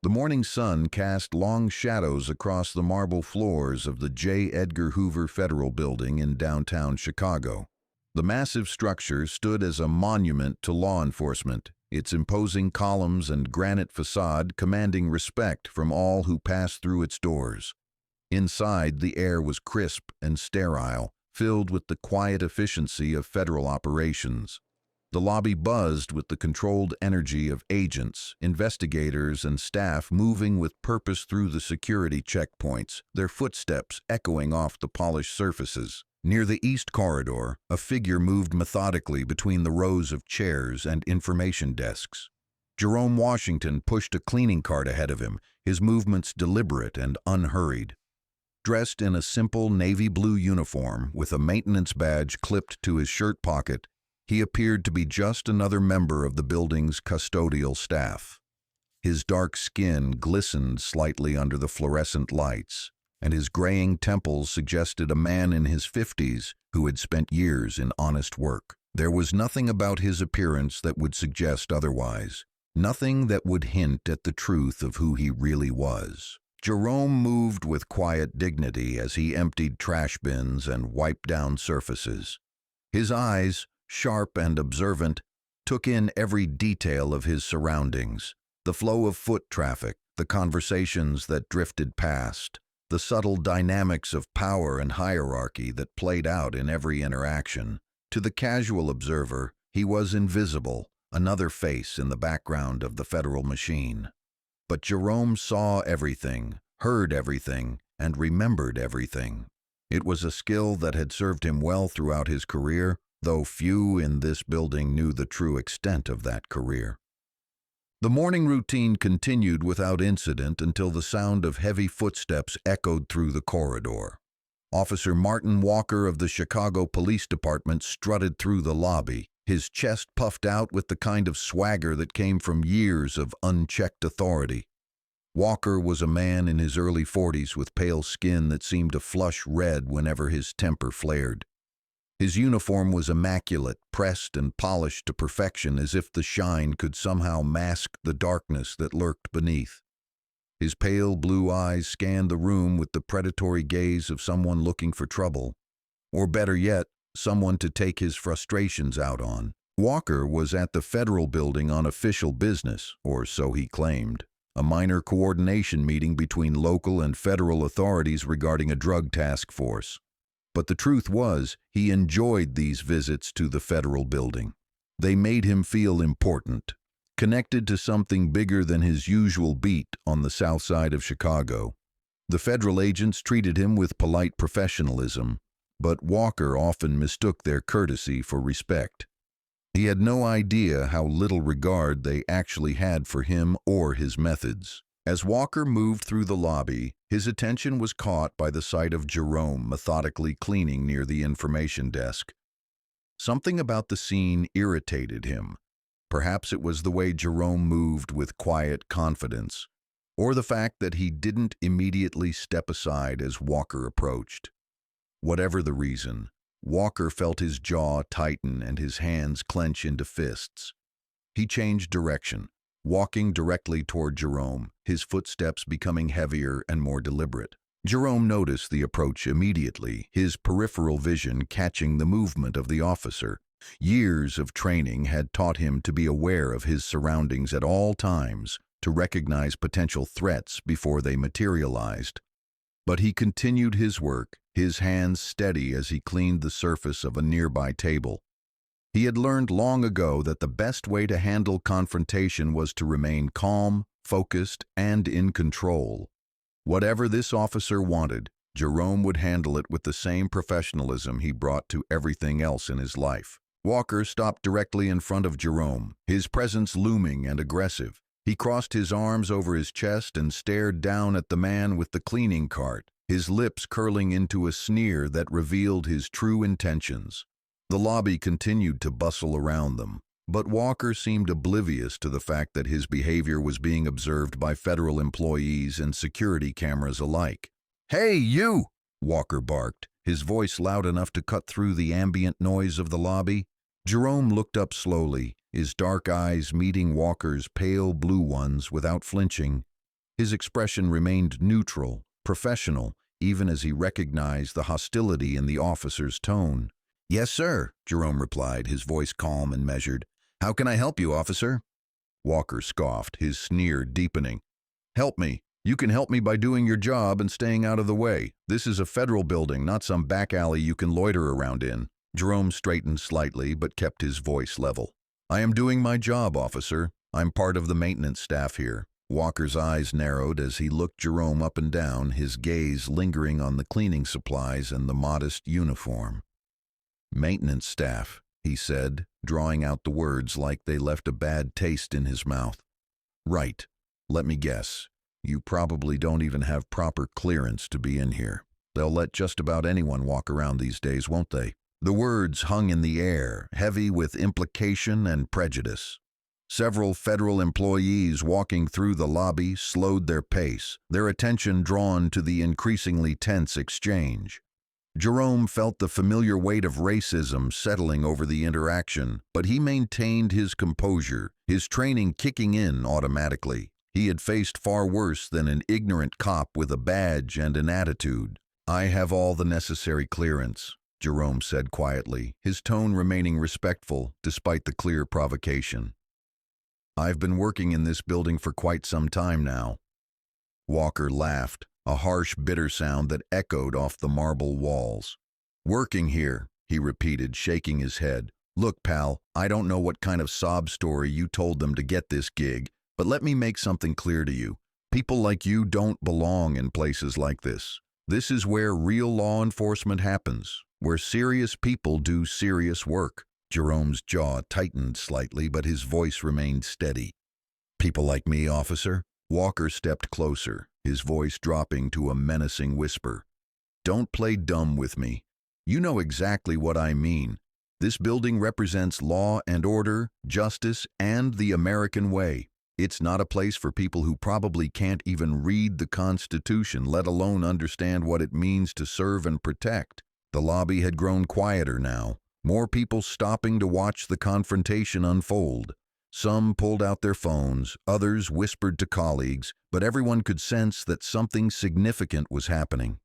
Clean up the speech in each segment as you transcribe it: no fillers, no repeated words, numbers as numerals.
The morning sun cast long shadows across the marble floors of the J. Edgar Hoover Federal Building in downtown Chicago. The massive structure stood as a monument to law enforcement, its imposing columns and granite facade commanding respect from all who passed through its doors. Inside, the air was crisp and sterile, filled with the quiet efficiency of federal operations. The lobby buzzed with the controlled energy of agents, investigators, and staff moving with purpose through the security checkpoints, their footsteps echoing off the polished surfaces. Near the east corridor, a figure moved methodically between the rows of chairs and information desks. Jerome Washington pushed a cleaning cart ahead of him, his movements deliberate and unhurried. Dressed in a simple navy blue uniform with a maintenance badge clipped to his shirt pocket, he appeared to be just another member of the building's custodial staff. His dark skin glistened slightly under the fluorescent lights, and his graying temples suggested a man in his 50s who had spent years in honest work. There was nothing about his appearance that would suggest otherwise, nothing that would hint at the truth of who he really was. Jerome moved with quiet dignity as he emptied trash bins and wiped down surfaces. His eyes, sharp and observant, took in every detail of his surroundings, the flow of foot traffic, the conversations that drifted past, the subtle dynamics of power and hierarchy that played out in every interaction. To the casual observer, he was invisible, another face in the background of the federal machine. But Jerome saw everything, heard everything, and remembered everything. It was a skill that had served him well throughout his career, though few in this building knew the true extent of that career. The morning routine continued without incident until the sound of heavy footsteps echoed through the corridor. Officer Martin Walker of the Chicago Police Department strutted through the lobby, his chest puffed out with the kind of swagger that came from years of unchecked authority. Walker was a man in his early 40s with pale skin that seemed to flush red whenever his temper flared. His uniform was immaculate, pressed and polished to perfection as if the shine could somehow mask the darkness that lurked beneath. His pale blue eyes scanned the room with the predatory gaze of someone looking for trouble, or better yet, someone to take his frustrations out on. Walker was at the federal building on official business, or so he claimed, a minor coordination meeting between local and federal authorities regarding a drug task force. But the truth was, he enjoyed these visits to the federal building. They made him feel important, connected to something bigger than his usual beat on the south side of Chicago. The federal agents treated him with polite professionalism, but Walker often mistook their courtesy for respect. He had no idea how little regard they actually had for him or his methods. As Walker moved through the lobby, his attention was caught by the sight of Jerome methodically cleaning near the information desk. Something about the scene irritated him. Perhaps it was the way Jerome moved with quiet confidence, or the fact that he didn't immediately step aside as Walker approached. Whatever the reason, Walker felt his jaw tighten and his hands clench into fists. He changed direction, walking directly toward Jerome, his footsteps becoming heavier and more deliberate. Jerome noticed the approach immediately, his peripheral vision catching the movement of the officer. Years of training had taught him to be aware of his surroundings at all times, to recognize potential threats before they materialized. But he continued his work, his hands steady as he cleaned the surface of a nearby table. He had learned long ago that the best way to handle confrontation was to remain calm, focused, and in control. Whatever this officer wanted, Jerome would handle it with the same professionalism he brought to everything else in his life. Walker stopped directly in front of Jerome, his presence looming and aggressive. He crossed his arms over his chest and stared down at the man with the cleaning cart, his lips curling into a sneer that revealed his true intentions. The lobby continued to bustle around them, but Walker seemed oblivious to the fact that his behavior was being observed by federal employees and security cameras alike. "Hey, you!" Walker barked, his voice loud enough to cut through the ambient noise of the lobby. Jerome looked up slowly, his dark eyes meeting Walker's pale blue ones without flinching. His expression remained neutral, professional, even as he recognized the hostility in the officer's tone. "Yes, sir," Jerome replied, his voice calm and measured. "How can I help you, officer?" Walker scoffed, his sneer deepening. "Help me. You can help me by doing your job and staying out of the way. This is a federal building, not some back alley you can loiter around in." Jerome straightened slightly but kept his voice level. "I am doing my job, officer. I'm part of the maintenance staff here." Walker's eyes narrowed as he looked Jerome up and down, his gaze lingering on the cleaning supplies and the modest uniform. "Maintenance staff," he said, drawing out the words like they left a bad taste in his mouth. "Right. Let me guess. You probably don't even have proper clearance to be in here. They'll let just about anyone walk around these days, won't they?" The words hung in the air, heavy with implication and prejudice. Several federal employees walking through the lobby slowed their pace, their attention drawn to the increasingly tense exchange. Jerome felt the familiar weight of racism settling over the interaction, but he maintained his composure, his training kicking in automatically. He had faced far worse than an ignorant cop with a badge and an attitude. "I have all the necessary clearance," Jerome said quietly, his tone remaining respectful despite the clear provocation. "I've been working in this building for quite some time now." Walker laughed, a harsh, bitter sound that echoed off the marble walls. "Working here," he repeated, shaking his head. "Look, pal, I don't know what kind of sob story you told them to get this gig, but let me make something clear to you. People like you don't belong in places like this. This is where real law enforcement happens, where serious people do serious work." Jerome's jaw tightened slightly, but his voice remained steady. "People like me, officer?" Walker stepped closer, his voice dropping to a menacing whisper. "Don't play dumb with me. You know exactly what I mean. This building represents law and order, justice, and the American way. It's not a place for people who probably can't even read the Constitution, let alone understand what it means to serve and protect." The lobby had grown quieter now, more people stopping to watch the confrontation unfold. Some pulled out their phones, others whispered to colleagues, but everyone could sense that something significant was happening.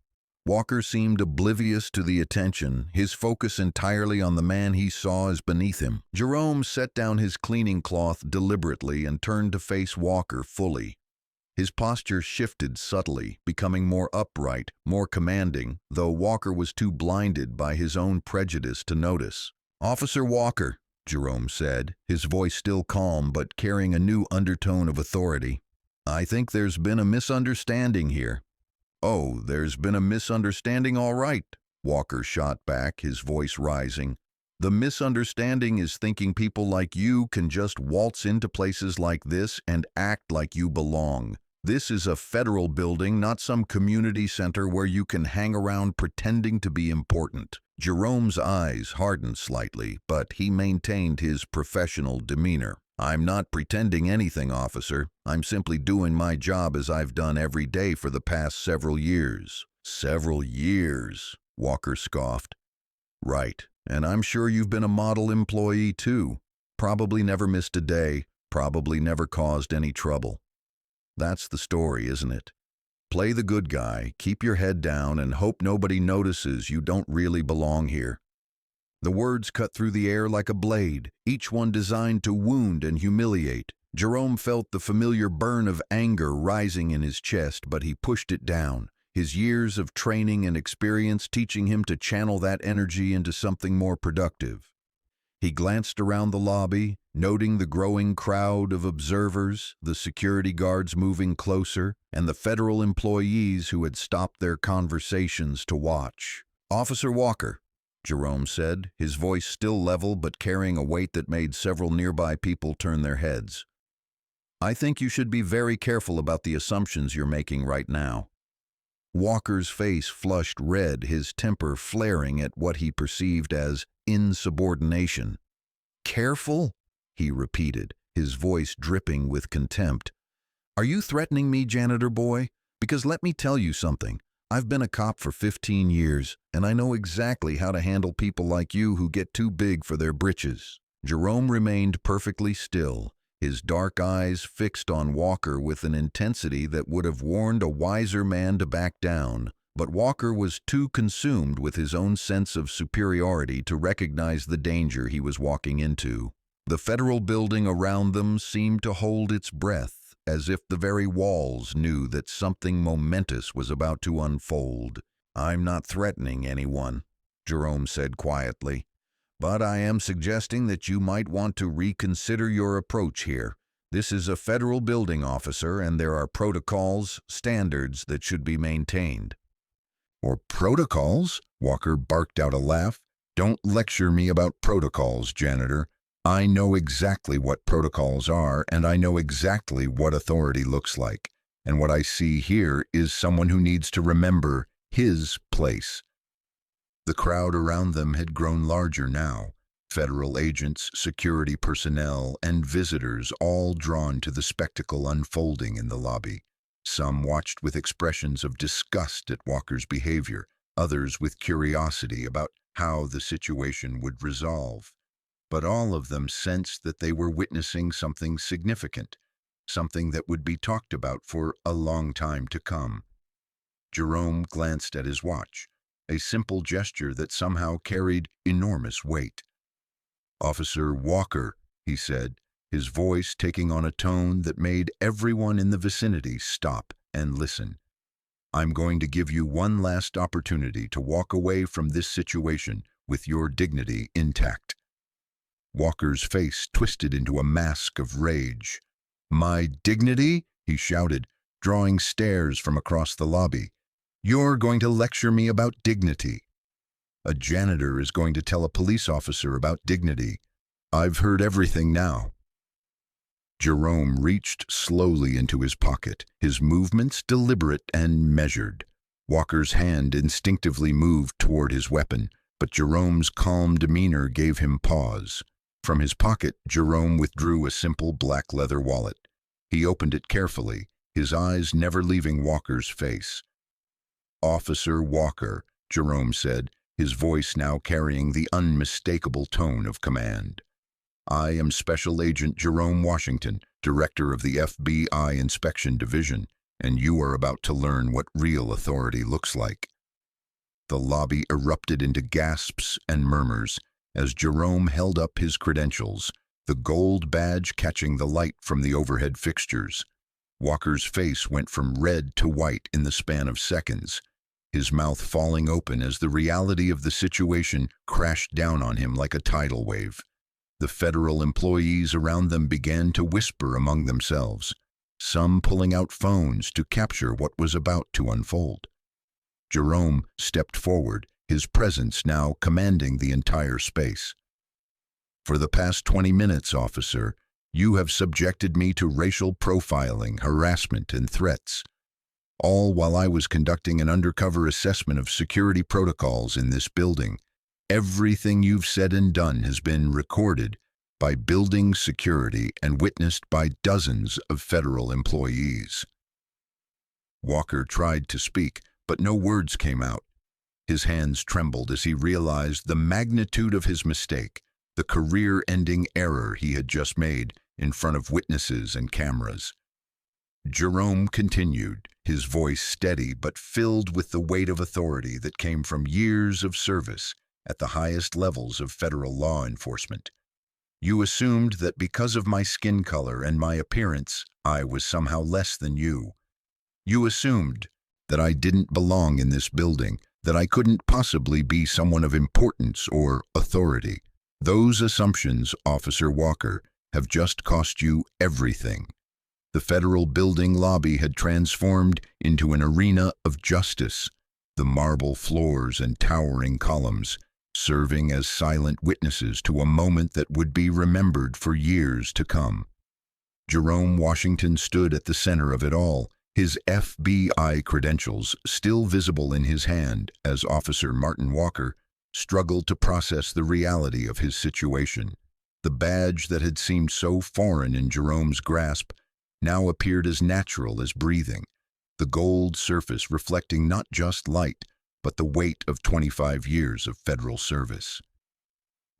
Walker seemed oblivious to the attention, his focus entirely on the man he saw as beneath him. Jerome set down his cleaning cloth deliberately and turned to face Walker fully. His posture shifted subtly, becoming more upright, more commanding, though Walker was too blinded by his own prejudice to notice. "Officer Walker," Jerome said, his voice still calm but carrying a new undertone of authority, "I think there's been a misunderstanding here." "Oh, there's been a misunderstanding, all right," Walker shot back, his voice rising. "The misunderstanding is thinking people like you can just waltz into places like this and act like you belong. This is a federal building, not some community center where you can hang around pretending to be important." Jerome's eyes hardened slightly, but he maintained his professional demeanor. "I'm not pretending anything, officer. I'm simply doing my job as I've done every day for the past several years." "Several years," Walker scoffed. "Right, and I'm sure you've been a model employee too. Probably never missed a day, probably never caused any trouble. That's the story, isn't it? Play the good guy, keep your head down, and hope nobody notices you don't really belong here." The words cut through the air like a blade, each one designed to wound and humiliate. Jerome felt the familiar burn of anger rising in his chest, but he pushed it down, his years of training and experience teaching him to channel that energy into something more productive. He glanced around the lobby, noting the growing crowd of observers, the security guards moving closer, and the federal employees who had stopped their conversations to watch. "Officer Walker," Jerome said, his voice still level but carrying a weight that made several nearby people turn their heads. "I think you should be very careful about the assumptions you're making right now." Walker's face flushed red, his temper flaring at what he perceived as insubordination. "Careful?" he repeated, his voice dripping with contempt. "Are you threatening me, janitor boy? Because let me tell you something. I've been a cop for 15 years, and I know exactly how to handle people like you who get too big for their britches." Jerome remained perfectly still, his dark eyes fixed on Walker with an intensity that would have warned a wiser man to back down. But Walker was too consumed with his own sense of superiority to recognize the danger he was walking into. The federal building around them seemed to hold its breath, as if the very walls knew that something momentous was about to unfold. "I'm not threatening anyone," Jerome said quietly, "but I am suggesting that you might want to reconsider your approach here. This is a federal building, officer, and there are protocols, standards that should be maintained." "Or protocols?" Walker barked out a laugh. "Don't lecture me about protocols, Janitor. I know exactly what protocols are, and I know exactly what authority looks like. And what I see here is someone who needs to remember his place." The crowd around them had grown larger now. Federal agents, security personnel, and visitors all drawn to the spectacle unfolding in the lobby. Some watched with expressions of disgust at Walker's behavior, others with curiosity about how the situation would resolve. But all of them sensed that they were witnessing something significant, something that would be talked about for a long time to come. Jerome glanced at his watch, a simple gesture that somehow carried enormous weight. "Officer Walker," he said, his voice taking on a tone that made everyone in the vicinity stop and listen. "I'm going to give you one last opportunity to walk away from this situation with your dignity intact." Walker's face twisted into a mask of rage. "My dignity?" he shouted, drawing stares from across the lobby. "You're going to lecture me about dignity? A janitor is going to tell a police officer about dignity. I've heard everything now." Jerome reached slowly into his pocket, his movements deliberate and measured. Walker's hand instinctively moved toward his weapon, but Jerome's calm demeanor gave him pause. From his pocket, Jerome withdrew a simple black leather wallet. He opened it carefully, his eyes never leaving Walker's face. "Officer Walker," Jerome said, his voice now carrying the unmistakable tone of command. "I am Special Agent Jerome Washington, Director of the FBI Inspection Division, and you are about to learn what real authority looks like." The lobby erupted into gasps and murmurs as Jerome held up his credentials, the gold badge catching the light from the overhead fixtures. Walker's face went from red to white in the span of seconds, his mouth falling open as the reality of the situation crashed down on him like a tidal wave. The federal employees around them began to whisper among themselves, some pulling out phones to capture what was about to unfold. Jerome stepped forward, his presence now commanding the entire space. "For the past 20 minutes, officer, you have subjected me to racial profiling, harassment, and threats, all while I was conducting an undercover assessment of security protocols in this building. Everything you've said and done has been recorded by building security and witnessed by dozens of federal employees." Walker tried to speak, but no words came out. His hands trembled as he realized the magnitude of his mistake, the career-ending error he had just made in front of witnesses and cameras. Jerome continued, his voice steady but filled with the weight of authority that came from years of service at the highest levels of federal law enforcement. "You assumed that because of my skin color and my appearance, I was somehow less than you. You assumed that I didn't belong in this building, that I couldn't possibly be someone of importance or authority. Those assumptions, Officer Walker, have just cost you everything." The federal building lobby had transformed into an arena of justice, the marble floors and towering columns serving as silent witnesses to a moment that would be remembered for years to come. Jerome Washington stood at the center of it all, his FBI credentials still visible in his hand as Officer Martin Walker struggled to process the reality of his situation. The badge that had seemed so foreign in Jerome's grasp now appeared as natural as breathing, the gold surface reflecting not just light, but the weight of 25 years of federal service.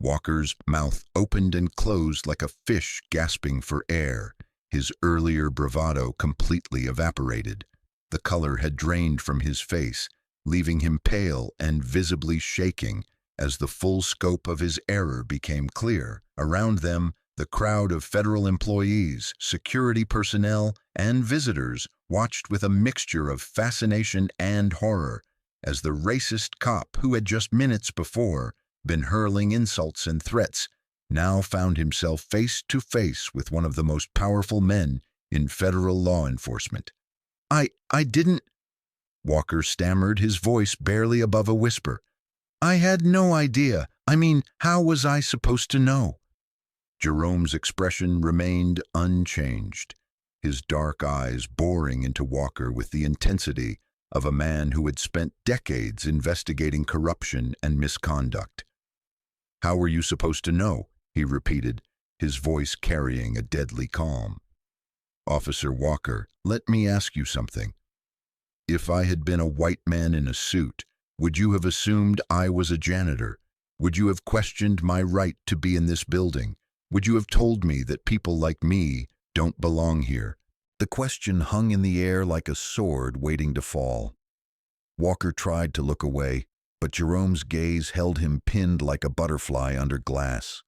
Walker's mouth opened and closed like a fish gasping for air. His earlier bravado completely evaporated. The color had drained from his face, leaving him pale and visibly shaking as the full scope of his error became clear. Around them, the crowd of federal employees, security personnel, and visitors watched with a mixture of fascination and horror as the racist cop who had just minutes before been hurling insults and threats now found himself face to face with one of the most powerful men in federal law enforcement. I didn't, Walker stammered, his voice barely above a whisper. I had no idea. I mean, how was I supposed to know? Jerome's expression remained unchanged, his dark eyes boring into Walker with the intensity of a man who had spent decades investigating corruption and misconduct. How were you supposed to know? He repeated, his voice carrying a deadly calm. Officer Walker, let me ask you something. If I had been a white man in a suit, would you have assumed I was a janitor? Would you have questioned my right to be in this building? Would you have told me that people like me don't belong here? The question hung in the air like a sword waiting to fall. Walker tried to look away, but Jerome's gaze held him pinned like a butterfly under glass.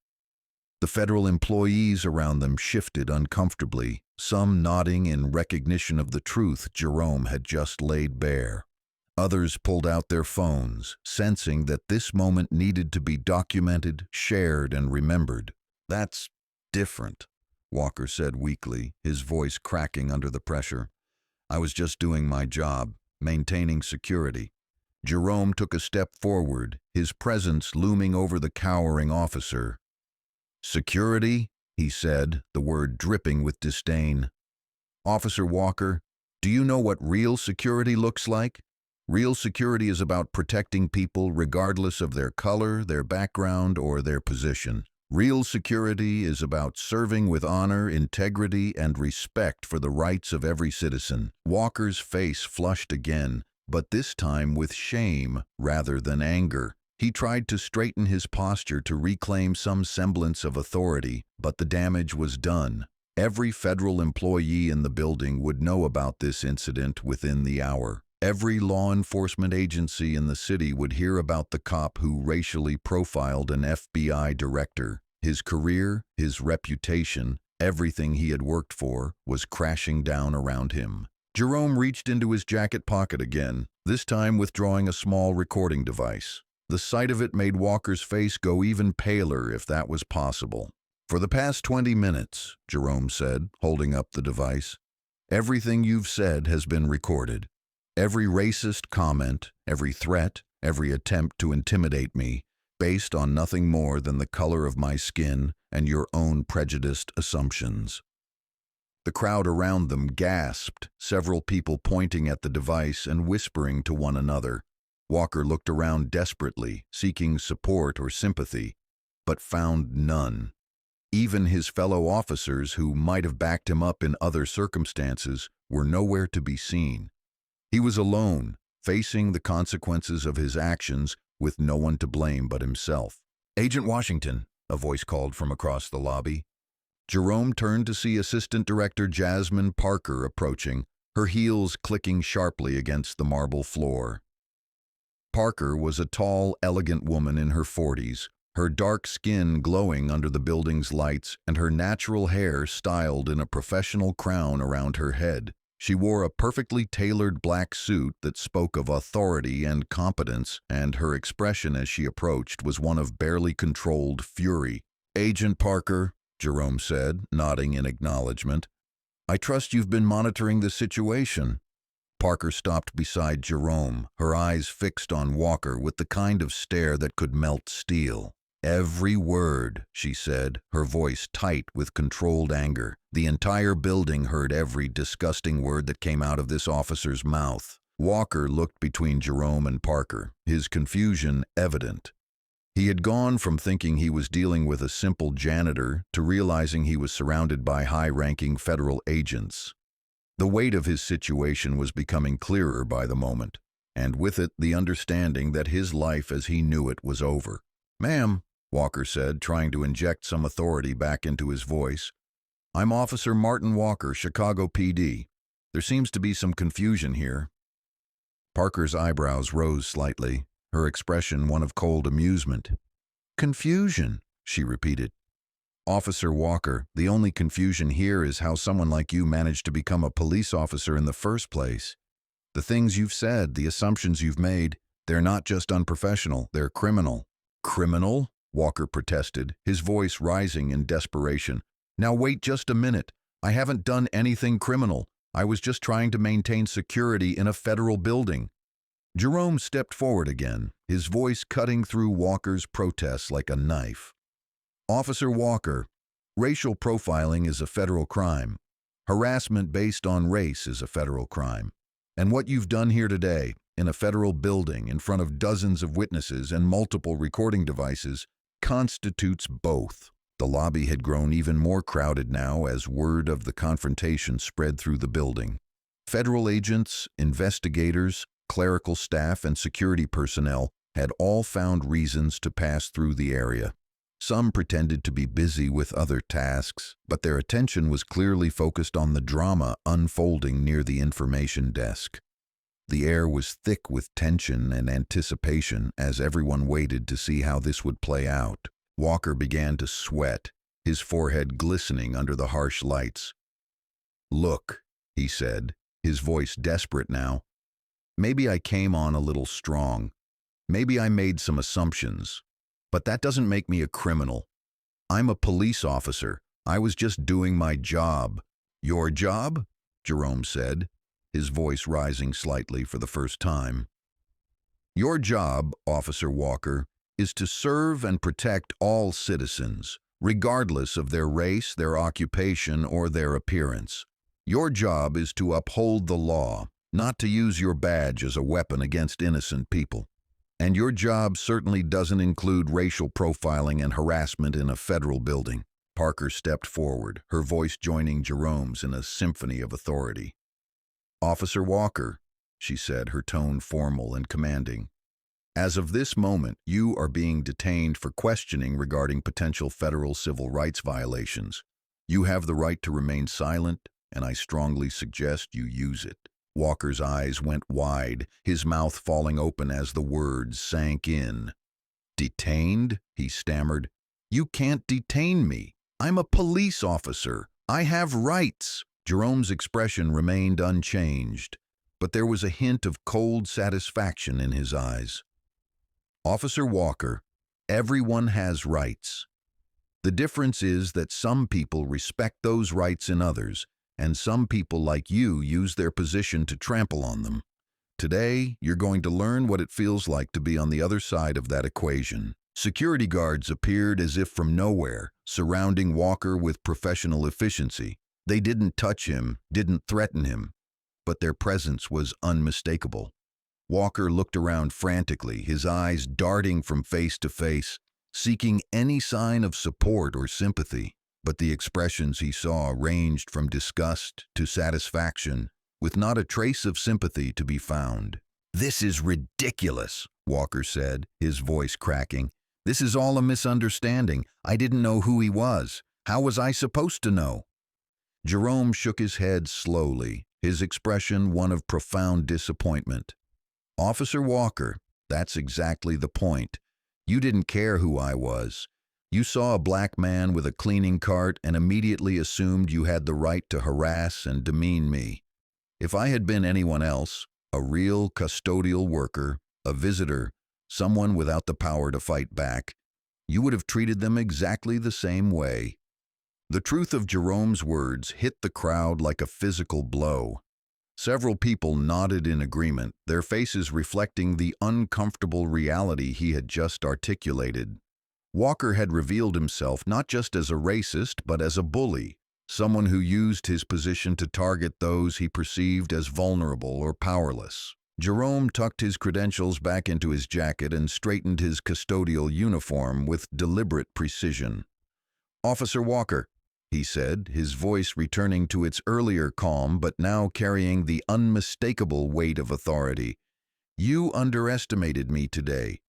The federal employees around them shifted uncomfortably, some nodding in recognition of the truth Jerome had just laid bare. Others pulled out their phones, sensing that this moment needed to be documented, shared, and remembered. That's different, Walker said weakly, his voice cracking under the pressure. I was just doing my job, maintaining security. Jerome took a step forward, his presence looming over the cowering officer. Security, he said, the word dripping with disdain. Officer Walker, do you know what real security looks like? Real security is about protecting people regardless of their color, their background, or their position. Real security is about serving with honor, integrity, and respect for the rights of every citizen. Walker's face flushed again, but this time with shame rather than anger. He tried to straighten his posture to reclaim some semblance of authority, but the damage was done. Every federal employee in the building would know about this incident within the hour. Every law enforcement agency in the city would hear about the cop who racially profiled an FBI director. His career, his reputation, everything he had worked for was crashing down around him. Jerome reached into his jacket pocket again, this time withdrawing a small recording device. The sight of it made Walker's face go even paler, if that was possible. For the past 20 minutes, Jerome said, holding up the device, everything you've said has been recorded. Every racist comment, every threat, every attempt to intimidate me, based on nothing more than the color of my skin and your own prejudiced assumptions. The crowd around them gasped, several people pointing at the device and whispering to one another. Walker looked around desperately, seeking support or sympathy, but found none. Even his fellow officers, who might have backed him up in other circumstances, were nowhere to be seen. He was alone, facing the consequences of his actions with no one to blame but himself. Agent Washington, a voice called from across the lobby. Jerome turned to see Assistant Director Jasmine Parker approaching, her heels clicking sharply against the marble floor. Parker was a tall, elegant woman in her 40s, her dark skin glowing under the building's lights and her natural hair styled in a professional crown around her head. She wore a perfectly tailored black suit that spoke of authority and competence, and her expression as she approached was one of barely controlled fury. Agent Parker, Jerome said, nodding in acknowledgement. I trust you've been monitoring the situation. Parker stopped beside Jerome, her eyes fixed on Walker with the kind of stare that could melt steel. Every word, she said, her voice tight with controlled anger. The entire building heard every disgusting word that came out of this officer's mouth. Walker looked between Jerome and Parker, his confusion evident. He had gone from thinking he was dealing with a simple janitor to realizing he was surrounded by high-ranking federal agents. The weight of his situation was becoming clearer by the moment, and with it the understanding that his life as he knew it was over. Ma'am, Walker said, trying to inject some authority back into his voice. "I'm Officer Martin Walker, Chicago PD. There seems to be some confusion here." Parker's eyebrows rose slightly, her expression one of cold amusement. "Confusion," she repeated. "Officer Walker, the only confusion here is how someone like you managed to become a police officer in the first place. The things you've said, the assumptions you've made, they're not just unprofessional, they're criminal." "Criminal?" Walker protested, his voice rising in desperation. "Now wait just a minute. I haven't done anything criminal. I was just trying to maintain security in a federal building." Jerome stepped forward again, his voice cutting through Walker's protests like a knife. "Officer Walker, racial profiling is a federal crime. Harassment based on race is a federal crime. And what you've done here today, in a federal building, in front of dozens of witnesses and multiple recording devices, constitutes both." The lobby had grown even more crowded now as word of the confrontation spread through the building. Federal agents, investigators, clerical staff, and security personnel had all found reasons to pass through the area. Some pretended to be busy with other tasks, but their attention was clearly focused on the drama unfolding near the information desk. The air was thick with tension and anticipation as everyone waited to see how this would play out. Walker began to sweat, his forehead glistening under the harsh lights. "Look," he said, his voice desperate now. "Maybe I came on a little strong. Maybe I made some assumptions. But that doesn't make me a criminal. I'm a police officer. I was just doing my job." "Your job?" Jerome said, his voice rising slightly for the first time. "Your job, Officer Walker, is to serve and protect all citizens, regardless of their race, their occupation, or their appearance. Your job is to uphold the law, not to use your badge as a weapon against innocent people. And your job certainly doesn't include racial profiling and harassment in a federal building." Parker stepped forward, her voice joining Jerome's in a symphony of authority. "Officer Walker," she said, her tone formal and commanding, "as of this moment, you are being detained for questioning regarding potential federal civil rights violations. You have the right to remain silent, and I strongly suggest you use it." Walker's eyes went wide, his mouth falling open as the words sank in. "Detained?" he stammered. "You can't detain me. I'm a police officer. I have rights." Jerome's expression remained unchanged, but there was a hint of cold satisfaction in his eyes. "Officer Walker, everyone has rights. The difference is that some people respect those rights in others, and some people like you use their position to trample on them. Today, you're going to learn what it feels like to be on the other side of that equation." Security guards appeared as if from nowhere, surrounding Walker with professional efficiency. They didn't touch him, didn't threaten him, but their presence was unmistakable. Walker looked around frantically, his eyes darting from face to face, seeking any sign of support or sympathy. But the expressions he saw ranged from disgust to satisfaction, with not a trace of sympathy to be found. "This is ridiculous," Walker said, his voice cracking. "This is all a misunderstanding. I didn't know who he was. How was I supposed to know?" Jerome shook his head slowly, his expression one of profound disappointment. "Officer Walker, that's exactly the point. You didn't care who I was. You saw a black man with a cleaning cart and immediately assumed you had the right to harass and demean me. If I had been anyone else, a real custodial worker, a visitor, someone without the power to fight back, you would have treated them exactly the same way." The truth of Jerome's words hit the crowd like a physical blow. Several people nodded in agreement, their faces reflecting the uncomfortable reality he had just articulated. Walker had revealed himself not just as a racist, but as a bully, someone who used his position to target those he perceived as vulnerable or powerless. Jerome tucked his credentials back into his jacket and straightened his custodial uniform with deliberate precision. "Officer Walker," he said, his voice returning to its earlier calm but now carrying the unmistakable weight of authority, "you underestimated me today.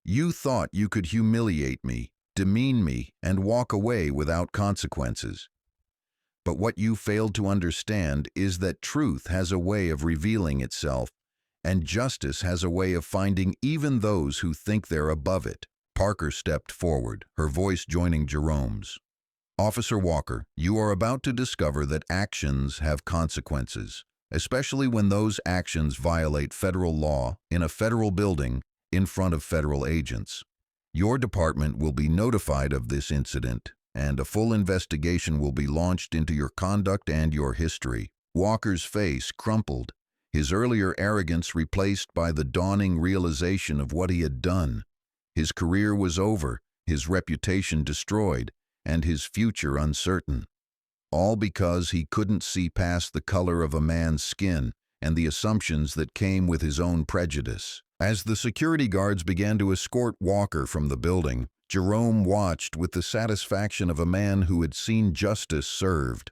You thought you could humiliate me, demean me, and walk away without consequences. But what you failed to understand is that truth has a way of revealing itself, and justice has a way of finding even those who think they're above it. Parker stepped forward, her voice joining Jerome's. Officer Walker, you are about to discover that actions have consequences, especially when those actions violate federal law in a federal building in front of federal agents. Your department will be notified of this incident, and a full investigation will be launched into your conduct and your history. Walker's face crumpled, his earlier arrogance replaced by the dawning realization of what he had done. His career was over, his reputation destroyed, and his future uncertain. All because he couldn't see past the color of a man's skin and the assumptions that came with his own prejudice. As the security guards began to escort Walker from the building, Jerome watched with the satisfaction of a man who had seen justice served.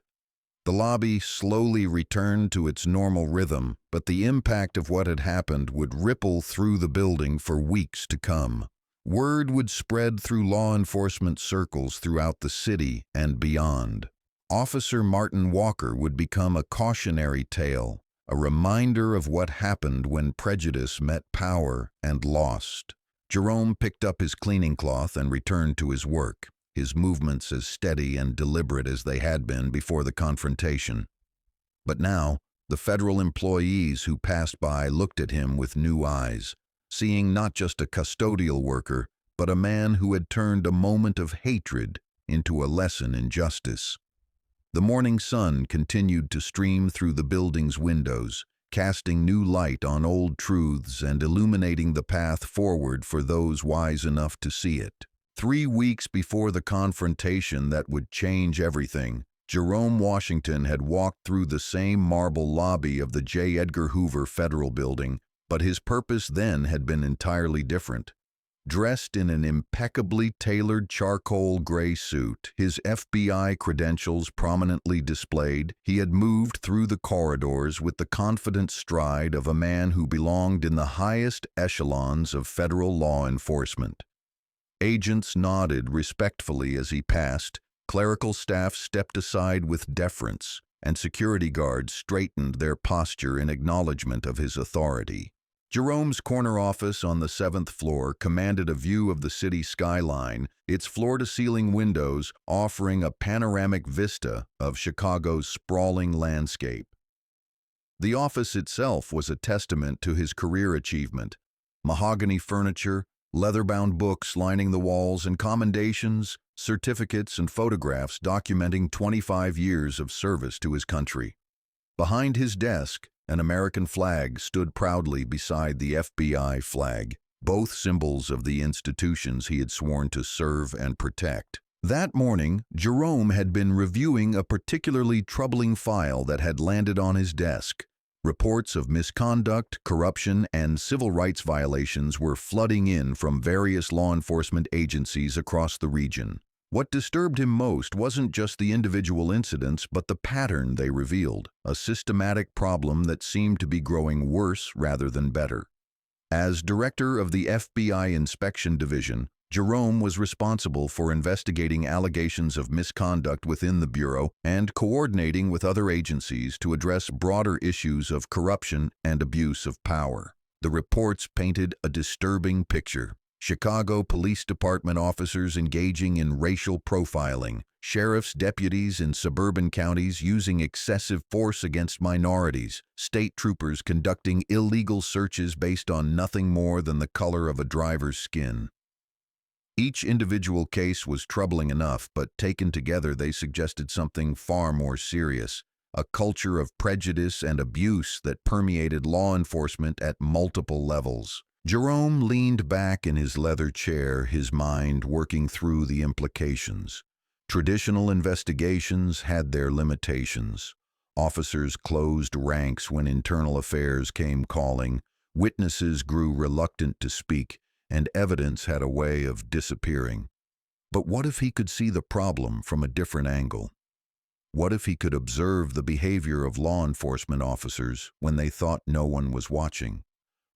The lobby slowly returned to its normal rhythm, but the impact of what had happened would ripple through the building for weeks to come. Word would spread through law enforcement circles throughout the city and beyond. Officer Martin Walker would become a cautionary tale, a reminder of what happened when prejudice met power and lost. Jerome picked up his cleaning cloth and returned to his work, his movements as steady and deliberate as they had been before the confrontation. But now, the federal employees who passed by looked at him with new eyes, seeing not just a custodial worker, but a man who had turned a moment of hatred into a lesson in justice. The morning sun continued to stream through the building's windows, casting new light on old truths and illuminating the path forward for those wise enough to see it. 3 weeks before the confrontation that would change everything, Jerome Washington had walked through the same marble lobby of the J. Edgar Hoover Federal Building, but his purpose then had been entirely different. Dressed in an impeccably tailored charcoal gray suit, his FBI credentials prominently displayed, he had moved through the corridors with the confident stride of a man who belonged in the highest echelons of federal law enforcement. Agents nodded respectfully as he passed, clerical staff stepped aside with deference, and security guards straightened their posture in acknowledgement of his authority. Jerome's corner office on the 7th floor commanded a view of the city skyline, its floor-to-ceiling windows offering a panoramic vista of Chicago's sprawling landscape. The office itself was a testament to his career achievement. Mahogany furniture, leather-bound books lining the walls, and commendations, certificates, and photographs documenting 25 years of service to his country. Behind his desk, an American flag stood proudly beside the FBI flag, both symbols of the institutions he had sworn to serve and protect. That morning, Jerome had been reviewing a particularly troubling file that had landed on his desk. Reports of misconduct, corruption, and civil rights violations were flooding in from various law enforcement agencies across the region. What disturbed him most wasn't just the individual incidents, but the pattern they revealed, a systematic problem that seemed to be growing worse rather than better. As director of the FBI Inspection Division, Jerome was responsible for investigating allegations of misconduct within the Bureau and coordinating with other agencies to address broader issues of corruption and abuse of power. The reports painted a disturbing picture. Chicago Police Department officers engaging in racial profiling, sheriff's deputies in suburban counties using excessive force against minorities, state troopers conducting illegal searches based on nothing more than the color of a driver's skin. Each individual case was troubling enough, but taken together they suggested something far more serious, a culture of prejudice and abuse that permeated law enforcement at multiple levels. Jerome leaned back in his leather chair, his mind working through the implications. Traditional investigations had their limitations. Officers closed ranks when internal affairs came calling, witnesses grew reluctant to speak, and evidence had a way of disappearing. But what if he could see the problem from a different angle? What if he could observe the behavior of law enforcement officers when they thought no one was watching?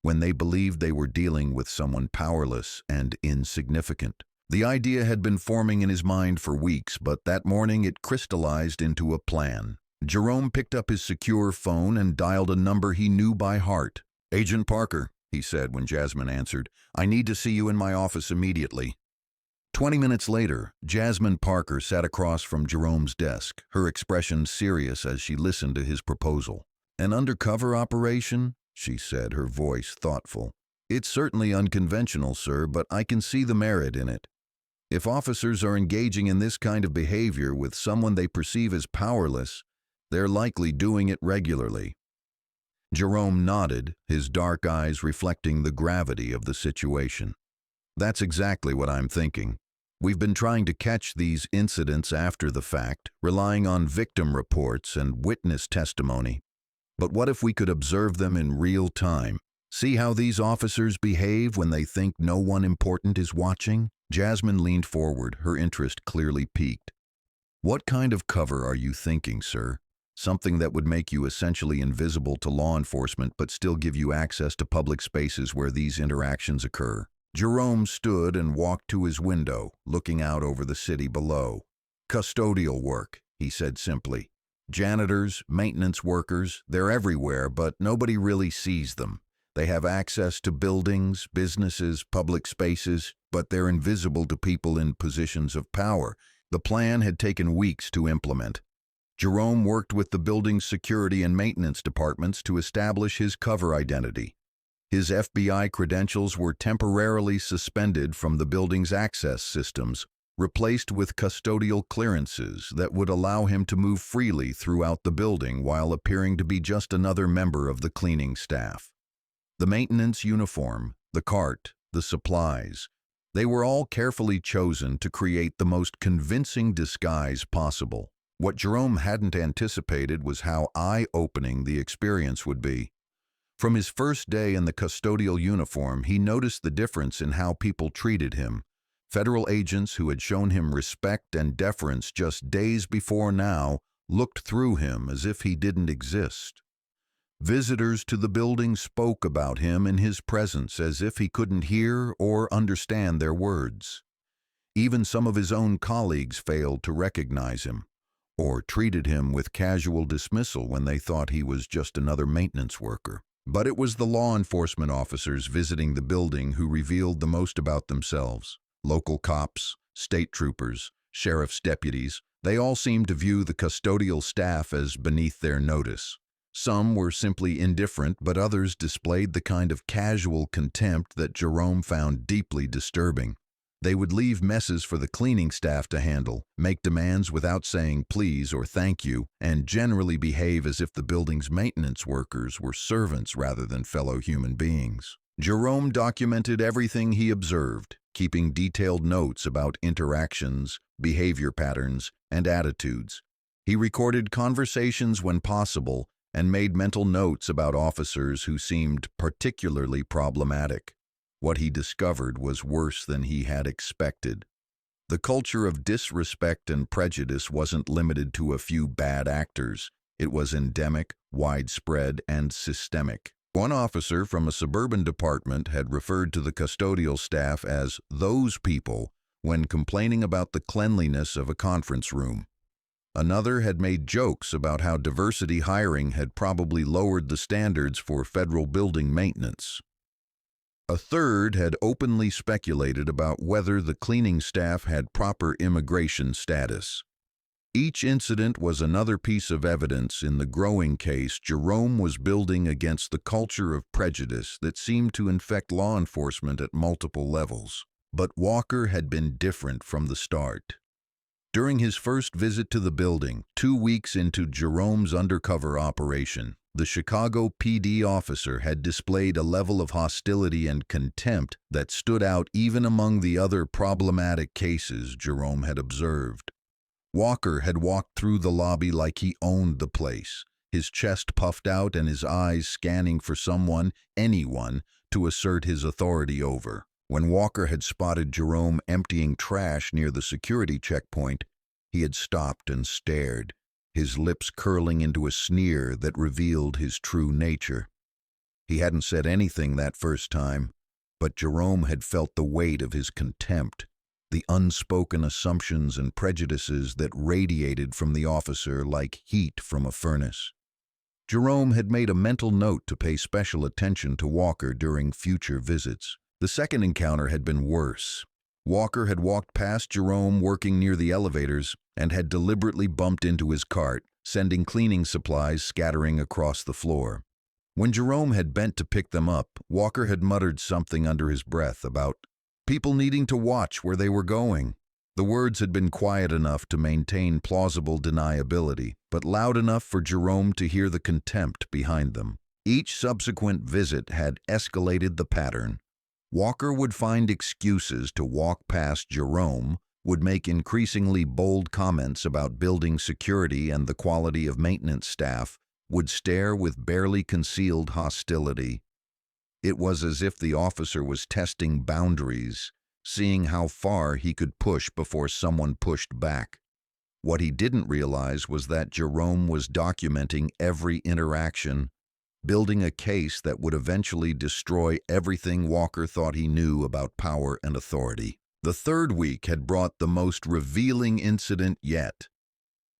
When they believed they were dealing with someone powerless and insignificant? The idea had been forming in his mind for weeks, but that morning it crystallized into a plan. Jerome picked up his secure phone and dialed a number he knew by heart. "Agent Parker," he said when Jasmine answered, "I need to see you in my office immediately." 20 minutes later, Jasmine Parker sat across from Jerome's desk, her expression serious as she listened to his proposal. "An undercover operation?" she said, her voice thoughtful. "It's certainly unconventional, sir, but I can see the merit in it. If officers are engaging in this kind of behavior with someone they perceive as powerless, they're likely doing it regularly." Jerome nodded, his dark eyes reflecting the gravity of the situation. "That's exactly what I'm thinking. We've been trying to catch these incidents after the fact, relying on victim reports and witness testimony. But what if we could observe them in real time? See how these officers behave when they think no one important is watching?" Jasmine leaned forward, her interest clearly piqued. "What kind of cover are you thinking, sir? Something that would make you essentially invisible to law enforcement but still give you access to public spaces where these interactions occur." Jerome stood and walked to his window, looking out over the city below. "Custodial work," he said simply. "Janitors, maintenance workers, they're everywhere, but nobody really sees them. They have access to buildings, businesses, public spaces, but they're invisible to people in positions of power." The plan had taken weeks to implement. Jerome worked with the building's security and maintenance departments to establish his cover identity. His FBI credentials were temporarily suspended from the building's access systems, replaced with custodial clearances that would allow him to move freely throughout the building while appearing to be just another member of the cleaning staff. The maintenance uniform, the cart, the supplies, they were all carefully chosen to create the most convincing disguise possible. What Jerome hadn't anticipated was how eye-opening the experience would be. From his first day in the custodial uniform, he noticed the difference in how people treated him. Federal agents who had shown him respect and deference just days before now looked through him as if he didn't exist. Visitors to the building spoke about him in his presence as if he couldn't hear or understand their words. Even some of his own colleagues failed to recognize him, or treated him with casual dismissal when they thought he was just another maintenance worker. But it was the law enforcement officers visiting the building who revealed the most about themselves. Local cops, state troopers, sheriff's deputies, they all seemed to view the custodial staff as beneath their notice. Some were simply indifferent, but others displayed the kind of casual contempt that Jerome found deeply disturbing. They would leave messes for the cleaning staff to handle, make demands without saying please or thank you, and generally behave as if the building's maintenance workers were servants rather than fellow human beings. Jerome documented everything he observed, keeping detailed notes about interactions, behavior patterns, and attitudes. He recorded conversations when possible and made mental notes about officers who seemed particularly problematic. What he discovered was worse than he had expected. The culture of disrespect and prejudice wasn't limited to a few bad actors. It was endemic, widespread, and systemic. One officer from a suburban department had referred to the custodial staff as "those people" when complaining about the cleanliness of a conference room. Another had made jokes about how diversity hiring had probably lowered the standards for federal building maintenance. A third had openly speculated about whether the cleaning staff had proper immigration status. Each incident was another piece of evidence in the growing case Jerome was building against the culture of prejudice that seemed to infect law enforcement at multiple levels. But Walker had been different from the start. During his first visit to the building, 2 weeks into Jerome's undercover operation, the Chicago PD officer had displayed a level of hostility and contempt that stood out even among the other problematic cases Jerome had observed. Walker had walked through the lobby like he owned the place, his chest puffed out and his eyes scanning for someone, anyone, to assert his authority over. When Walker had spotted Jerome emptying trash near the security checkpoint, he had stopped and stared, his lips curling into a sneer that revealed his true nature. He hadn't said anything that first time, but Jerome had felt the weight of his contempt. the unspoken assumptions and prejudices that radiated from the officer like heat from a furnace. Jerome had made a mental note to pay special attention to Walker during future visits. The second encounter had been worse. Walker had walked past Jerome working near the elevators and had deliberately bumped into his cart, sending cleaning supplies scattering across the floor. When Jerome had bent to pick them up, Walker had muttered something under his breath about people needing to watch where they were going. The words had been quiet enough to maintain plausible deniability, but loud enough for Jerome to hear the contempt behind them. Each subsequent visit had escalated the pattern. Walker would find excuses to walk past Jerome, would make increasingly bold comments about building security and the quality of maintenance staff, would stare with barely concealed hostility. It was as if the officer was testing boundaries, seeing how far he could push before someone pushed back. What he didn't realize was that Jerome was documenting every interaction, building a case that would eventually destroy everything Walker thought he knew about power and authority. The third week had brought the most revealing incident yet.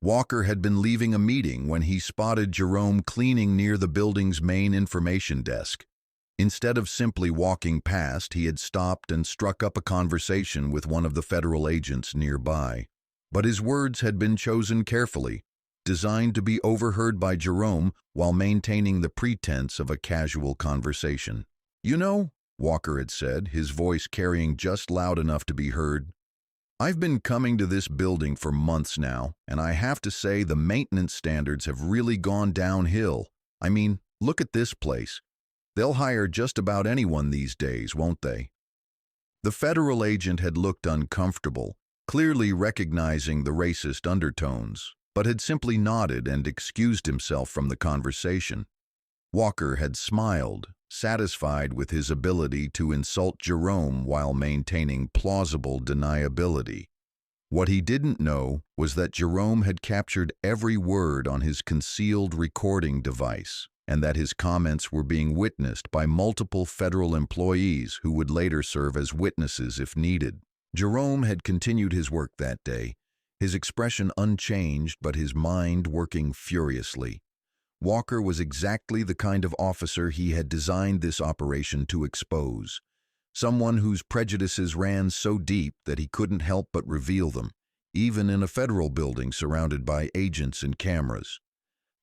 Walker had been leaving a meeting when he spotted Jerome cleaning near the building's main information desk. Instead of simply walking past, he had stopped and struck up a conversation with one of the federal agents nearby. But his words had been chosen carefully, designed to be overheard by Jerome while maintaining the pretense of a casual conversation. "You know," Walker had said, his voice carrying just loud enough to be heard, "I've been coming to this building for months now, and I have to say the maintenance standards have really gone downhill. I mean, look at this place. They'll hire just about anyone these days, won't they?" The federal agent had looked uncomfortable, clearly recognizing the racist undertones, but had simply nodded and excused himself from the conversation. Walker had smiled, satisfied with his ability to insult Jerome while maintaining plausible deniability. What he didn't know was that Jerome had captured every word on his concealed recording device, and that his comments were being witnessed by multiple federal employees who would later serve as witnesses if needed. Jerome had continued his work that day, his expression unchanged but his mind working furiously. Walker was exactly the kind of officer he had designed this operation to expose, someone whose prejudices ran so deep that he couldn't help but reveal them, even in a federal building surrounded by agents and cameras.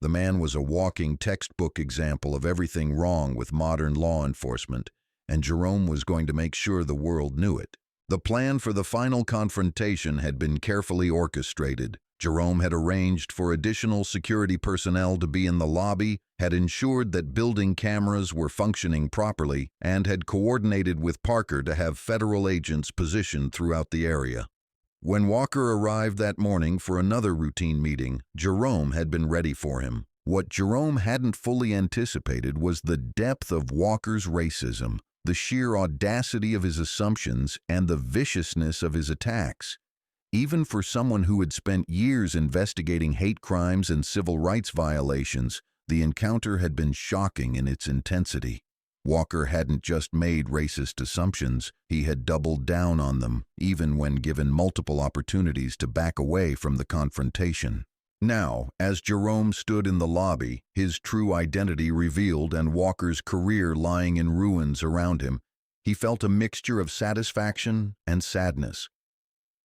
The man was a walking textbook example of everything wrong with modern law enforcement, and Jerome was going to make sure the world knew it. The plan for the final confrontation had been carefully orchestrated. Jerome had arranged for additional security personnel to be in the lobby, had ensured that building cameras were functioning properly, and had coordinated with Parker to have federal agents positioned throughout the area. When Walker arrived that morning for another routine meeting, Jerome had been ready for him. What Jerome hadn't fully anticipated was the depth of Walker's racism, the sheer audacity of his assumptions, and the viciousness of his attacks. Even for someone who had spent years investigating hate crimes and civil rights violations, the encounter had been shocking in its intensity. Walker hadn't just made racist assumptions, he had doubled down on them, even when given multiple opportunities to back away from the confrontation. Now, as Jerome stood in the lobby, his true identity revealed and Walker's career lying in ruins around him, he felt a mixture of satisfaction and sadness.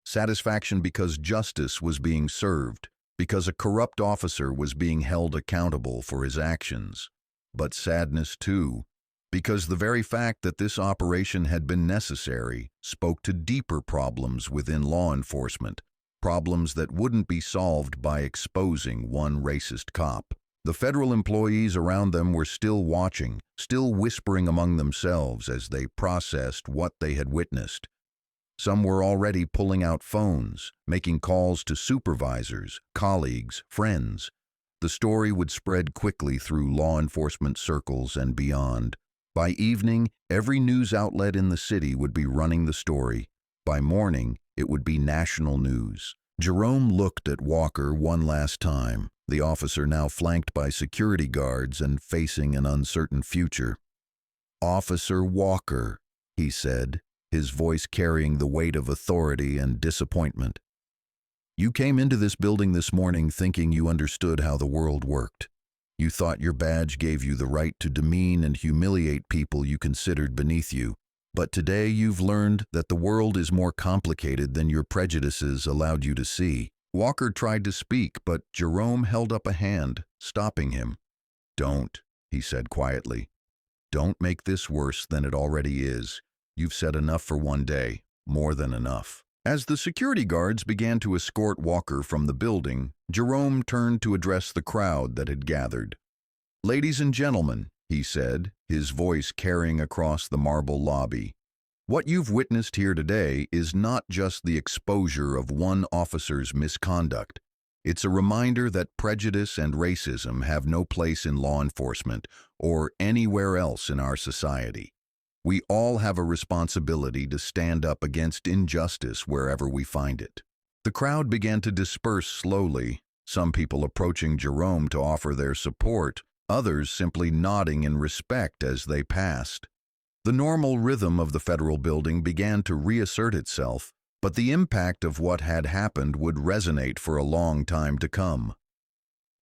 Satisfaction because justice was being served, because a corrupt officer was being held accountable for his actions. But sadness, too, because the very fact that this operation had been necessary spoke to deeper problems within law enforcement, problems that wouldn't be solved by exposing one racist cop. The federal employees around them were still watching, still whispering among themselves as they processed what they had witnessed. Some were already pulling out phones, making calls to supervisors, colleagues, friends. The story would spread quickly through law enforcement circles and beyond. By evening, every news outlet in the city would be running the story. By morning, it would be national news. Jerome looked at Walker one last time, the officer now flanked by security guards and facing an uncertain future. "Officer Walker," he said, his voice carrying the weight of authority and disappointment. "You came into this building this morning thinking you understood how the world worked. You thought your badge gave you the right to demean and humiliate people you considered beneath you. But today you've learned that the world is more complicated than your prejudices allowed you to see." Walker tried to speak, but Jerome held up a hand, stopping him. "Don't," he said quietly. "Don't make this worse than it already is. You've said enough for one day, more than enough." As the security guards began to escort Walker from the building, Jerome turned to address the crowd that had gathered. "Ladies and gentlemen," he said, his voice carrying across the marble lobby, "what you've witnessed here today is not just the exposure of one officer's misconduct. It's a reminder that prejudice and racism have no place in law enforcement or anywhere else in our society. We all have a responsibility to stand up against injustice wherever we find it." The crowd began to disperse slowly, some people approaching Jerome to offer their support, others simply nodding in respect as they passed. The normal rhythm of the federal building began to reassert itself, but the impact of what had happened would resonate for a long time to come.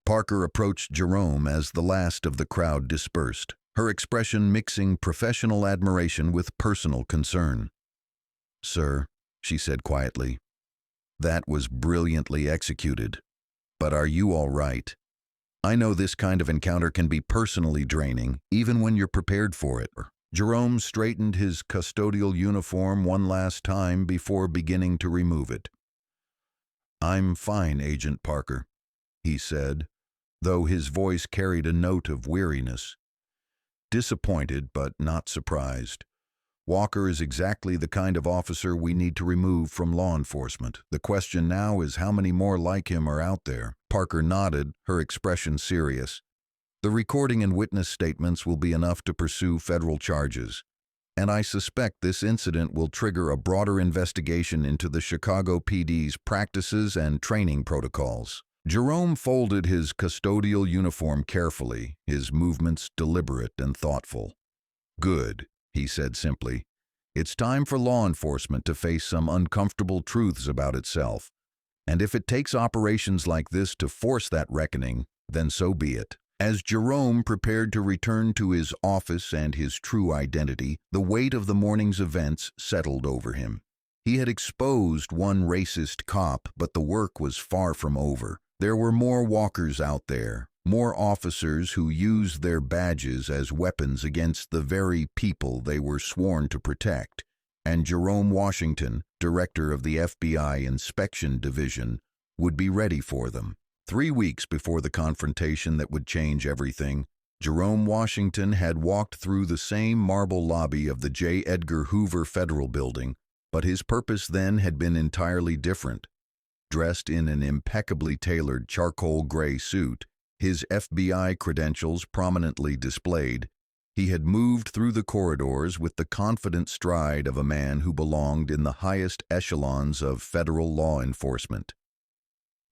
Parker approached Jerome as the last of the crowd dispersed, her expression mixing professional admiration with personal concern. "Sir," she said quietly, "that was brilliantly executed. But are you all right? I know this kind of encounter can be personally draining, even when you're prepared for it." Jerome straightened his custodial uniform one last time before beginning to remove it. "I'm fine, Agent Parker," he said, though his voice carried a note of weariness. "Disappointed, but not surprised. Walker is exactly the kind of officer we need to remove from law enforcement. The question now is how many more like him are out there." Parker nodded, her expression serious. "The recording and witness statements will be enough to pursue federal charges, and I suspect this incident will trigger a broader investigation into the Chicago PD's practices and training protocols." Jerome folded his custodial uniform carefully, his movements deliberate and thoughtful. "Good," he said simply. "It's time for law enforcement to face some uncomfortable truths about itself. And if it takes operations like this to force that reckoning, then so be it." As Jerome prepared to return to his office and his true identity, the weight of the morning's events settled over him. He had exposed one racist cop, but the work was far from over. There were more Walkers out there, more officers who used their badges as weapons against the very people they were sworn to protect. And Jerome Washington, director of the FBI Inspection Division, would be ready for them. 3 weeks before the confrontation that would change everything, Jerome Washington had walked through the same marble lobby of the J. Edgar Hoover Federal Building, but his purpose then had been entirely different. Dressed in an impeccably tailored charcoal gray suit, his FBI credentials prominently displayed, he had moved through the corridors with the confident stride of a man who belonged in the highest echelons of federal law enforcement.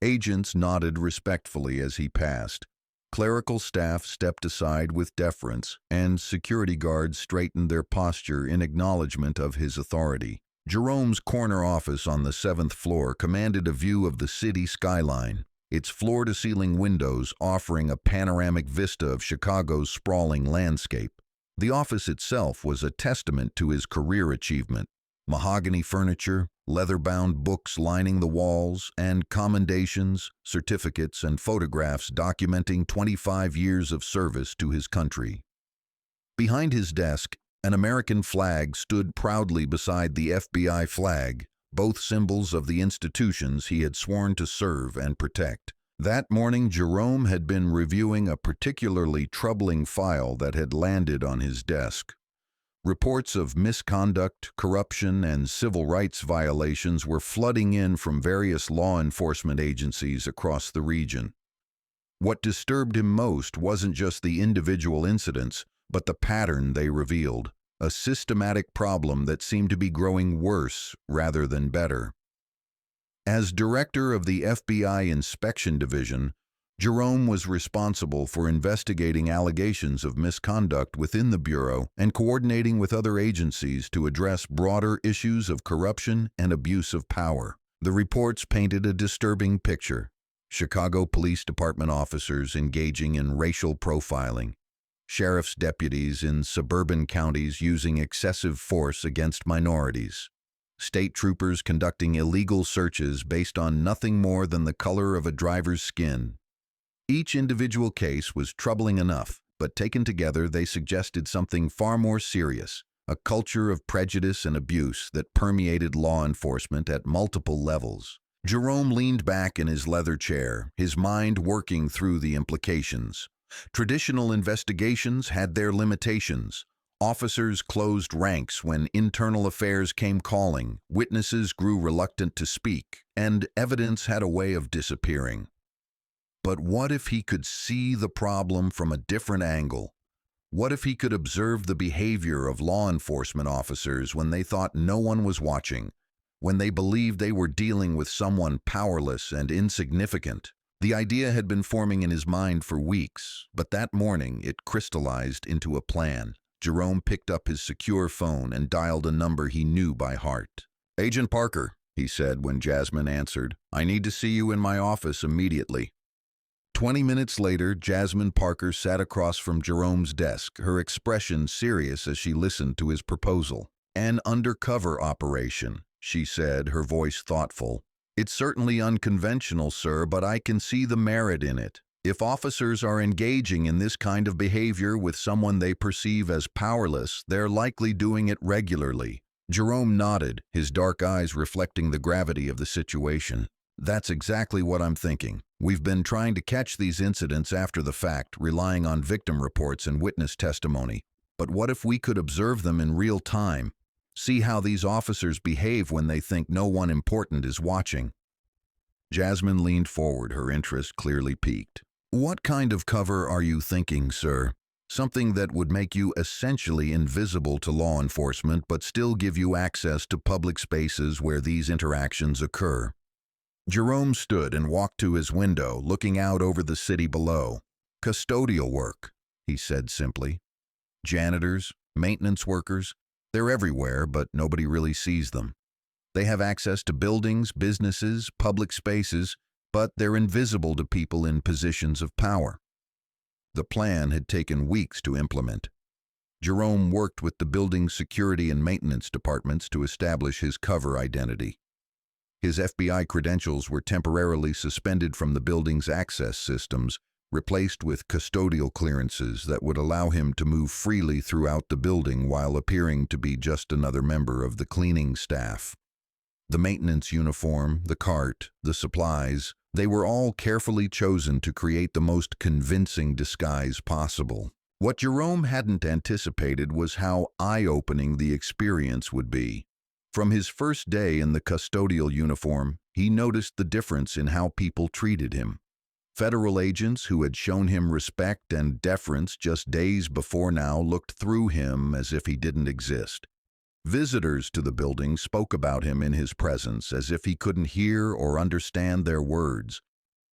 Agents nodded respectfully as he passed. Clerical staff stepped aside with deference, and security guards straightened their posture in acknowledgement of his authority. Jerome's corner office on the 7th floor commanded a view of the city skyline, its floor-to-ceiling windows offering a panoramic vista of Chicago's sprawling landscape. The office itself was a testament to his career achievement. Mahogany furniture, leather-bound books lining the walls, and commendations, certificates, and photographs documenting 25 years of service to his country. Behind his desk, an American flag stood proudly beside the FBI flag, both symbols of the institutions he had sworn to serve and protect. That morning, Jerome had been reviewing a particularly troubling file that had landed on his desk. Reports of misconduct, corruption, and civil rights violations were flooding in from various law enforcement agencies across the region. What disturbed him most wasn't just the individual incidents, but the pattern they revealed, a systematic problem that seemed to be growing worse rather than better. As director of the FBI Inspection Division, Jerome was responsible for investigating allegations of misconduct within the Bureau and coordinating with other agencies to address broader issues of corruption and abuse of power. The reports painted a disturbing picture. Chicago Police Department officers engaging in racial profiling, sheriff's deputies in suburban counties using excessive force against minorities, state troopers conducting illegal searches based on nothing more than the color of a driver's skin. Each individual case was troubling enough, but taken together they suggested something far more serious, a culture of prejudice and abuse that permeated law enforcement at multiple levels. Jerome leaned back in his leather chair, his mind working through the implications. Traditional investigations had their limitations. Officers closed ranks when internal affairs came calling, witnesses grew reluctant to speak, and evidence had a way of disappearing. But what if he could see the problem from a different angle? What if he could observe the behavior of law enforcement officers when they thought no one was watching, when they believed they were dealing with someone powerless and insignificant? The idea had been forming in his mind for weeks, but that morning it crystallized into a plan. Jerome picked up his secure phone and dialed a number he knew by heart. "Agent Parker," he said when Jasmine answered, "I need to see you in my office immediately." 20 minutes later, Jasmine Parker sat across from Jerome's desk, her expression serious as she listened to his proposal. "An undercover operation," she said, her voice thoughtful. "It's certainly unconventional, sir, but I can see the merit in it. If officers are engaging in this kind of behavior with someone they perceive as powerless, they're likely doing it regularly." Jerome nodded, his dark eyes reflecting the gravity of the situation. "That's exactly what I'm thinking. We've been trying to catch these incidents after the fact, relying on victim reports and witness testimony. But what if we could observe them in real time, see how these officers behave when they think no one important is watching?" Jasmine leaned forward, her interest clearly piqued. "What kind of cover are you thinking, sir? Something that would make you essentially invisible to law enforcement but still give you access to public spaces where these interactions occur." Jerome stood and walked to his window, looking out over the city below. "Custodial work," he said simply. "Janitors, maintenance workers, they're everywhere, but nobody really sees them. They have access to buildings, businesses, public spaces, but they're invisible to people in positions of power." The plan had taken weeks to implement. Jerome worked with the building security and maintenance departments to establish his cover identity. His FBI credentials were temporarily suspended from the building's access systems, replaced with custodial clearances that would allow him to move freely throughout the building while appearing to be just another member of the cleaning staff. The maintenance uniform, the cart, the supplies, they were all carefully chosen to create the most convincing disguise possible. What Jerome hadn't anticipated was how eye-opening the experience would be. From his first day in the custodial uniform, he noticed the difference in how people treated him. Federal agents who had shown him respect and deference just days before now looked through him as if he didn't exist. Visitors to the building spoke about him in his presence as if he couldn't hear or understand their words.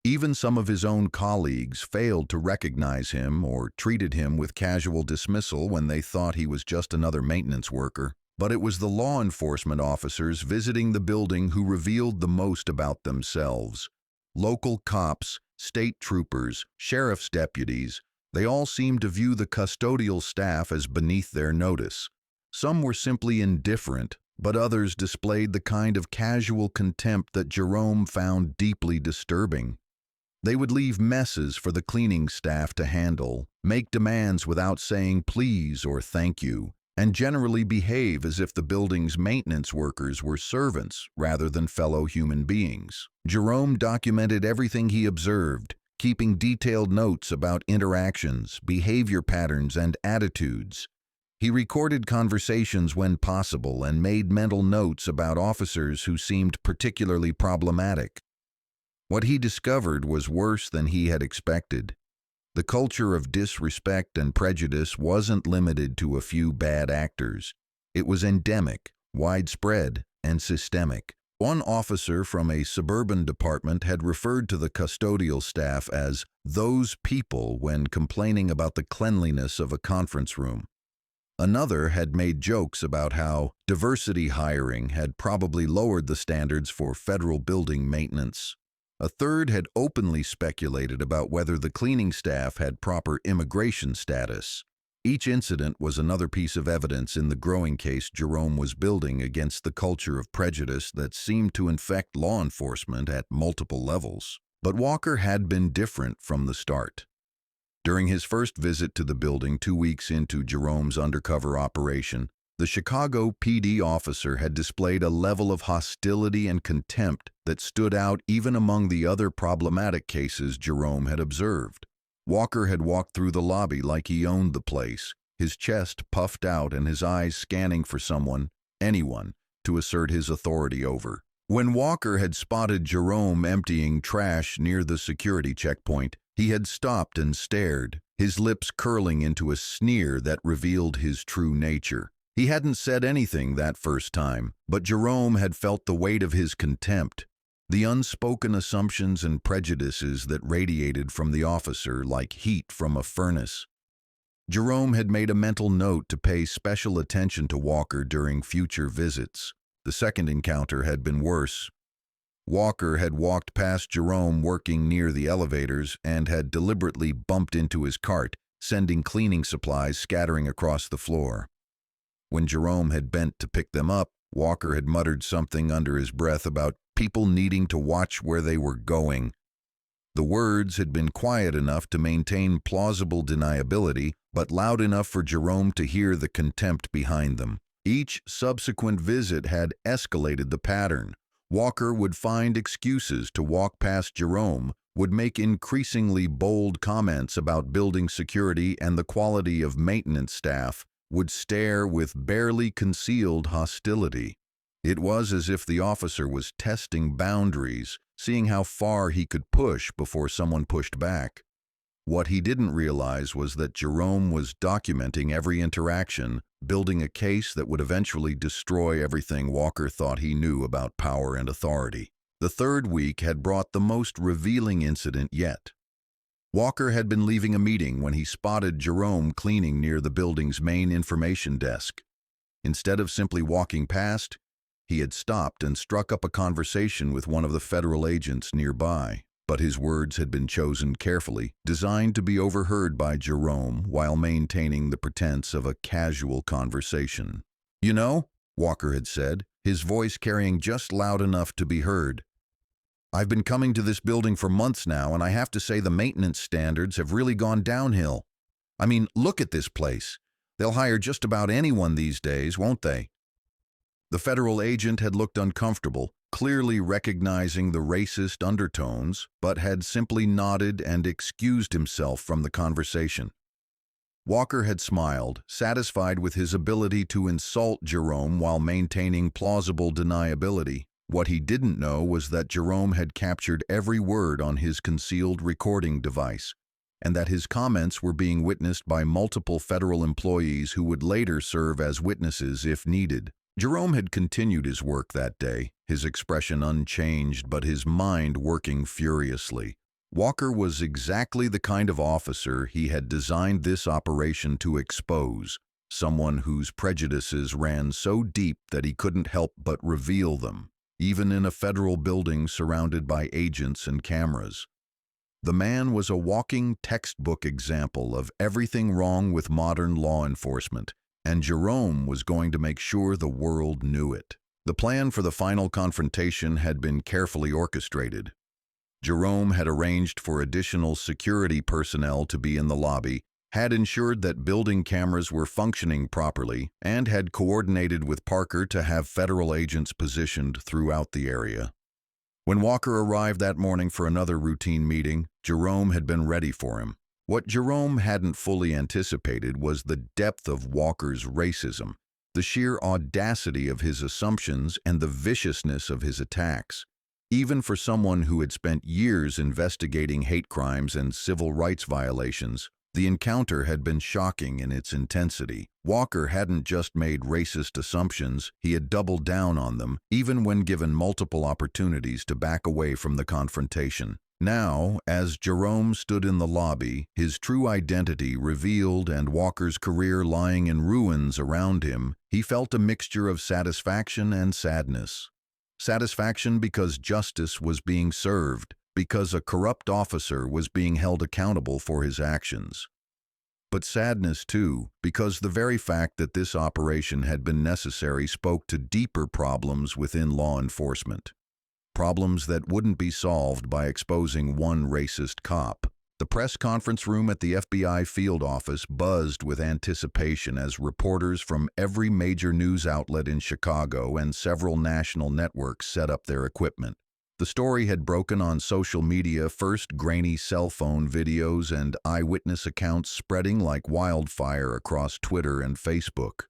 Even some of his own colleagues failed to recognize him or treated him with casual dismissal when they thought he was just another maintenance worker. But it was the law enforcement officers visiting the building who revealed the most about themselves. Local cops, state troopers, sheriff's deputies, they all seemed to view the custodial staff as beneath their notice. Some were simply indifferent, but others displayed the kind of casual contempt that Jerome found deeply disturbing. They would leave messes for the cleaning staff to handle, make demands without saying please or thank you, and generally behave as if the building's maintenance workers were servants rather than fellow human beings. Jerome documented everything he observed, keeping detailed notes about interactions, behavior patterns, and attitudes. He recorded conversations when possible and made mental notes about officers who seemed particularly problematic. What he discovered was worse than he had expected. The culture of disrespect and prejudice wasn't limited to a few bad actors. It was endemic, widespread, and systemic. One officer from a suburban department had referred to the custodial staff as "those people" when complaining about the cleanliness of a conference room. Another had made jokes about how diversity hiring had probably lowered the standards for federal building maintenance. A third had openly speculated about whether the cleaning staff had proper immigration status. Each incident was another piece of evidence in the growing case Jerome was building against the culture of prejudice that seemed to infect law enforcement at multiple levels. But Walker had been different from the start. During his first visit to the building 2 weeks into Jerome's undercover operation, the Chicago PD officer had displayed a level of hostility and contempt that stood out even among the other problematic cases Jerome had observed. Walker had walked through the lobby like he owned the place, his chest puffed out and his eyes scanning for someone, anyone, to assert his authority over. When Walker had spotted Jerome emptying trash near the security checkpoint, he had stopped and stared, his lips curling into a sneer that revealed his true nature. He hadn't said anything that first time, but Jerome had felt the weight of his contempt, the unspoken assumptions and prejudices that radiated from the officer like heat from a furnace. Jerome had made a mental note to pay special attention to Walker during future visits. The second encounter had been worse. Walker had walked past Jerome working near the elevators and had deliberately bumped into his cart, sending cleaning supplies scattering across the floor. When Jerome had bent to pick them up, Walker had muttered something under his breath about people needing to watch where they were going. The words had been quiet enough to maintain plausible deniability, but loud enough for Jerome to hear the contempt behind them. Each subsequent visit had escalated the pattern. Walker would find excuses to walk past Jerome, would make increasingly bold comments about building security and the quality of maintenance staff, would stare with barely concealed hostility. It was as if the officer was testing boundaries, seeing how far he could push before someone pushed back. What he didn't realize was that Jerome was documenting every interaction, building a case that would eventually destroy everything Walker thought he knew about power and authority. The third week had brought the most revealing incident yet. Walker had been leaving a meeting when he spotted Jerome cleaning near the building's main information desk. Instead of simply walking past, he had stopped and struck up a conversation with one of the federal agents nearby. But his words had been chosen carefully, designed to be overheard by Jerome while maintaining the pretense of a casual conversation. "You know," Walker had said, his voice carrying just loud enough to be heard, "I've been coming to this building for months now, and I have to say the maintenance standards have really gone downhill. I mean, look at this place. They'll hire just about anyone these days, won't they?" The federal agent had looked uncomfortable, clearly recognizing the racist undertones, but had simply nodded and excused himself from the conversation. Walker had smiled, satisfied with his ability to insult Jerome while maintaining plausible deniability. What he didn't know was that Jerome had captured every word on his concealed recording device, and that his comments were being witnessed by multiple federal employees who would later serve as witnesses if needed. Jerome had continued his work that day, his expression unchanged but his mind working furiously. Walker was exactly the kind of officer he had designed this operation to expose, someone whose prejudices ran so deep that he couldn't help but reveal them, even in a federal building surrounded by agents and cameras. The man was a walking textbook example of everything wrong with modern law enforcement, and Jerome was going to make sure the world knew it. The plan for the final confrontation had been carefully orchestrated. Jerome had arranged for additional security personnel to be in the lobby, had ensured that building cameras were functioning properly, and had coordinated with Parker to have federal agents positioned throughout the area. When Walker arrived that morning for another routine meeting, Jerome had been ready for him. What Jerome hadn't fully anticipated was the depth of Walker's racism, the sheer audacity of his assumptions, and the viciousness of his attacks. Even for someone who had spent years investigating hate crimes and civil rights violations, The encounter had been shocking in its intensity. Walker hadn't just made racist assumptions, he had doubled down on them, even when given multiple opportunities to back away from the confrontation. Now, as Jerome stood in the lobby, his true identity revealed and Walker's career lying in ruins around him, he felt a mixture of satisfaction and sadness. Satisfaction because justice was being served, because a corrupt officer was being held accountable for his actions. But sadness, too, because the very fact that this operation had been necessary spoke to deeper problems within law enforcement. Problems that wouldn't be solved by exposing one racist cop. The press conference room at the FBI field office buzzed with anticipation as reporters from every major news outlet in Chicago and several national networks set up their equipment. The story had broken on social media, first grainy cell phone videos and eyewitness accounts spreading like wildfire across Twitter and Facebook.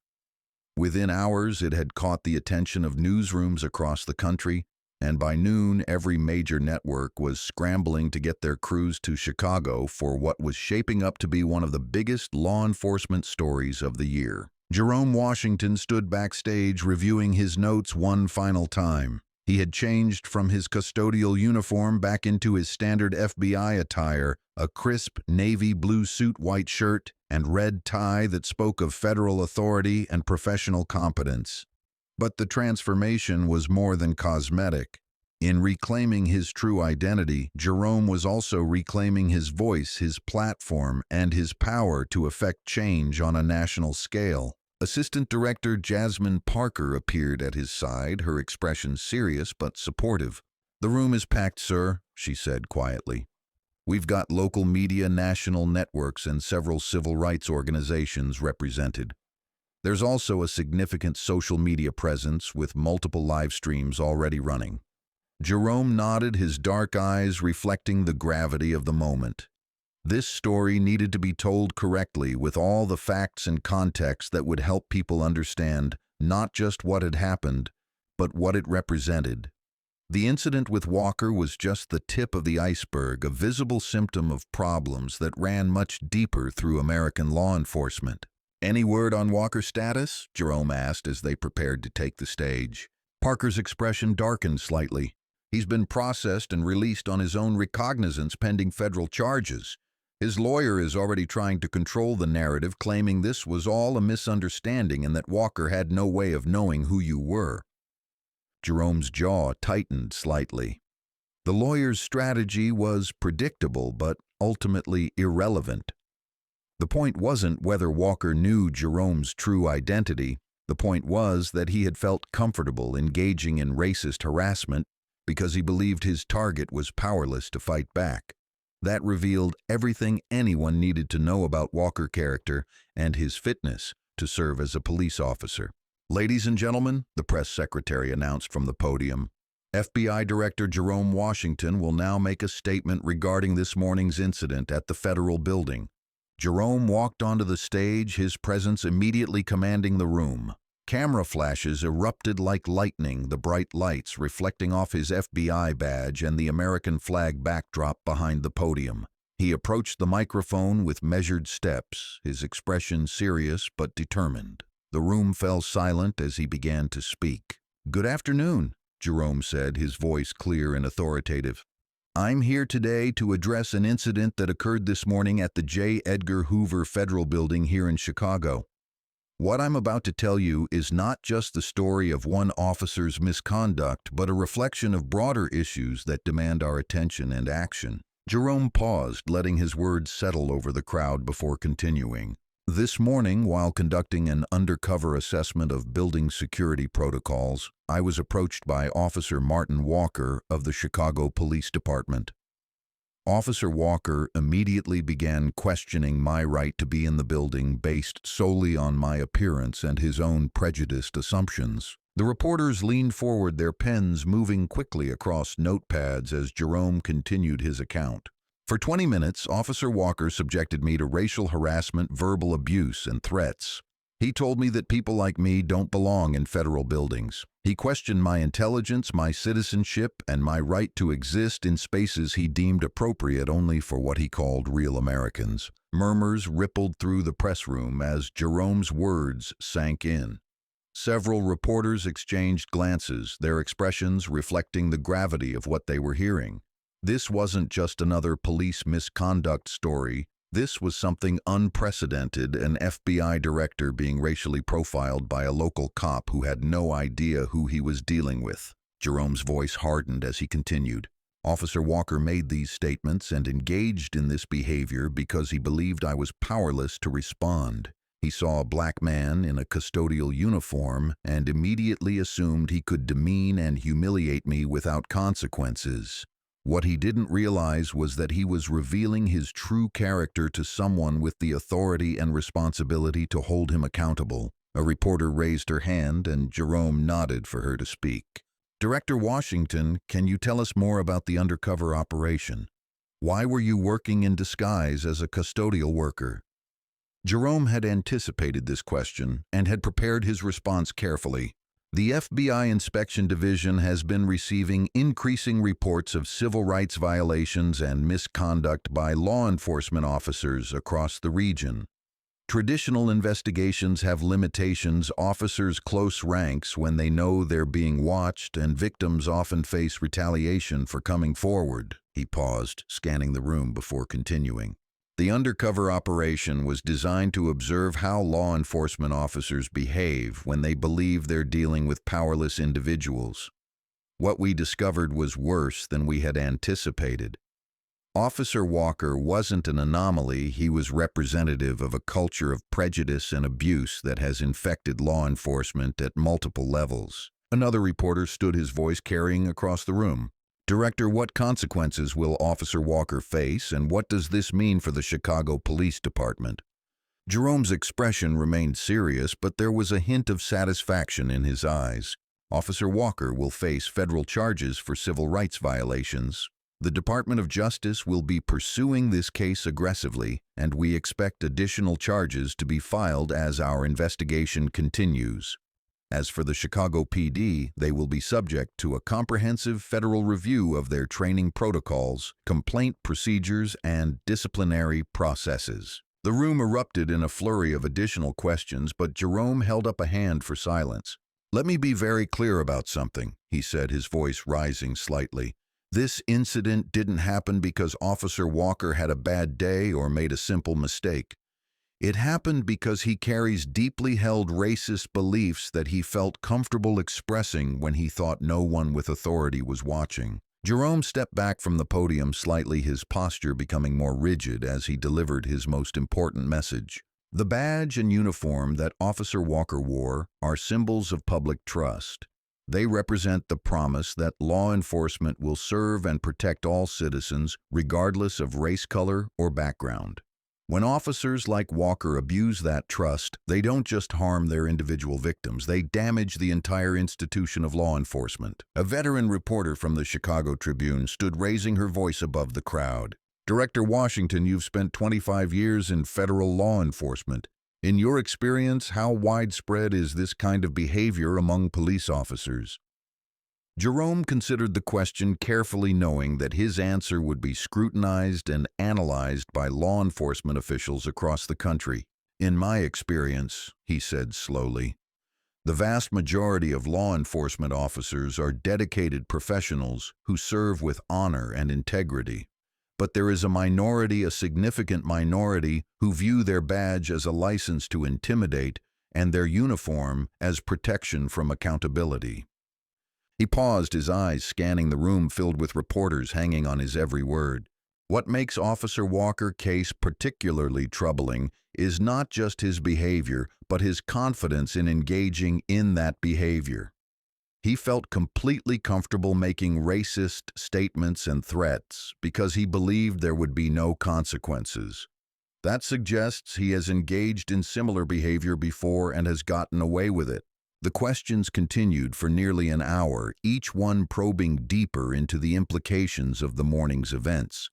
Within hours, it had caught the attention of newsrooms across the country, and by noon, every major network was scrambling to get their crews to Chicago for what was shaping up to be one of the biggest law enforcement stories of the year. Jerome Washington stood backstage reviewing his notes one final time. He had changed from his custodial uniform back into his standard FBI attire, a crisp navy blue suit, white shirt, and red tie that spoke of federal authority and professional competence. But the transformation was more than cosmetic. In reclaiming his true identity, Jerome was also reclaiming his voice, his platform, and his power to effect change on a national scale. Assistant Director Jasmine Parker appeared at his side, her expression serious but supportive. "The room is packed, sir," she said quietly. "We've got local media, national networks, and several civil rights organizations represented. There's also a significant social media presence with multiple live streams already running." Jerome nodded, his dark eyes reflecting the gravity of the moment. This story needed to be told correctly with all the facts and context that would help people understand not just what had happened, but what it represented. The incident with Walker was just the tip of the iceberg, a visible symptom of problems that ran much deeper through American law enforcement. "Any word on Walker's status?" Jerome asked as they prepared to take the stage. Parker's expression darkened slightly. "He's been processed and released on his own recognizance pending federal charges. His lawyer is already trying to control the narrative, claiming this was all a misunderstanding and that Walker had no way of knowing who you were." Jerome's jaw tightened slightly. The lawyer's strategy was predictable but ultimately irrelevant. The point wasn't whether Walker knew Jerome's true identity. The point was that he had felt comfortable engaging in racist harassment because he believed his target was powerless to fight back. That revealed everything anyone needed to know about Walker's character and his fitness to serve as a police officer. "Ladies and gentlemen," the press secretary announced from the podium, "FBI Director Jerome Washington will now make a statement regarding this morning's incident at the federal building." Jerome walked onto the stage, his presence immediately commanding the room. Camera flashes erupted like lightning, the bright lights reflecting off his FBI badge and the American flag backdrop behind the podium. He approached the microphone with measured steps, his expression serious but determined. The room fell silent as he began to speak. "Good afternoon," Jerome said, his voice clear and authoritative. "I'm here today to address an incident that occurred this morning at the J. Edgar Hoover Federal Building here in Chicago. What I'm about to tell you is not just the story of one officer's misconduct, but a reflection of broader issues that demand our attention and action." Jerome paused, letting his words settle over the crowd before continuing. "This morning, while conducting an undercover assessment of building security protocols, I was approached by Officer Martin Walker of the Chicago Police Department. Officer Walker immediately began questioning my right to be in the building based solely on my appearance and his own prejudiced assumptions." The reporters leaned forward, their pens moving quickly across notepads as Jerome continued his account. "For 20 minutes, Officer Walker subjected me to racial harassment, verbal abuse, and threats. He told me that people like me don't belong in federal buildings. He questioned my intelligence, my citizenship, and my right to exist in spaces he deemed appropriate only for what he called real Americans. Murmurs rippled through the press room as Jerome's words sank in. Several reporters exchanged glances, their expressions reflecting the gravity of what they were hearing. This wasn't just another police misconduct story. This was something unprecedented, an FBI director being racially profiled by a local cop who had no idea who he was dealing with. Jerome's voice hardened as he continued. Officer Walker made these statements and engaged in this behavior because he believed I was powerless to respond. He saw a black man in a custodial uniform and immediately assumed he could demean and humiliate me without consequences. What he didn't realize was that he was revealing his true character to someone with the authority and responsibility to hold him accountable. A reporter raised her hand and Jerome nodded for her to speak. Director Washington, can you tell us more about the undercover operation? Why were you working in disguise as a custodial worker? Jerome had anticipated this question and had prepared his response carefully. The FBI Inspection Division has been receiving increasing reports of civil rights violations and misconduct by law enforcement officers across the region. Traditional investigations have limitations. Officers close ranks when they know they're being watched, and victims often face retaliation for coming forward. He paused, scanning the room before continuing. The undercover operation was designed to observe how law enforcement officers behave when they believe they're dealing with powerless individuals. What we discovered was worse than we had anticipated. Officer Walker wasn't an anomaly. He was representative of a culture of prejudice and abuse that has infected law enforcement at multiple levels. Another reporter stood, his voice carrying across the room. Director, what consequences will Officer Walker face, and what does this mean for the Chicago Police Department? Jerome's expression remained serious, but there was a hint of satisfaction in his eyes. Officer Walker will face federal charges for civil rights violations. The Department of Justice will be pursuing this case aggressively, and we expect additional charges to be filed as our investigation continues. As for the Chicago PD, they will be subject to a comprehensive federal review of their training protocols, complaint procedures, and disciplinary processes. The room erupted in a flurry of additional questions, but Jerome held up a hand for silence. Let me be very clear about something, he said, his voice rising slightly. This incident didn't happen because Officer Walker had a bad day or made a simple mistake. It happened because he carries deeply held racist beliefs that he felt comfortable expressing when he thought no one with authority was watching. Jerome stepped back from the podium slightly, his posture becoming more rigid as he delivered his most important message. The badge and uniform that Officer Walker wore are symbols of public trust. They represent the promise that law enforcement will serve and protect all citizens, regardless of race, color, or background. When officers like Walker abuse that trust, they don't just harm their individual victims, they damage the entire institution of law enforcement. A veteran reporter from the Chicago Tribune stood, raising her voice above the crowd. Director Washington, you've spent 25 years in federal law enforcement. In your experience, how widespread is this kind of behavior among police officers? Jerome considered the question carefully, knowing that his answer would be scrutinized and analyzed by law enforcement officials across the country. In my experience, he said slowly, the vast majority of law enforcement officers are dedicated professionals who serve with honor and integrity. But there is a minority, a significant minority, who view their badge as a license to intimidate and their uniform as protection from accountability. He paused, his eyes scanning the room filled with reporters hanging on his every word. What makes Officer Walker's case particularly troubling is not just his behavior, but his confidence in engaging in that behavior. He felt completely comfortable making racist statements and threats because he believed there would be no consequences. That suggests he has engaged in similar behavior before and has gotten away with it. The questions continued for nearly an hour, each one probing deeper into the implications of the morning's events.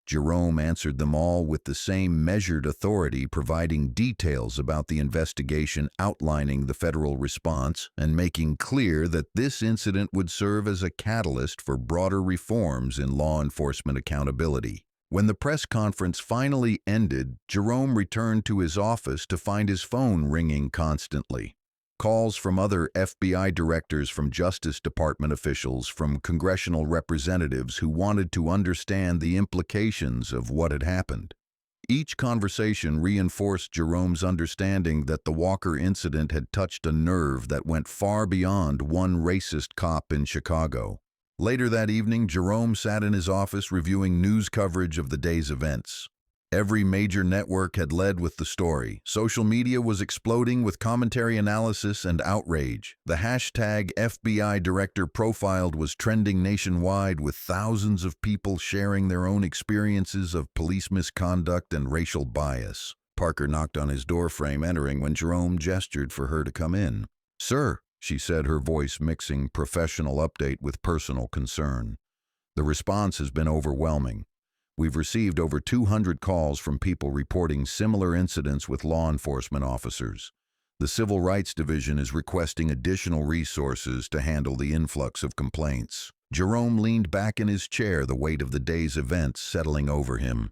Jerome answered them all with the same measured authority, providing details about the investigation, outlining the federal response, and making clear that this incident would serve as a catalyst for broader reforms in law enforcement accountability. When the press conference finally ended, Jerome returned to his office to find his phone ringing constantly. Calls from other FBI directors, from Justice Department officials, from congressional representatives who wanted to understand the implications of what had happened. Each conversation reinforced Jerome's understanding that the Walker incident had touched a nerve that went far beyond one racist cop in Chicago. Later that evening, Jerome sat in his office reviewing news coverage of the day's events. Every major network had led with the story. Social media was exploding with commentary, analysis, and outrage. The hashtag FBI Director Profiled was trending nationwide, with thousands of people sharing their own experiences of police misconduct and racial bias. Parker knocked on his doorframe, entering when Jerome gestured for her to come in. "Sir," she said, her voice mixing professional update with personal concern. "The response has been overwhelming. We've received over 200 calls from people reporting similar incidents with law enforcement officers. The Civil Rights Division is requesting additional resources to handle the influx of complaints." Jerome leaned back in his chair, the weight of the day's events settling over him.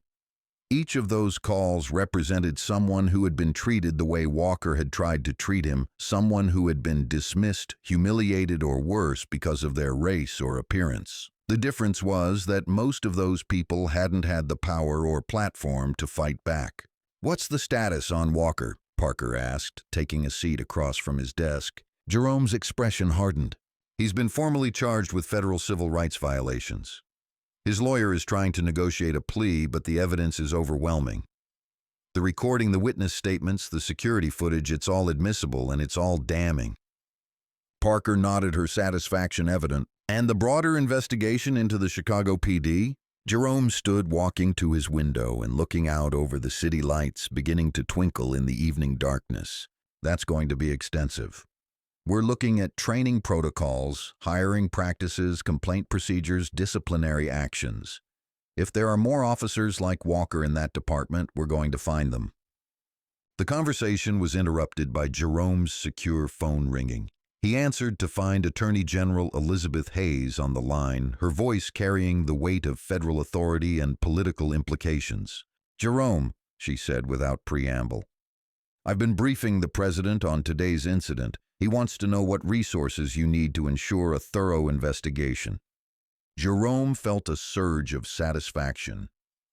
Each of those calls represented someone who had been treated the way Walker had tried to treat him, someone who had been dismissed, humiliated, or worse because of their race or appearance. The difference was that most of those people hadn't had the power or platform to fight back. "What's the status on Walker?" Parker asked, taking a seat across from his desk. Jerome's expression hardened. "He's been formally charged with federal civil rights violations. His lawyer is trying to negotiate a plea, but the evidence is overwhelming. The recording, the witness statements, the security footage, it's all admissible and it's all damning." Parker nodded, her satisfaction evident. "And the broader investigation into the Chicago PD?" Jerome stood walking to his window and looking out over the city lights beginning to twinkle in the evening darkness. "That's going to be extensive. We're looking at training protocols, hiring practices, complaint procedures, disciplinary actions. If there are more officers like Walker in that department, we're going to find them." The conversation was interrupted by Jerome's secure phone ringing. He answered to find Attorney General Elizabeth Hayes on the line, her voice carrying the weight of federal authority and political implications. "Jerome," she said without preamble, "I've been briefing the president on today's incident. He wants to know what resources you need to ensure a thorough investigation." Jerome felt a surge of satisfaction.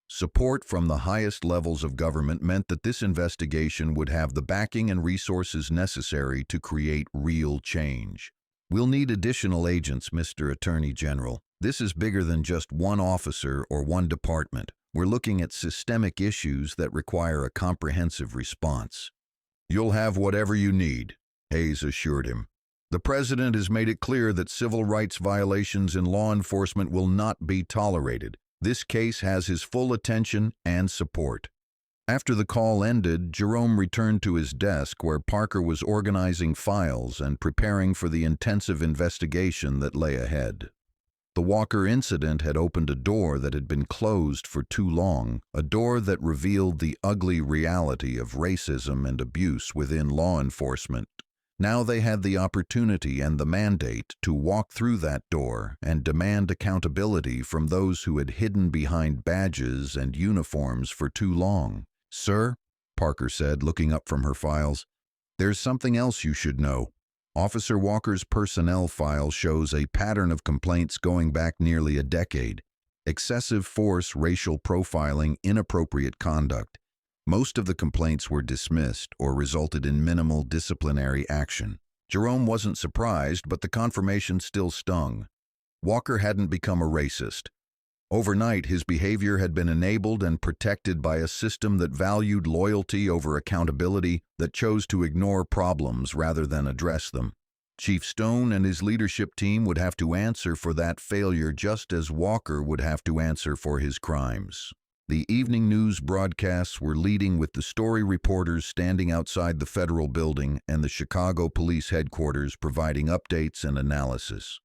Support from the highest levels of government meant that this investigation would have the backing and resources necessary to create real change. "We'll need additional agents, Mr. Attorney General. This is bigger than just one officer or one department. We're looking at systemic issues that require a comprehensive response." "You'll have whatever you need," Hayes assured him. "The president has made it clear that civil rights violations in law enforcement will not be tolerated. This case has his full attention and support." After the call ended, Jerome returned to his desk where Parker was organizing files and preparing for the intensive investigation that lay ahead. The Walker incident had opened a door that had been closed for too long, a door that revealed the ugly reality of racism and abuse within law enforcement. Now they had the opportunity and the mandate to walk through that door and demand accountability from those who had hidden behind badges and uniforms for too long. "Sir," Parker said, looking up from her files, "there's something else you should know. Officer Walker's personnel file shows a pattern of complaints going back nearly a decade. Excessive force, racial profiling, inappropriate conduct. Most of the complaints were dismissed or resulted in minimal disciplinary action." Jerome wasn't surprised, but the confirmation still stung. Walker hadn't become a racist. Overnight, his behavior had been enabled and protected by a system that valued loyalty over accountability, that chose to ignore problems rather than address them. Chief Stone and his leadership team would have to answer for that failure, just as Walker would have to answer for his crimes. The evening news broadcasts were leading with the story reporters standing outside the federal building and the Chicago police headquarters providing updates and analysis.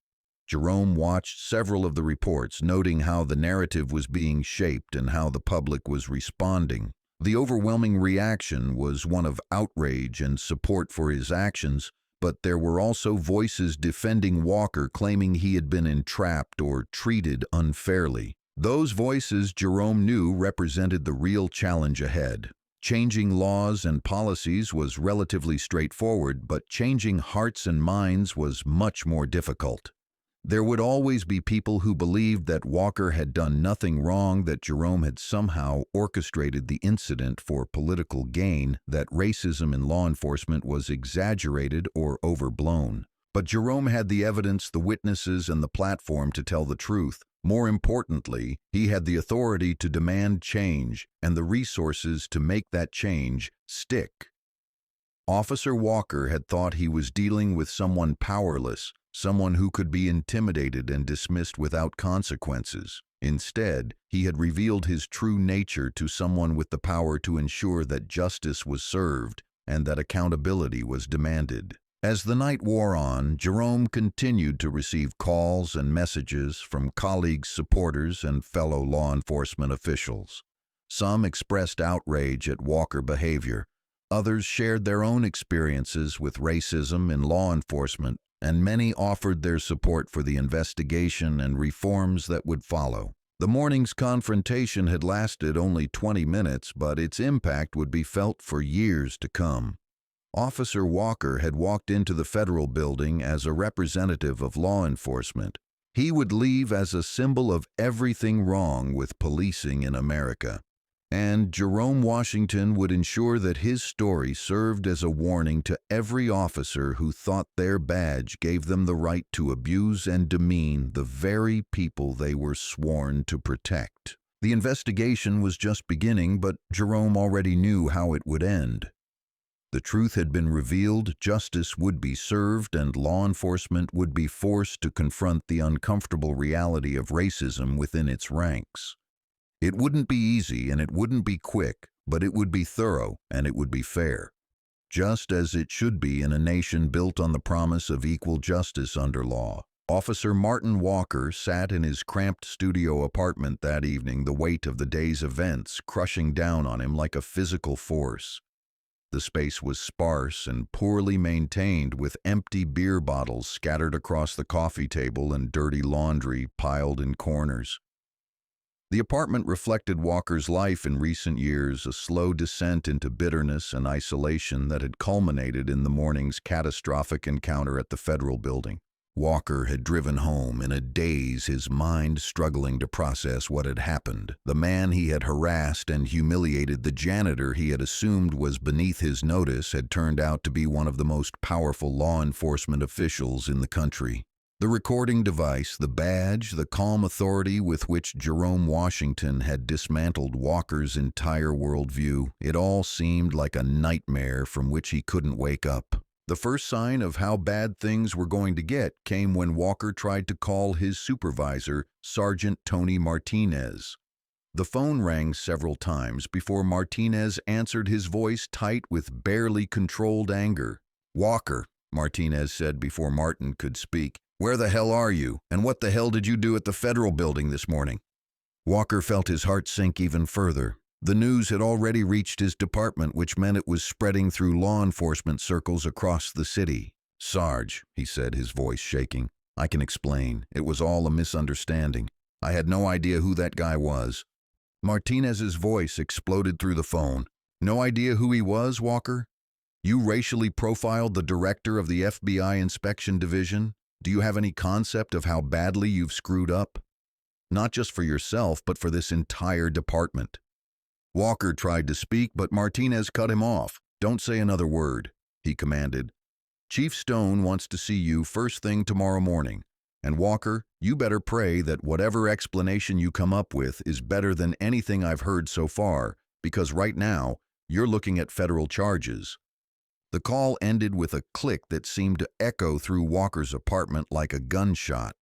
Jerome watched several of the reports, noting how the narrative was being shaped and how the public was responding. The overwhelming reaction was one of outrage and support for his actions, but there were also voices defending Walker, claiming he had been entrapped or treated unfairly. Those voices, Jerome knew, represented the real challenge ahead. Changing laws and policies was relatively straightforward, but changing hearts and minds was much more difficult. There would always be people who believed that Walker had done nothing wrong, that Jerome had somehow orchestrated the incident for political gain, that racism in law enforcement was exaggerated or overblown. But Jerome had the evidence, the witnesses, and the platform to tell the truth. More importantly, he had the authority to demand change and the resources to make that change stick. Officer Walker had thought he was dealing with someone powerless, someone who could be intimidated and dismissed without consequences. Instead, he had revealed his true nature to someone with the power to ensure that justice was served and that accountability was demanded. As the night wore on, Jerome continued to receive calls and messages from colleagues, supporters, and fellow law enforcement officials. Some expressed outrage at Walker's behavior. Others shared their own experiences with racism in law enforcement, and many offered their support for the investigation and reforms that would follow. The morning's confrontation had lasted only 20 minutes, but its impact would be felt for years to come. Officer Walker had walked into the federal building as a representative of law enforcement. He would leave as a symbol of everything wrong with policing in America. And Jerome Washington would ensure that his story served as a warning to every officer who thought their badge gave them the right to abuse and demean the very people they were sworn to protect. The investigation was just beginning, but Jerome already knew how it would end. The truth had been revealed, justice would be served, and law enforcement would be forced to confront the uncomfortable reality of racism within its ranks. It wouldn't be easy and it wouldn't be quick, but it would be thorough and it would be fair. Just as it should be in a nation built on the promise of equal justice under law. Officer Martin Walker sat in his cramped studio apartment that evening, the weight of the day's events crushing down on him like a physical force. The space was sparse and poorly maintained, with empty beer bottles scattered across the coffee table and dirty laundry piled in corners. The apartment reflected Walker's life in recent years, a slow descent into bitterness and isolation that had culminated in the morning's catastrophic encounter at the federal building. Walker had driven home in a daze, his mind struggling to process what had happened. The man he had harassed and humiliated, the janitor he had assumed was beneath his notice, had turned out to be one of the most powerful law enforcement officials in the country. The recording device, the badge, the calm authority with which Jerome Washington had dismantled Walker's entire worldview, it all seemed like a nightmare from which he couldn't wake up. The first sign of how bad things were going to get came when Walker tried to call his supervisor, Sergeant Tony Martinez. The phone rang several times before Martinez answered, his voice tight with barely controlled anger. "Walker," Martinez said before Martin could speak, "where the hell are you? And what the hell did you do at the federal building this morning?" Walker felt his heart sink even further. The news had already reached his department, which meant it was spreading through law enforcement circles across the city. "Sarge," he said, his voice shaking, "I can explain. It was all a misunderstanding. I had no idea who that guy was." Martinez's voice exploded through the phone. "No idea who he was, Walker? You racially profiled the director of the FBI Inspection Division? Do you have any concept of how badly you've screwed up? Not just for yourself, but for this entire department." Walker tried to speak, but Martinez cut him off. "Don't say another word," he commanded. "Chief Stone wants to see you first thing tomorrow morning. And Walker, you better pray that whatever explanation you come up with is better than anything I've heard so far, because right now, you're looking at federal charges." The call ended with a click that seemed to echo through Walker's apartment like a gunshot.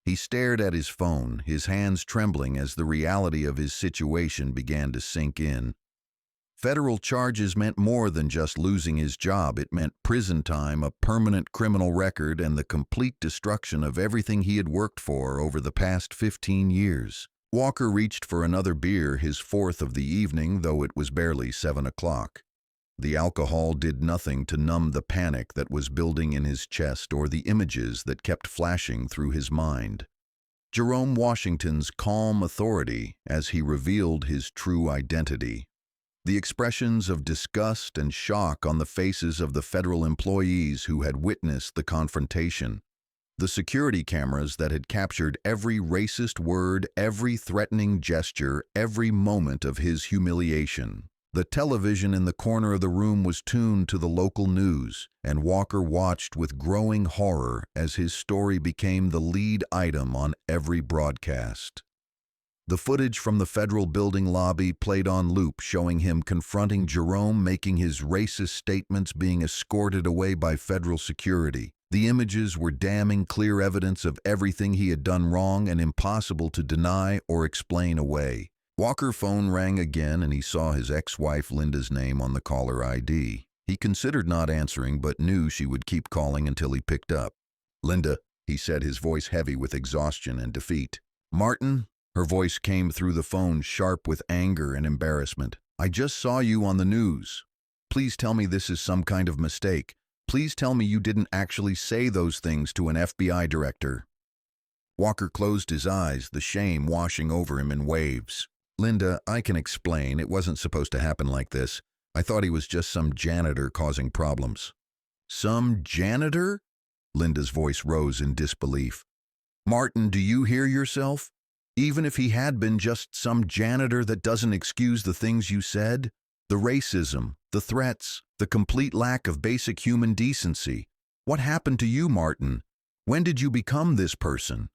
He stared at his phone, his hands trembling as the reality of his situation began to sink in. Federal charges meant more than just losing his job. It meant prison time, a permanent criminal record, and the complete destruction of everything he had worked for over the past 15 years. Walker reached for another beer, his fourth of the evening, though it was barely 7 o'clock. The alcohol did nothing to numb the panic that was building in his chest or the images that kept flashing through his mind. Jerome Washington's calm authority as he revealed his true identity. The expressions of disgust and shock on the faces of the federal employees who had witnessed the confrontation. The security cameras that had captured every racist word, every threatening gesture, every moment of his humiliation. The television in the corner of the room was tuned to the local news, and Walker watched with growing horror as his story became the lead item on every broadcast. The footage from the federal building lobby played on loop, showing him confronting Jerome, making his racist statements, being escorted away by federal security. The images were damning clear evidence of everything he had done wrong and impossible to deny or explain away. Walker's phone rang again, and he saw his ex-wife Linda's name on the caller ID. He considered not answering, but knew she would keep calling until he picked up. "Linda," he said, his voice heavy with exhaustion and defeat. "Martin?" Her voice came through the phone, sharp with anger and embarrassment. "I just saw you on the news. Please tell me this is some kind of mistake. Please tell me you didn't actually say those things to an FBI director." Walker closed his eyes, the shame washing over him in waves. "Linda, I can explain. It wasn't supposed to happen like this. I thought he was just some janitor causing problems." "Some janitor?" Linda's voice rose in disbelief. "Martin, do you hear yourself? Even if he had been just some janitor, that doesn't excuse the things you said. The racism, the threats, the complete lack of basic human decency. What happened to you, Martin? When did you become this person?"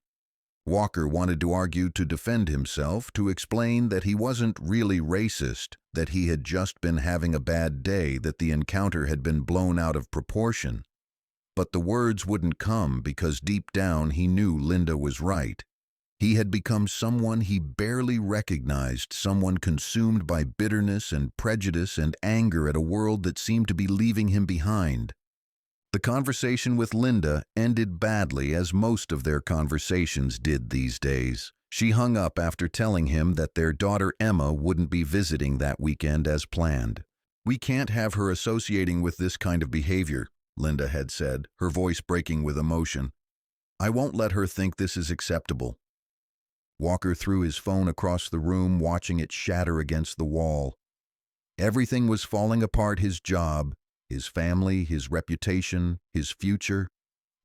Walker wanted to argue to defend himself, to explain that he wasn't really racist, that he had just been having a bad day, that the encounter had been blown out of proportion. But the words wouldn't come because deep down he knew Linda was right. He had become someone he barely recognized, someone consumed by bitterness and prejudice and anger at a world that seemed to be leaving him behind. The conversation with Linda ended badly, as most of their conversations did these days. She hung up after telling him that their daughter Emma wouldn't be visiting that weekend as planned. "We can't have her associating with this kind of behavior," Linda had said, her voice breaking with emotion. "I won't let her think this is acceptable." Walker threw his phone across the room, watching it shatter against the wall. Everything was falling apart: his job, his family, his reputation, his future,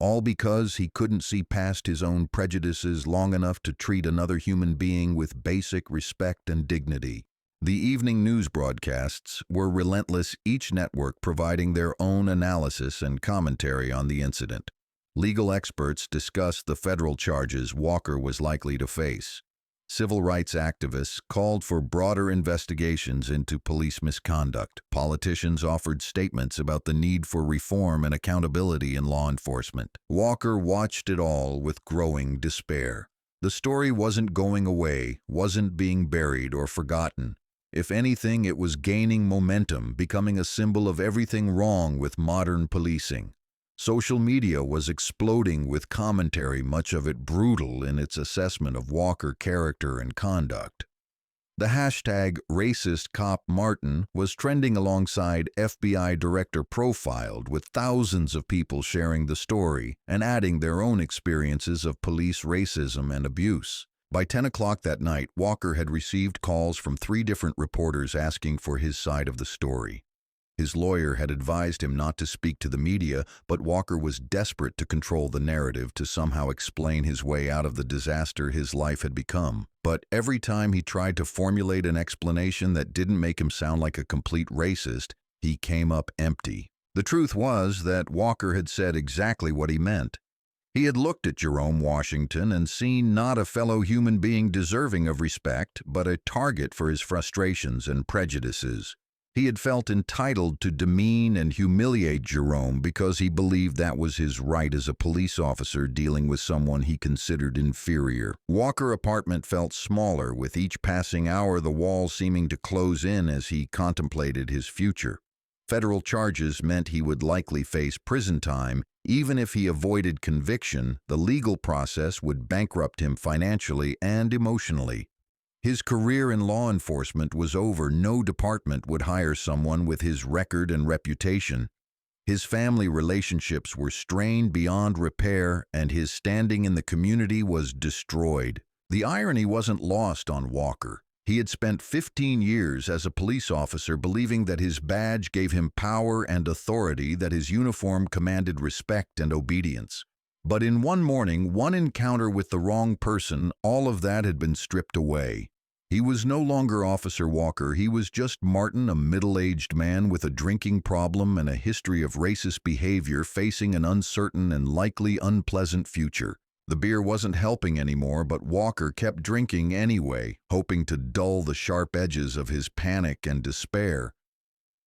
all because he couldn't see past his own prejudices long enough to treat another human being with basic respect and dignity. The evening news broadcasts were relentless, each network providing their own analysis and commentary on the incident. Legal experts discussed the federal charges Walker was likely to face. Civil rights activists called for broader investigations into police misconduct. Politicians offered statements about the need for reform and accountability in law enforcement. Walker watched it all with growing despair. The story wasn't going away, wasn't being buried or forgotten. If anything, it was gaining momentum, becoming a symbol of everything wrong with modern policing. Social media was exploding with commentary, much of it brutal in its assessment of Walker's character and conduct. The hashtag #RacistCopMartin was trending alongside FBI Director Profiled, with thousands of people sharing the story and adding their own experiences of police racism and abuse. By 10 o'clock that night, Walker had received calls from 3 different reporters asking for his side of the story. His lawyer had advised him not to speak to the media, but Walker was desperate to control the narrative, to somehow explain his way out of the disaster his life had become. But every time he tried to formulate an explanation that didn't make him sound like a complete racist, he came up empty. The truth was that Walker had said exactly what he meant. He had looked at Jerome Washington and seen not a fellow human being deserving of respect, but a target for his frustrations and prejudices. He had felt entitled to demean and humiliate Jerome because he believed that was his right as a police officer dealing with someone he considered inferior. Walker's apartment felt smaller with each passing hour, the walls seeming to close in as he contemplated his future. Federal charges meant he would likely face prison time. Even if he avoided conviction, the legal process would bankrupt him financially and emotionally. His career in law enforcement was over. No department would hire someone with his record and reputation. His family relationships were strained beyond repair, and his standing in the community was destroyed. The irony wasn't lost on Walker. He had spent 15 years as a police officer believing that his badge gave him power and authority, that his uniform commanded respect and obedience. But in one morning, one encounter with the wrong person, all of that had been stripped away. He was no longer Officer Walker. He was just Martin, a middle-aged man with a drinking problem and a history of racist behavior, facing an uncertain and likely unpleasant future. The beer wasn't helping anymore, but Walker kept drinking anyway, hoping to dull the sharp edges of his panic and despair.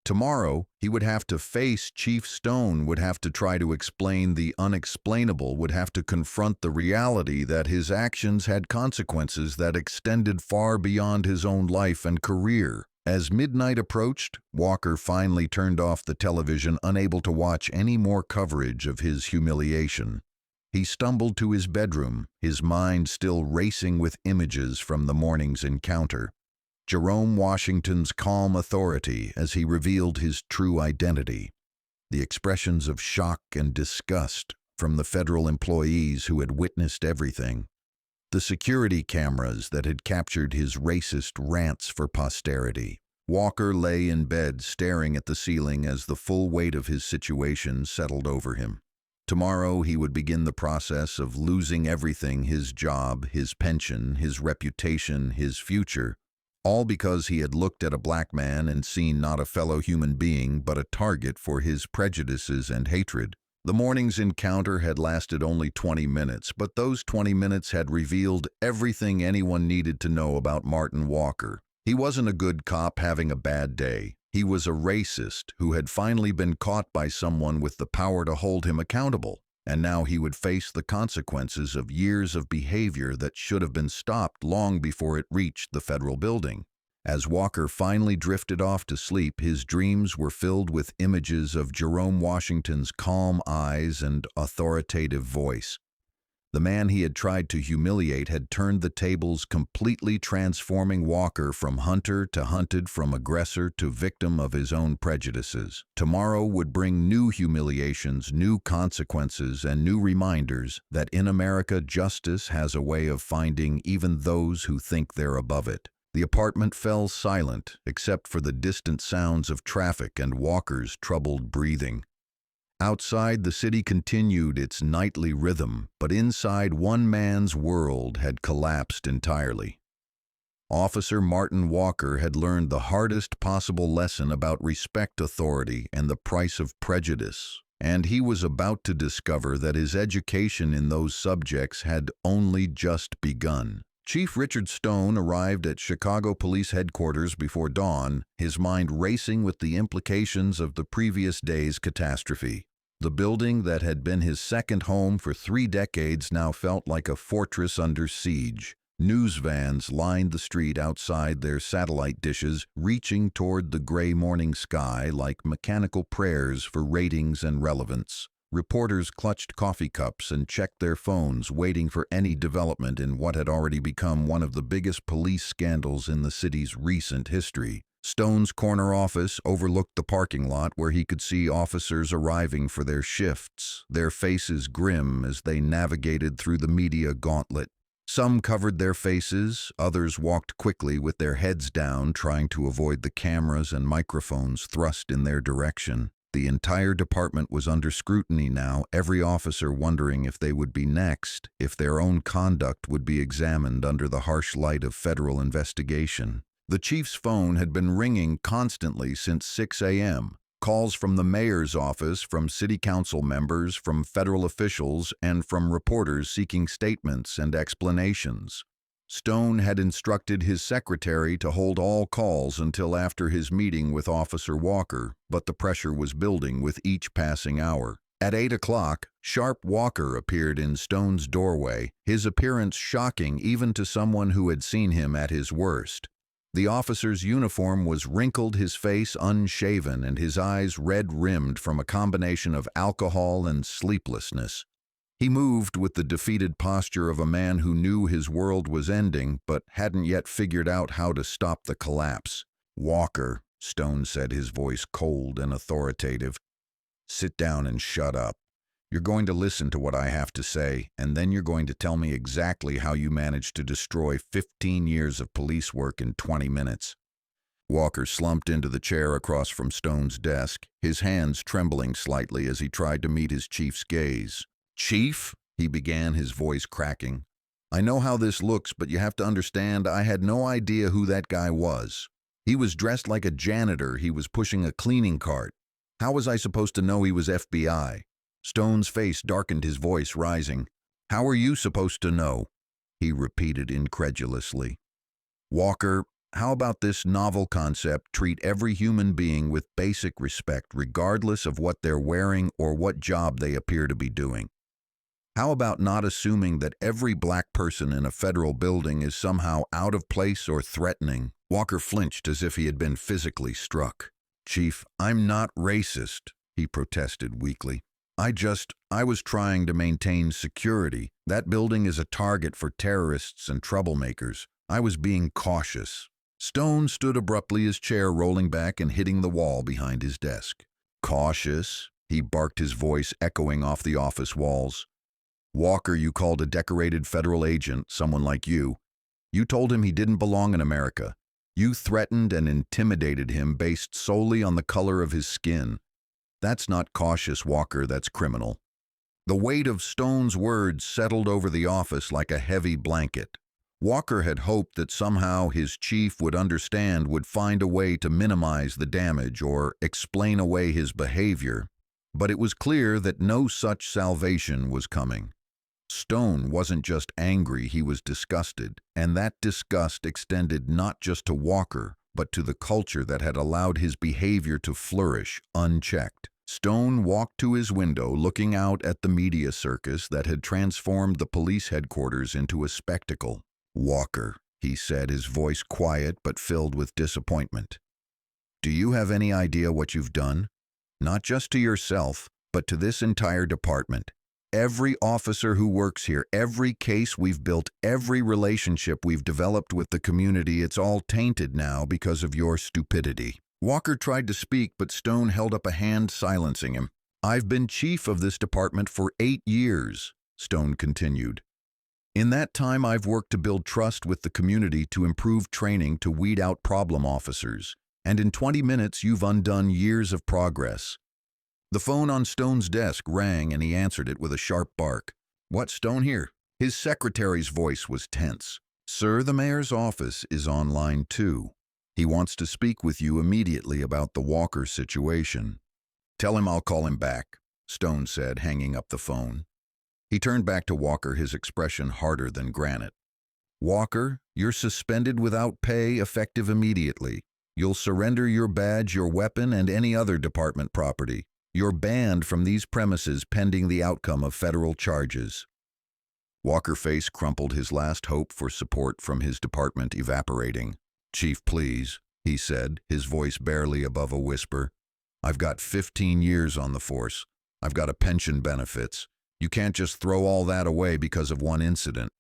Tomorrow, he would have to face Chief Stone, would have to try to explain the unexplainable, would have to confront the reality that his actions had consequences that extended far beyond his own life and career. As midnight approached, Walker finally turned off the television, unable to watch any more coverage of his humiliation. He stumbled to his bedroom, his mind still racing with images from the morning's encounter. Jerome Washington's calm authority as he revealed his true identity. The expressions of shock and disgust from the federal employees who had witnessed everything. The security cameras that had captured his racist rants for posterity. Walker lay in bed staring at the ceiling as the full weight of his situation settled over him. Tomorrow he would begin the process of losing everything: his job, his pension, his reputation, his future. All because he had looked at a black man and seen not a fellow human being, but a target for his prejudices and hatred. The morning's encounter had lasted only 20 minutes, but those 20 minutes had revealed everything anyone needed to know about Martin Walker. He wasn't a good cop having a bad day. He was a racist who had finally been caught by someone with the power to hold him accountable. And now he would face the consequences of years of behavior that should have been stopped long before it reached the federal building. As Walker finally drifted off to sleep, his dreams were filled with images of Jerome Washington's calm eyes and authoritative voice. The man he had tried to humiliate had turned the tables, completely transforming Walker from hunter to hunted, from aggressor to victim of his own prejudices. Tomorrow would bring new humiliations, new consequences, and new reminders that in America justice has a way of finding even those who think they're above it. The apartment fell silent, except for the distant sounds of traffic and Walker's troubled breathing. Outside, the city continued its nightly rhythm, but inside, one man's world had collapsed entirely. Officer Martin Walker had learned the hardest possible lesson about respect, authority, and the price of prejudice, and he was about to discover that his education in those subjects had only just begun. Chief Richard Stone arrived at Chicago Police Headquarters before dawn, his mind racing with the implications of the previous day's catastrophe. The building that had been his second home for 3 decades now felt like a fortress under siege. News vans lined the street outside, their satellite dishes reaching toward the gray morning sky like mechanical prayers for ratings and relevance. Reporters clutched coffee cups and checked their phones, waiting for any development in what had already become one of the biggest police scandals in the city's recent history. Stone's corner office overlooked the parking lot, where he could see officers arriving for their shifts, their faces grim as they navigated through the media gauntlet. Some covered their faces, others walked quickly with their heads down, trying to avoid the cameras and microphones thrust in their direction. The entire department was under scrutiny now, every officer wondering if they would be next, if their own conduct would be examined under the harsh light of federal investigation. The chief's phone had been ringing constantly since 6 a.m. Calls from the mayor's office, from city council members, from federal officials, and from reporters seeking statements and explanations. Stone had instructed his secretary to hold all calls until after his meeting with Officer Walker, but the pressure was building with each passing hour. At 8 o'clock, sharp Walker appeared in Stone's doorway, his appearance shocking even to someone who had seen him at his worst. The officer's uniform was wrinkled, his face unshaven, and his eyes red-rimmed from a combination of alcohol and sleeplessness. He moved with the defeated posture of a man who knew his world was ending, but hadn't yet figured out how to stop the collapse. "Walker," Stone said, his voice cold and authoritative. Sit down and shut up. You're going to listen to what I have to say, and then you're going to tell me exactly how you managed to destroy 15 years of police work in 20 minutes. Walker slumped into the chair across from Stone's desk, his hands trembling slightly as he tried to meet his chief's gaze. "Chief?" he began, his voice cracking. "I know how this looks, but you have to understand I had no idea who that guy was. He was dressed like a janitor. He was pushing a cleaning cart. How was I supposed to know he was FBI?" Stone's face darkened, his voice rising. "How are you supposed to know?" he repeated incredulously. "Walker, how about this novel concept: treat every human being with basic respect regardless of what they're wearing or what job they appear to be doing? How about not assuming that every black person in a federal building is somehow out of place or threatening?" Walker flinched as if he had been physically struck. "Chief, I'm not racist," he protested weakly. I was trying to maintain security. That building is a target for terrorists and troublemakers. I was being cautious." Stone stood abruptly, his chair rolling back and hitting the wall behind his desk. "Cautious?" he barked, his voice echoing off the office walls. "Walker, you called a decorated federal agent, someone like you. You told him he didn't belong in America. You threatened and intimidated him based solely on the color of his skin. That's not cautious, Walker, that's criminal." The weight of Stone's words settled over the office like a heavy blanket. Walker had hoped that somehow his chief would understand, would find a way to minimize the damage or explain away his behavior, but it was clear that no such salvation was coming. Stone wasn't just angry, he was disgusted, and that disgust extended not just to Walker, but to the culture that had allowed his behavior to flourish unchecked. Stone walked to his window, looking out at the media circus that had transformed the police headquarters into a spectacle. "Walker," he said, his voice quiet but filled with disappointment. "Do you have any idea what you've done? Not just to yourself, but to this entire department. Every officer who works here, every case we've built, every relationship we've developed with the community, it's all tainted now because of your stupidity." Walker tried to speak, but Stone held up a hand, silencing him. "I've been chief of this department for 8 years, Stone continued. "In that time, I've worked to build trust with the community, to improve training, to weed out problem officers. And in 20 minutes, you've undone years of progress." The phone on Stone's desk rang, and he answered it with a sharp bark. "What, Stone here?" His secretary's voice was tense. "Sir, the mayor's office is on line 2. He wants to speak with you immediately about the Walker situation." "Tell him I'll call him back," Stone said, hanging up the phone. He turned back to Walker, his expression harder than granite. "Walker, you're suspended without pay, effective immediately. You'll surrender your badge, your weapon, and any other department property. You're banned from these premises pending the outcome of federal charges." Walker's face crumpled, his last hope for support from his department evaporating. "Chief, please," he said, his voice barely above a whisper. "I've got 15 years on the force. I've got a pension, benefits. You can't just throw all that away because of one incident."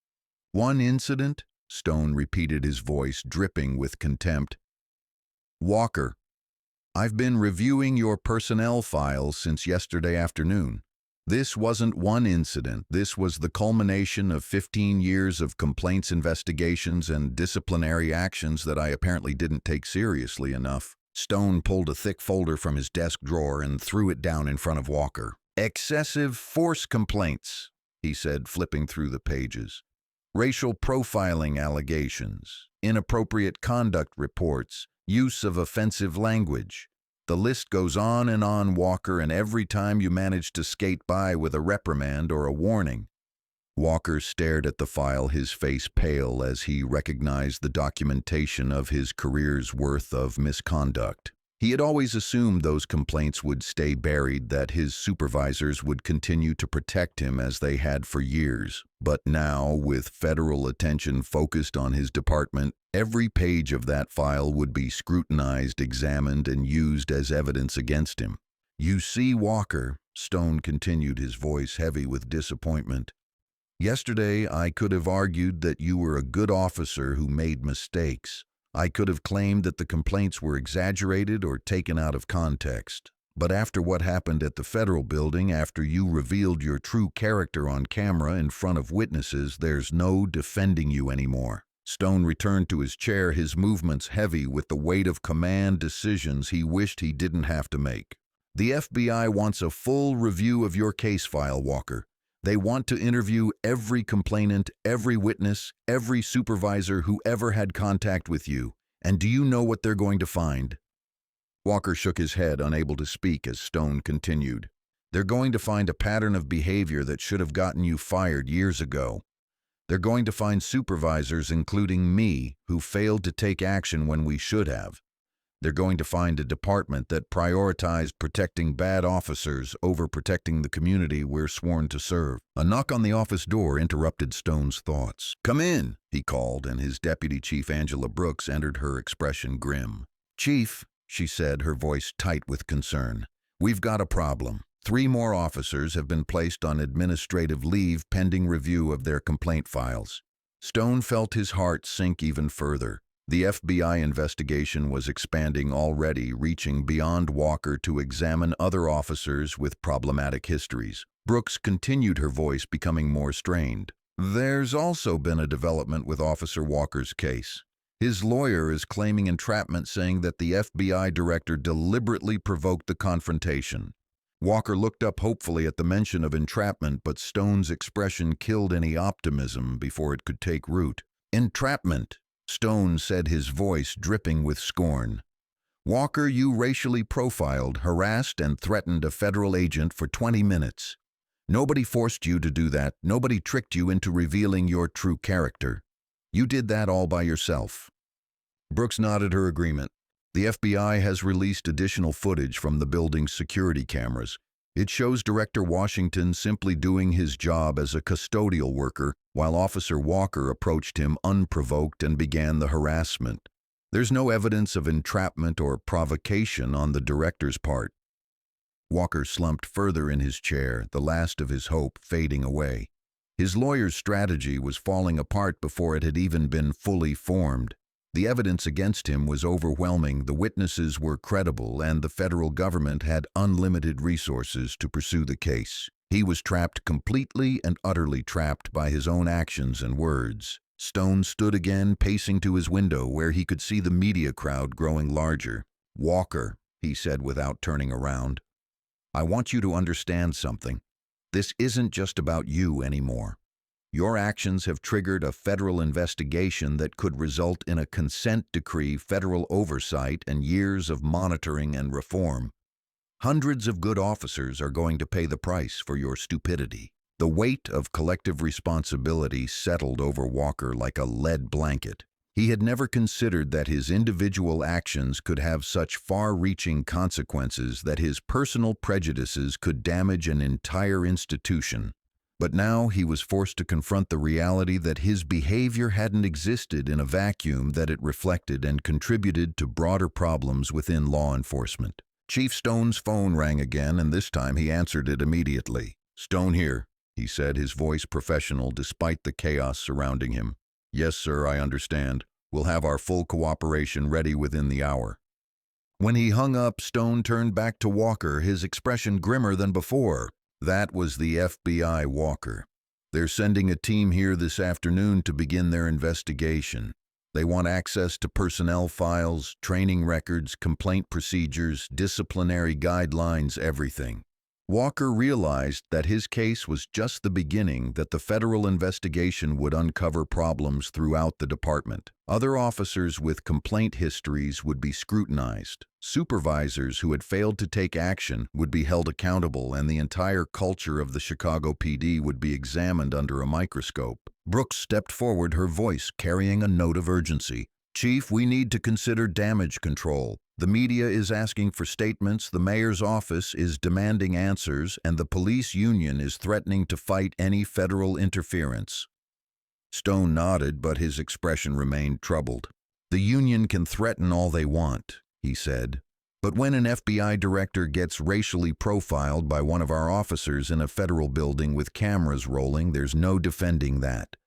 "One incident?" Stone repeated, his voice dripping with contempt. "Walker, I've been reviewing your personnel files since yesterday afternoon. This wasn't one incident. This was the culmination of 15 years of complaints, investigations, and disciplinary actions that I apparently didn't take seriously enough." Stone pulled a thick folder from his desk drawer and threw it down in front of Walker. "Excessive force complaints," he said, flipping through the pages. "Racial profiling allegations, inappropriate conduct reports, use of offensive language. The list goes on, Walker, and every time you manage to skate by with a reprimand or a warning." Walker stared at the file, his face pale as he recognized the documentation of his career's worth of misconduct. He had always assumed those complaints would stay buried, that his supervisors would continue to protect him as they had for years. But now, with federal attention focused on his department, every page of that file would be scrutinized, examined, and used as evidence against him. "You see, Walker," Stone continued, his voice heavy with disappointment, "yesterday I could have argued that you were a good officer who made mistakes. I could have claimed that the complaints were exaggerated or taken out of context. But after what happened at the federal building, after you revealed your true character on camera in front of witnesses, there's no defending you anymore." Stone returned to his chair, his movements heavy with the weight of command decisions he wished he didn't have to make. "The FBI wants a full review of your case file, Walker. They want to interview every complainant, every witness, every supervisor who ever had contact with you. And do you know what they're going to find?" Walker shook his head, unable to speak, as Stone continued. "They're going to find a pattern of behavior that should have gotten you fired years ago. They're going to find supervisors, including me, who failed to take action when we should have. They're going to find a department that prioritized protecting bad officers over protecting the community we're sworn to serve." A knock on the office door interrupted Stone's thoughts. "Come in," he called, and his deputy chief, Angela Brooks, entered, her expression grim. "Chief," she said, her voice tight with concern, "we've got a problem. 3 more officers have been placed on administrative leave pending review of their complaint files." Stone felt his heart sink even further. The FBI investigation was expanding already, reaching beyond Walker to examine other officers with problematic histories. Brooks continued, her voice becoming more strained. "There's also been a development with Officer Walker's case. His lawyer is claiming entrapment, saying that the FBI director deliberately provoked the confrontation." Walker looked up hopefully at the mention of entrapment, but Stone's expression killed any optimism before it could take root. "Entrapment," Stone said, his voice dripping with scorn. "Walker, you racially profiled, harassed, and threatened a federal agent for 20 minutes. Nobody forced you to do that. Nobody tricked you into revealing your true character. You did that all by yourself." Brooks nodded her agreement. "The FBI has released additional footage from the building's security cameras. It shows Director Washington simply doing his job as a custodial worker while Officer Walker approached him unprovoked and began the harassment. There's no evidence of entrapment or provocation on the director's part." Walker slumped further in his chair, the last of his hope fading away. His lawyer's strategy was falling apart before it had even been fully formed. The evidence against him was overwhelming, the witnesses were credible, and the federal government had unlimited resources to pursue the case. He was trapped, completely and utterly trapped, by his own actions and words. Stone stood again, pacing to his window where he could see the media crowd growing larger. "Walker," he said without turning around, "I want you to understand something. This isn't just about you anymore. Your actions have triggered a federal investigation that could result in a consent decree, federal oversight, and years of monitoring and reform. Hundreds of good officers are going to pay the price for your stupidity." The weight of collective responsibility settled over Walker like a lead blanket. He had never considered that his individual actions could have such far-reaching consequences, that his personal prejudices could damage an entire institution. But now he was forced to confront the reality that his behavior hadn't existed in a vacuum, that it reflected and contributed to broader problems within law enforcement. Chief Stone's phone rang again, and this time he answered it immediately. "Stone here," he said, his voice professional despite the chaos surrounding him. "Yes, sir, I understand. We'll have our full cooperation ready within the hour." When he hung up, Stone turned back to Walker, his expression grimmer than before. That was the FBI, Walker. "They're sending a team here this afternoon to begin their investigation. They want access to personnel files, training records, complaint procedures, disciplinary guidelines, everything." Walker realized that his case was just the beginning, that the federal investigation would uncover problems throughout the department. Other officers with complaint histories would be scrutinized. Supervisors who had failed to take action would be held accountable, and the entire culture of the Chicago PD would be examined under a microscope. Brooks stepped forward, her voice carrying a note of urgency. "Chief, we need to consider damage control. The media is asking for statements, the mayor's office is demanding answers, and the police union is threatening to fight any federal interference." Stone nodded, but his expression remained troubled. "The union can threaten all they want," he said. "But when an FBI director gets racially profiled by one of our officers in a federal building with cameras rolling, there's no defending that.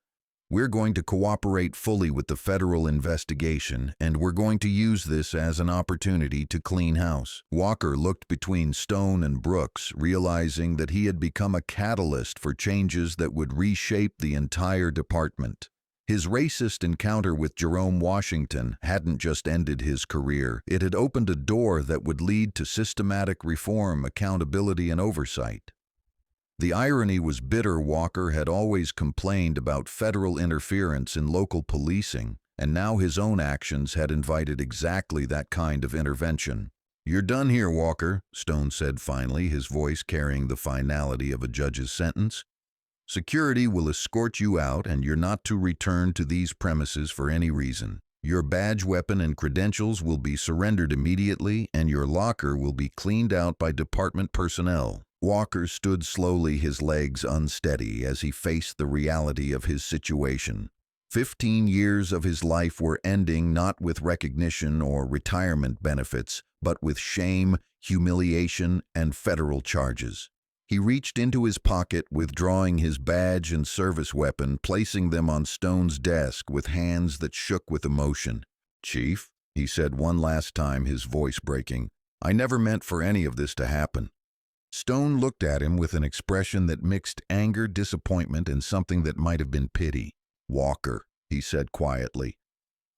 We're going to cooperate fully with the federal investigation, and we're going to use this as an opportunity to clean house." Walker looked between Stone and Brooks, realizing that he had become a catalyst for changes that would reshape the entire department. His racist encounter with Jerome Washington hadn't just ended his career, it had opened a door that would lead to systematic reform, accountability, and oversight. The irony was bitter. Walker had always complained about federal interference in local policing, and now his own actions had invited exactly that kind of intervention. "You're done here, Walker," Stone said finally, his voice carrying the finality of a judge's sentence. "Security will escort you out, and you're not to return to these premises for any reason. Your badge, weapon, and credentials will be surrendered immediately, and your locker will be cleaned out by department personnel." Walker stood slowly, his legs unsteady, as he faced the reality of his situation. 15 years of his life were ending not with recognition or retirement benefits, but with shame, humiliation, and federal charges. He reached into his pocket, withdrawing his badge and service weapon, placing them on Stone's desk with hands that shook with emotion. "Chief," he said one last time, his voice breaking, "I never meant for any of this to happen." Stone looked at him with an expression that mixed anger, disappointment, and something that might have been pity. "Walker," he said quietly,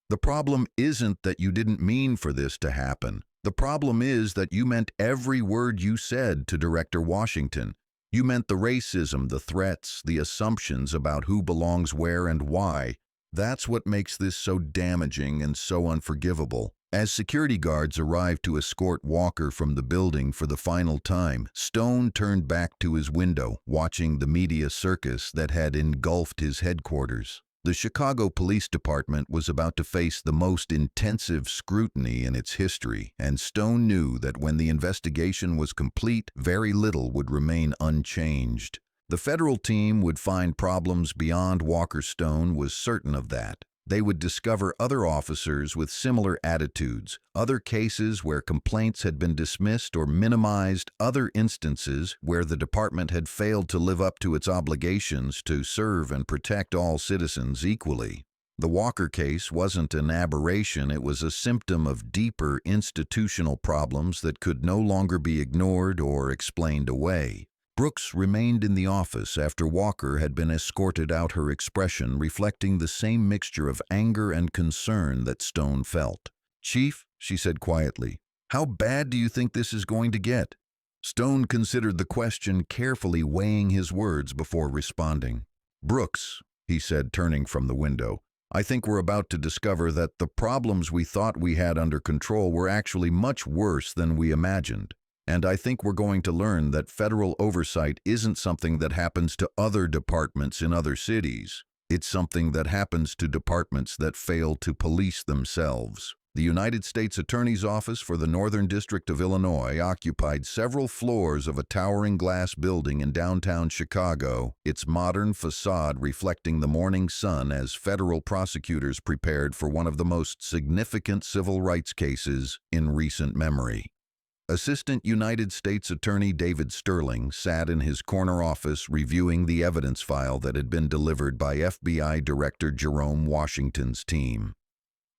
"the problem isn't that you didn't mean for this to happen. The problem is that you meant every word you said to Director Washington. You meant the racism, the threats, the assumptions about who belongs where and why. That's what makes this so damaging and so unforgivable." As security guards arrived to escort Walker from the building for the final time, Stone turned back to his window, watching the media circus that had engulfed his headquarters. The Chicago Police Department was about to face the most intensive scrutiny in its history, and Stone knew that when the investigation was complete, very little would remain unchanged. The federal team would find problems beyond Walker. Stone was certain of that. They would discover other officers with similar attitudes, other cases where complaints had been dismissed or minimized, other instances where the department had failed to live up to its obligations to serve and protect all citizens equally. The Walker case wasn't an aberration, it was a symptom of deeper institutional problems that could no longer be ignored or explained away. Brooks remained in the office after Walker had been escorted out, her expression reflecting the same mixture of anger and concern that Stone felt. "Chief," she said quietly, "how bad do you think this is going to get?" Stone considered the question, carefully weighing his words before responding. "Brooks," he said, turning from the window, "I think we're about to discover that the problems we thought we had under control were actually much worse than we imagined. And I think we're going to learn that federal oversight isn't something that happens to other departments in other cities. It's something that happens to departments that fail to police themselves." The United States Attorney's Office for the Northern District of Illinois occupied several floors of a towering glass building in downtown Chicago, its modern facade reflecting the morning sun as federal prosecutors prepared for one of the most significant civil rights cases in recent memory. Assistant United States Attorney David Sterling sat in his corner office reviewing the evidence file that had been delivered by FBI Director Jerome Washington's team.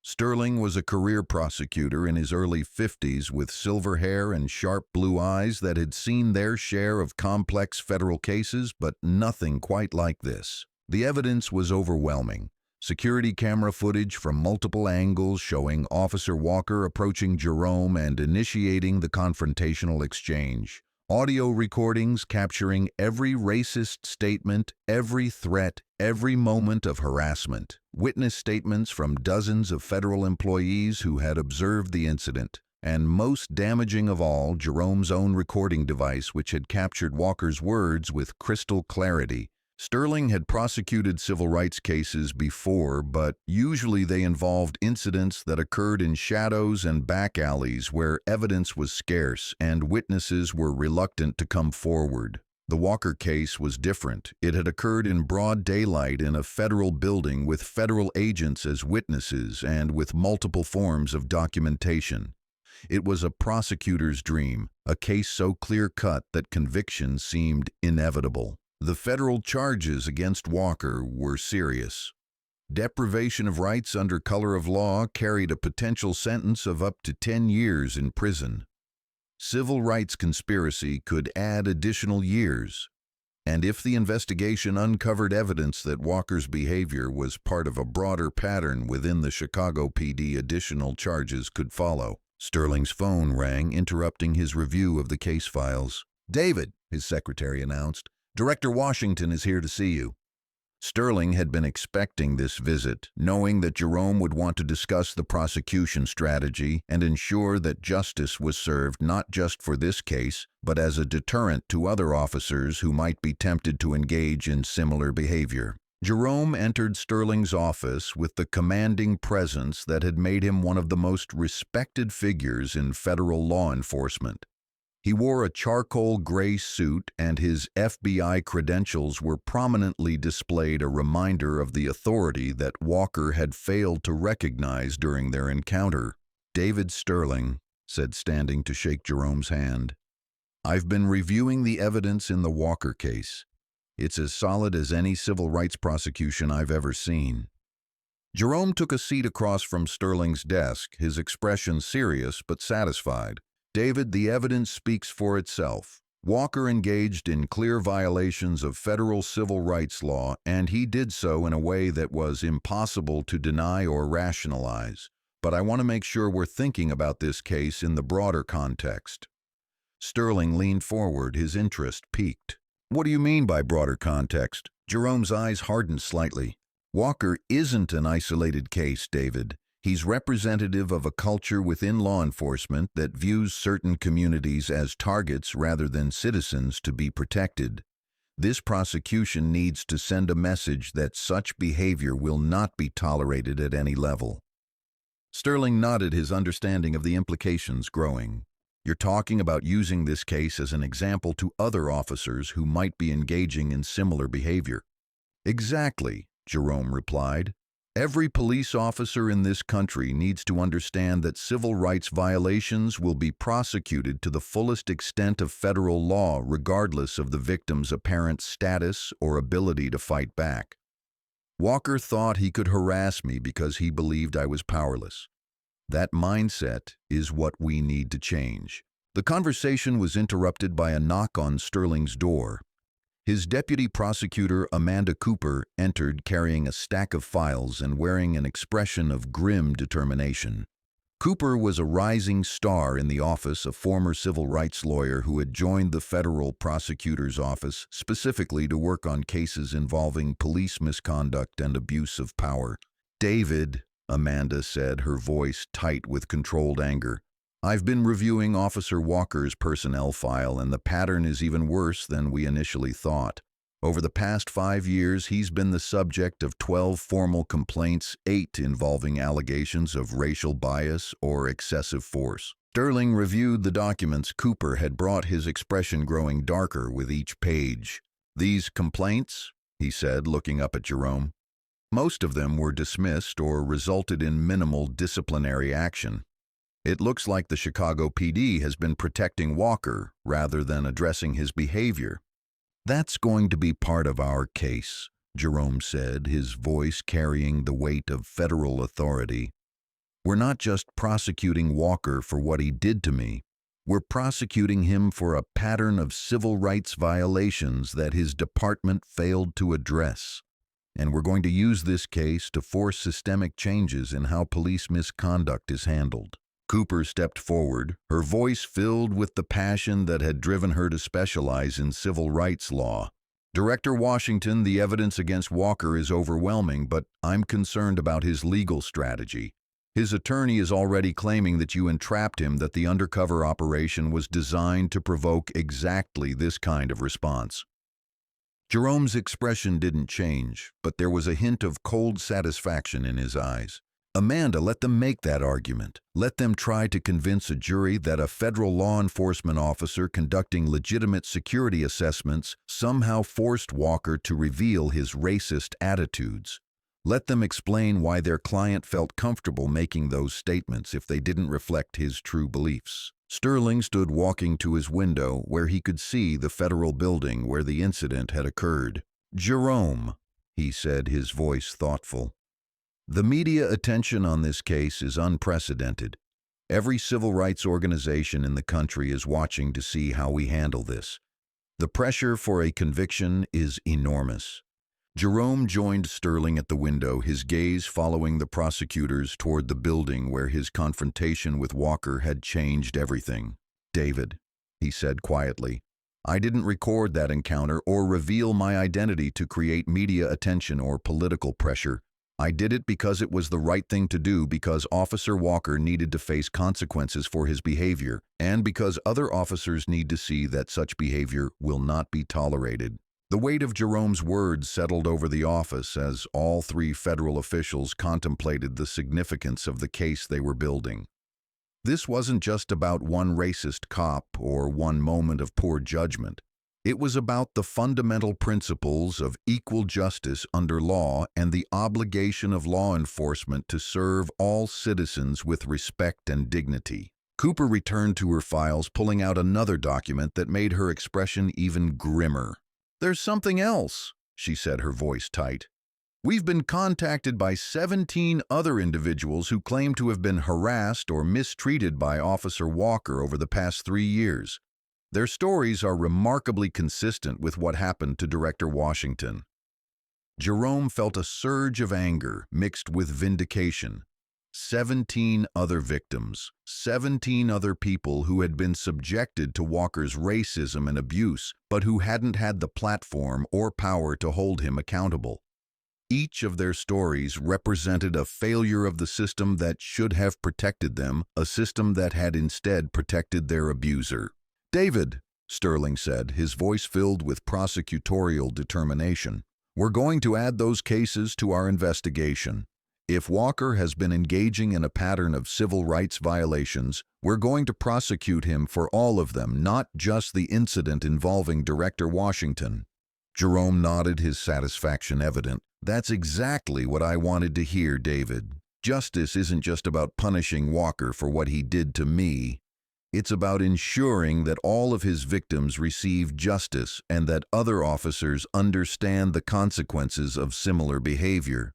Sterling was a career prosecutor in his early 50s with silver hair and sharp blue eyes that had seen their share of complex federal cases, but nothing quite like this. The evidence was overwhelming. Security camera footage from multiple angles showing Officer Walker approaching Jerome and initiating the confrontational exchange. Audio recordings capturing every racist statement, every threat, every moment of harassment. Witness statements from dozens of federal employees who had observed the incident. And most damaging of all, Jerome's own recording device, which had captured Walker's words with crystal clarity. Sterling had prosecuted civil rights cases before, but usually they involved incidents that occurred in shadows and back alleys where evidence was scarce and witnesses were reluctant to come forward. The Walker case was different. It had occurred in broad daylight in a federal building with federal agents as witnesses and with multiple forms of documentation. It was a prosecutor's dream, a case so clear-cut that conviction seemed inevitable. The federal charges against Walker were serious. Deprivation of rights under color of law carried a potential sentence of up to 10 years in prison. Civil rights conspiracy could add additional years. And if the investigation uncovered evidence that Walker's behavior was part of a broader pattern within the Chicago PD, additional charges could follow. Sterling's phone rang, interrupting his review of the case files. "David," his secretary announced, "Director Washington is here to see you." Sterling had been expecting this visit, knowing that Jerome would want to discuss the prosecution strategy and ensure that justice was served not just for this case, but as a deterrent to other officers who might be tempted to engage in similar behavior. Jerome entered Sterling's office with the commanding presence that had made him one of the most respected figures in federal law enforcement. He wore a charcoal gray suit, and his FBI credentials were prominently displayed, a reminder of the authority that Walker had failed to recognize during their encounter. "David Sterling," said, standing to shake Jerome's hand. "I've been reviewing the evidence in the Walker case. It's as solid as any civil rights prosecution I've ever seen." Jerome took a seat across from Sterling's desk, his expression serious but satisfied. "David, the evidence speaks for itself. Walker engaged in clear violations of federal civil rights law, and he did so in a way that was impossible to deny or rationalize. But I want to make sure we're thinking about this case in the broader context." Sterling leaned forward, his interest piqued. "What do you mean by broader context?" Jerome's eyes hardened slightly. "Walker isn't an isolated case, David. He's representative of a culture within law enforcement that views certain communities as targets rather than citizens to be protected. This prosecution needs to send a message that such behavior will not be tolerated at any level." Sterling nodded, his understanding of the implications growing. "You're talking about using this case as an example to other officers who might be engaging in similar behavior." "Exactly," Jerome replied. "Every police officer in this country needs to understand that civil rights violations will be prosecuted to the fullest extent of federal law, regardless of the victim's apparent status or ability to fight back. Walker thought he could harass me because he believed I was powerless. That mindset is what we need to change." The conversation was interrupted by a knock on Sterling's door. His deputy prosecutor, Amanda Cooper, entered carrying a stack of files and wearing an expression of grim determination. Cooper was a rising star in the office, a former civil rights lawyer who had joined the federal prosecutor's office specifically to work on cases involving police misconduct and abuse of power. "David," Amanda said, her voice tight with controlled anger, "I've been reviewing Officer Walker's personnel file, and the pattern is even worse than we initially thought. Over the past 5 years, he's been the subject of 12 formal complaints, 8 involving allegations of racial bias or excessive force." Sterling reviewed the documents Cooper had brought, his expression growing darker with each page. "These complaints," he said, looking up at Jerome, "most of them were dismissed or resulted in minimal disciplinary action. It looks like the Chicago PD has been protecting Walker rather than addressing his behavior." "That's going to be part of our case," Jerome said, his voice carrying the weight of federal authority. "We're not just prosecuting Walker for what he did to me. We're prosecuting him for a pattern of civil rights violations that his department failed to address. And we're going to use this case to force systemic changes in how police misconduct is handled." Cooper stepped forward, her voice filled with the passion that had driven her to specialize in civil rights law. "Director Washington, the evidence against Walker is overwhelming, but I'm concerned about his legal strategy. His attorney is already claiming that you entrapped him, that the undercover operation was designed to provoke exactly this kind of response." Jerome's expression didn't change, but there was a hint of cold satisfaction in his eyes. "Amanda, let them make that argument. Let them try to convince a jury that a federal law enforcement officer conducting legitimate security assessments somehow forced Walker to reveal his racist attitudes. Let them explain why their client felt comfortable making those statements if they didn't reflect his true beliefs." Sterling stood walking to his window where he could see the federal building where the incident had occurred. "Jerome," he said, his voice thoughtful, The media attention on this case is unprecedented. Every civil rights organization in the country is watching to see how we handle this. The pressure for a conviction is enormous. Jerome joined Sterling at the window, his gaze following the prosecutors toward the building where his confrontation with Walker had changed everything. "David," he said quietly, "I didn't record that encounter or reveal my identity to create media attention or political pressure. I did it because it was the right thing to do, because Officer Walker needed to face consequences for his behavior, and because other officers need to see that such behavior will not be tolerated." The weight of Jerome's words settled over the office as all three federal officials contemplated the significance of the case they were building. This wasn't just about one racist cop or one moment of poor judgment. It was about the fundamental principles of equal justice under law and the obligation of law enforcement to serve all citizens with respect and dignity. Cooper returned to her files, pulling out another document that made her expression even grimmer. "There's something else," she said, her voice tight. "We've been contacted by 17 other individuals who claim to have been harassed or mistreated by Officer Walker over the past 3 years. Their stories are remarkably consistent with what happened to Director Washington." Jerome felt a surge of anger mixed with vindication. 17 other victims, 17 other people who had been subjected to Walker's racism and abuse, but who hadn't had the platform or power to hold him accountable. Each of their stories represented a failure of the system that should have protected them, a system that had instead protected their abuser. "David," Sterling said, his voice filled with prosecutorial determination, "we're going to add those cases to our investigation. If Walker has been engaging in a pattern of civil rights violations, we're going to prosecute him for all of them, not just the incident involving Director Washington." Jerome nodded, his satisfaction evident. "That's exactly what I wanted to hear, David. Justice isn't just about punishing Walker for what he did to me. It's about ensuring that all of his victims receive justice and that other officers understand the consequences of similar behavior."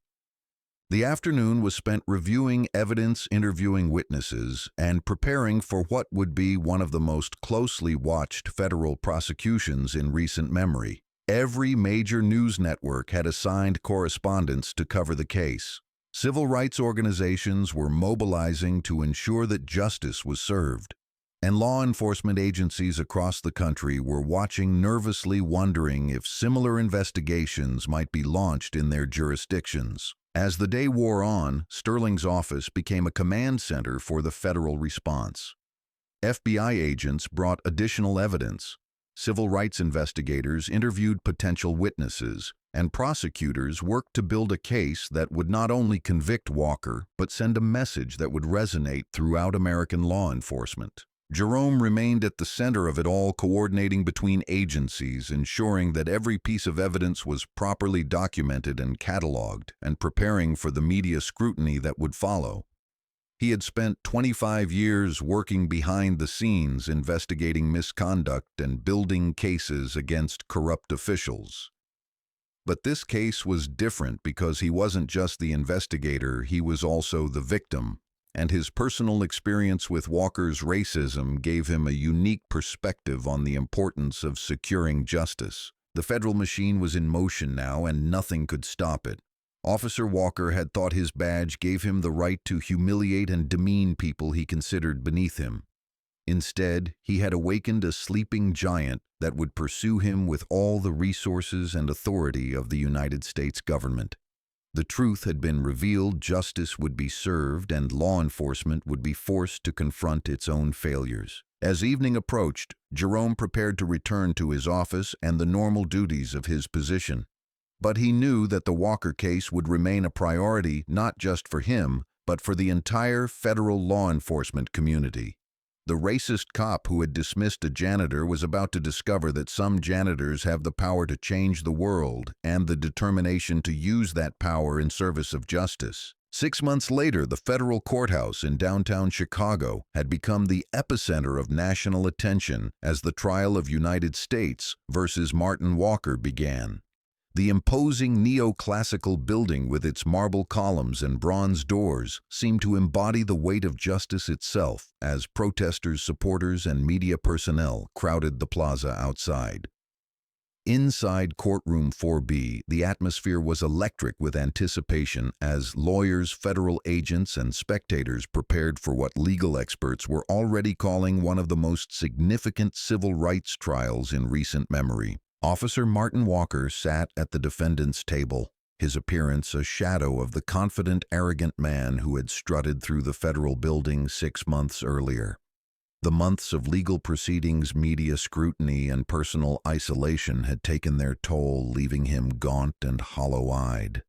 The afternoon was spent reviewing evidence, interviewing witnesses, and preparing for what would be one of the most closely watched federal prosecutions in recent memory. Every major news network had assigned correspondents to cover the case. Civil rights organizations were mobilizing to ensure that justice was served, and law enforcement agencies across the country were watching nervously, wondering if similar investigations might be launched in their jurisdictions. As the day wore on, Sterling's office became a command center for the federal response. FBI agents brought additional evidence. Civil rights investigators interviewed potential witnesses, and prosecutors worked to build a case that would not only convict Walker, but send a message that would resonate throughout American law enforcement. Jerome remained at the center of it all, coordinating between agencies, ensuring that every piece of evidence was properly documented and cataloged, and preparing for the media scrutiny that would follow. He had spent 25 years working behind the scenes, investigating misconduct and building cases against corrupt officials. But this case was different because he wasn't just the investigator, he was also the victim. And his personal experience with Walker's racism gave him a unique perspective on the importance of securing justice. The federal machine was in motion now, and nothing could stop it. Officer Walker had thought his badge gave him the right to humiliate and demean people he considered beneath him. Instead, he had awakened a sleeping giant that would pursue him with all the resources and authority of the United States government. The truth had been revealed, justice would be served, and law enforcement would be forced to confront its own failures. As evening approached, Jerome prepared to return to his office and the normal duties of his position. But he knew that the Walker case would remain a priority not just for him, but for the entire federal law enforcement community. The racist cop who had dismissed a janitor was about to discover that some janitors have the power to change the world and the determination to use that power in service of justice. 6 months later, the federal courthouse in downtown Chicago had become the epicenter of national attention as the trial of United States versus Martin Walker began. The imposing neoclassical building with its marble columns and bronze doors seemed to embody the weight of justice itself as protesters, supporters, and media personnel crowded the plaza outside. Inside courtroom 4B, the atmosphere was electric with anticipation as lawyers, federal agents, and spectators prepared for what legal experts were already calling one of the most significant civil rights trials in recent memory. Officer Martin Walker sat at the defendant's table, his appearance a shadow of the confident, arrogant man who had strutted through the federal building 6 months earlier. The months of legal proceedings, media scrutiny, and personal isolation had taken their toll, leaving him gaunt and hollow-eyed.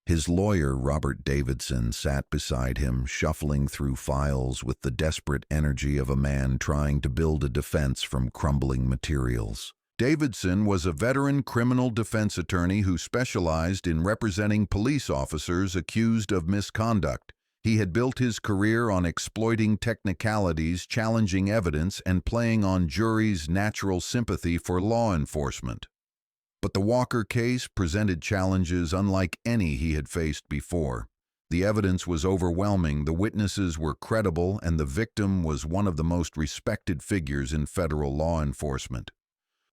His lawyer, Robert Davidson, sat beside him, shuffling through files with the desperate energy of a man trying to build a defense from crumbling materials. Davidson was a veteran criminal defense attorney who specialized in representing police officers accused of misconduct. He had built his career on exploiting technicalities, challenging evidence, and playing on juries' natural sympathy for law enforcement. But the Walker case presented challenges unlike any he had faced before. The evidence was overwhelming, the witnesses were credible, and the victim was one of the most respected figures in federal law enforcement.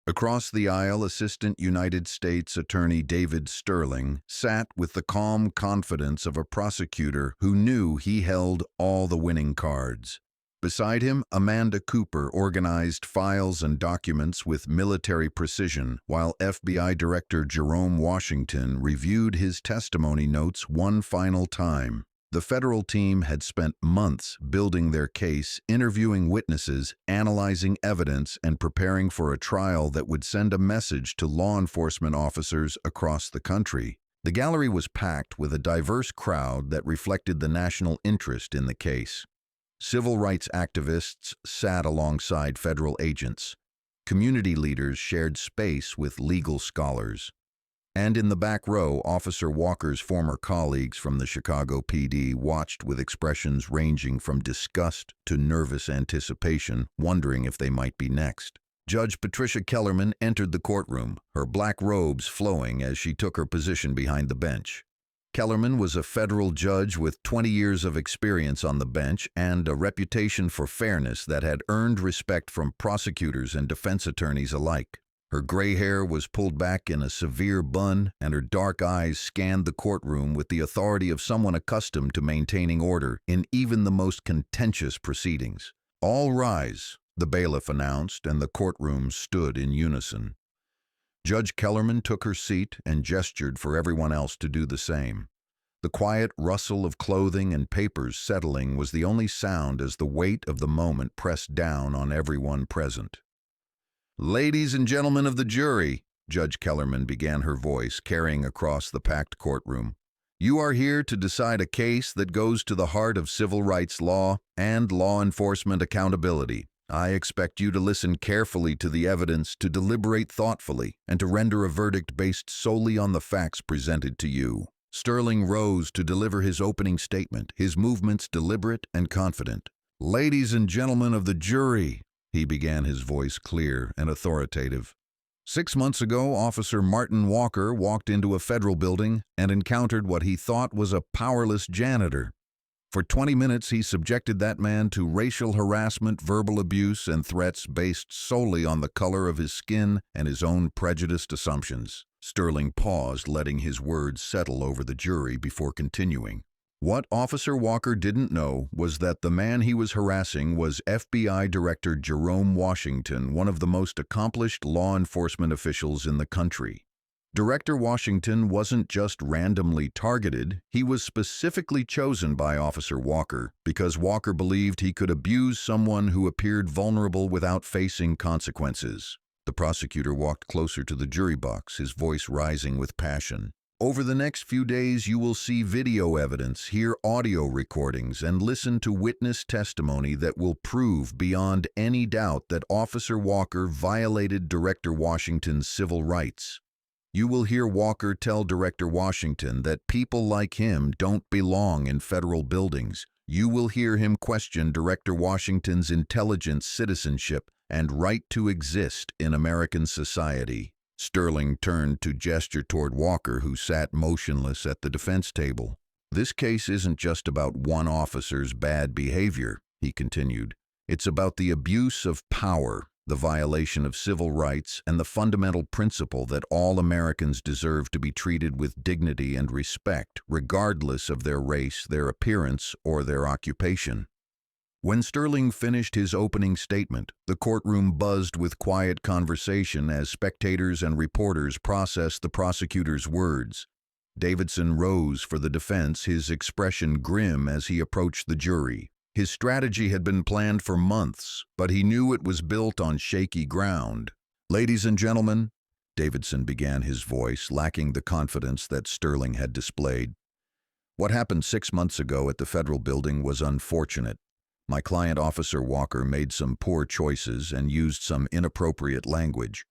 Across the aisle, Assistant United States Attorney David Sterling sat with the calm confidence of a prosecutor who knew he held all the winning cards. Beside him, Amanda Cooper organized files and documents with military precision, while FBI Director Jerome Washington reviewed his testimony notes one final time. The federal team had spent months building their case, interviewing witnesses, analyzing evidence, and preparing for a trial that would send a message to law enforcement officers across the country. The gallery was packed with a diverse crowd that reflected the national interest in the case. Civil rights activists sat alongside federal agents. Community leaders shared space with legal scholars. And in the back row, Officer Walker's former colleagues from the Chicago PD watched with expressions ranging from disgust to nervous anticipation, wondering if they might be next. Judge Patricia Kellerman entered the courtroom, her black robes flowing as she took her position behind the bench. Kellerman was a federal judge with 20 years of experience on the bench and a reputation for fairness that had earned respect from prosecutors and defense attorneys alike. Her gray hair was pulled back in a severe bun, and her dark eyes scanned the courtroom with the authority of someone accustomed to maintaining order in even the most contentious proceedings. "All rise," the bailiff announced, and the courtroom stood in unison. Judge Kellerman took her seat and gestured for everyone else to do the same. The quiet rustle of clothing and papers settling was the only sound as the weight of the moment pressed down on everyone present. "Ladies and gentlemen of the jury," Judge Kellerman began, her voice carrying across the packed courtroom, "you are here to decide a case that goes to the heart of civil rights law and law enforcement accountability. I expect you to listen carefully to the evidence, to deliberate thoughtfully, and to render a verdict based solely on the facts presented to you." Sterling rose to deliver his opening statement, his movements deliberate and confident. "Ladies and gentlemen of the jury," he began, his voice clear and authoritative. 6 months ago, Officer Martin Walker walked into a federal building and encountered what he thought was a powerless janitor. For 20 minutes, he subjected that man to racial harassment, verbal abuse, and threats based solely on the color of his skin and his own prejudiced assumptions. Sterling paused, letting his words settle over the jury before continuing. What Officer Walker didn't know was that the man he was harassing was FBI Director Jerome Washington, one of the most accomplished law enforcement officials in the country. Director Washington wasn't just randomly targeted, he was specifically chosen by Officer Walker because Walker believed he could abuse someone who appeared vulnerable without facing consequences. The prosecutor walked closer to the jury box, his voice rising with passion. "Over the next few days, you will see video evidence, hear audio recordings, and listen to witness testimony that will prove beyond any doubt that Officer Walker violated Director Washington's civil rights. You will hear Walker tell Director Washington that people like him don't belong in federal buildings. You will hear him question Director Washington's intelligence, citizenship, and right to exist in American society. Sterling turned to gesture toward Walker, who sat motionless at the defense table. "This case isn't just about one officer's bad behavior," he continued. "It's about the abuse of power, the violation of civil rights, and the fundamental principle that all Americans deserve to be treated with dignity and respect, regardless of their race, their appearance, or their occupation." When Sterling finished his opening statement, the courtroom buzzed with quiet conversation as spectators and reporters processed the prosecutor's words. Davidson rose for the defense, his expression grim as he approached the jury. His strategy had been planned for months, but he knew it was built on shaky ground. "Ladies and gentlemen," Davidson began, his voice lacking the confidence that Sterling had displayed, "what happened 6 months ago at the federal building was unfortunate. My client, Officer Walker, made some poor choices and used some inappropriate language.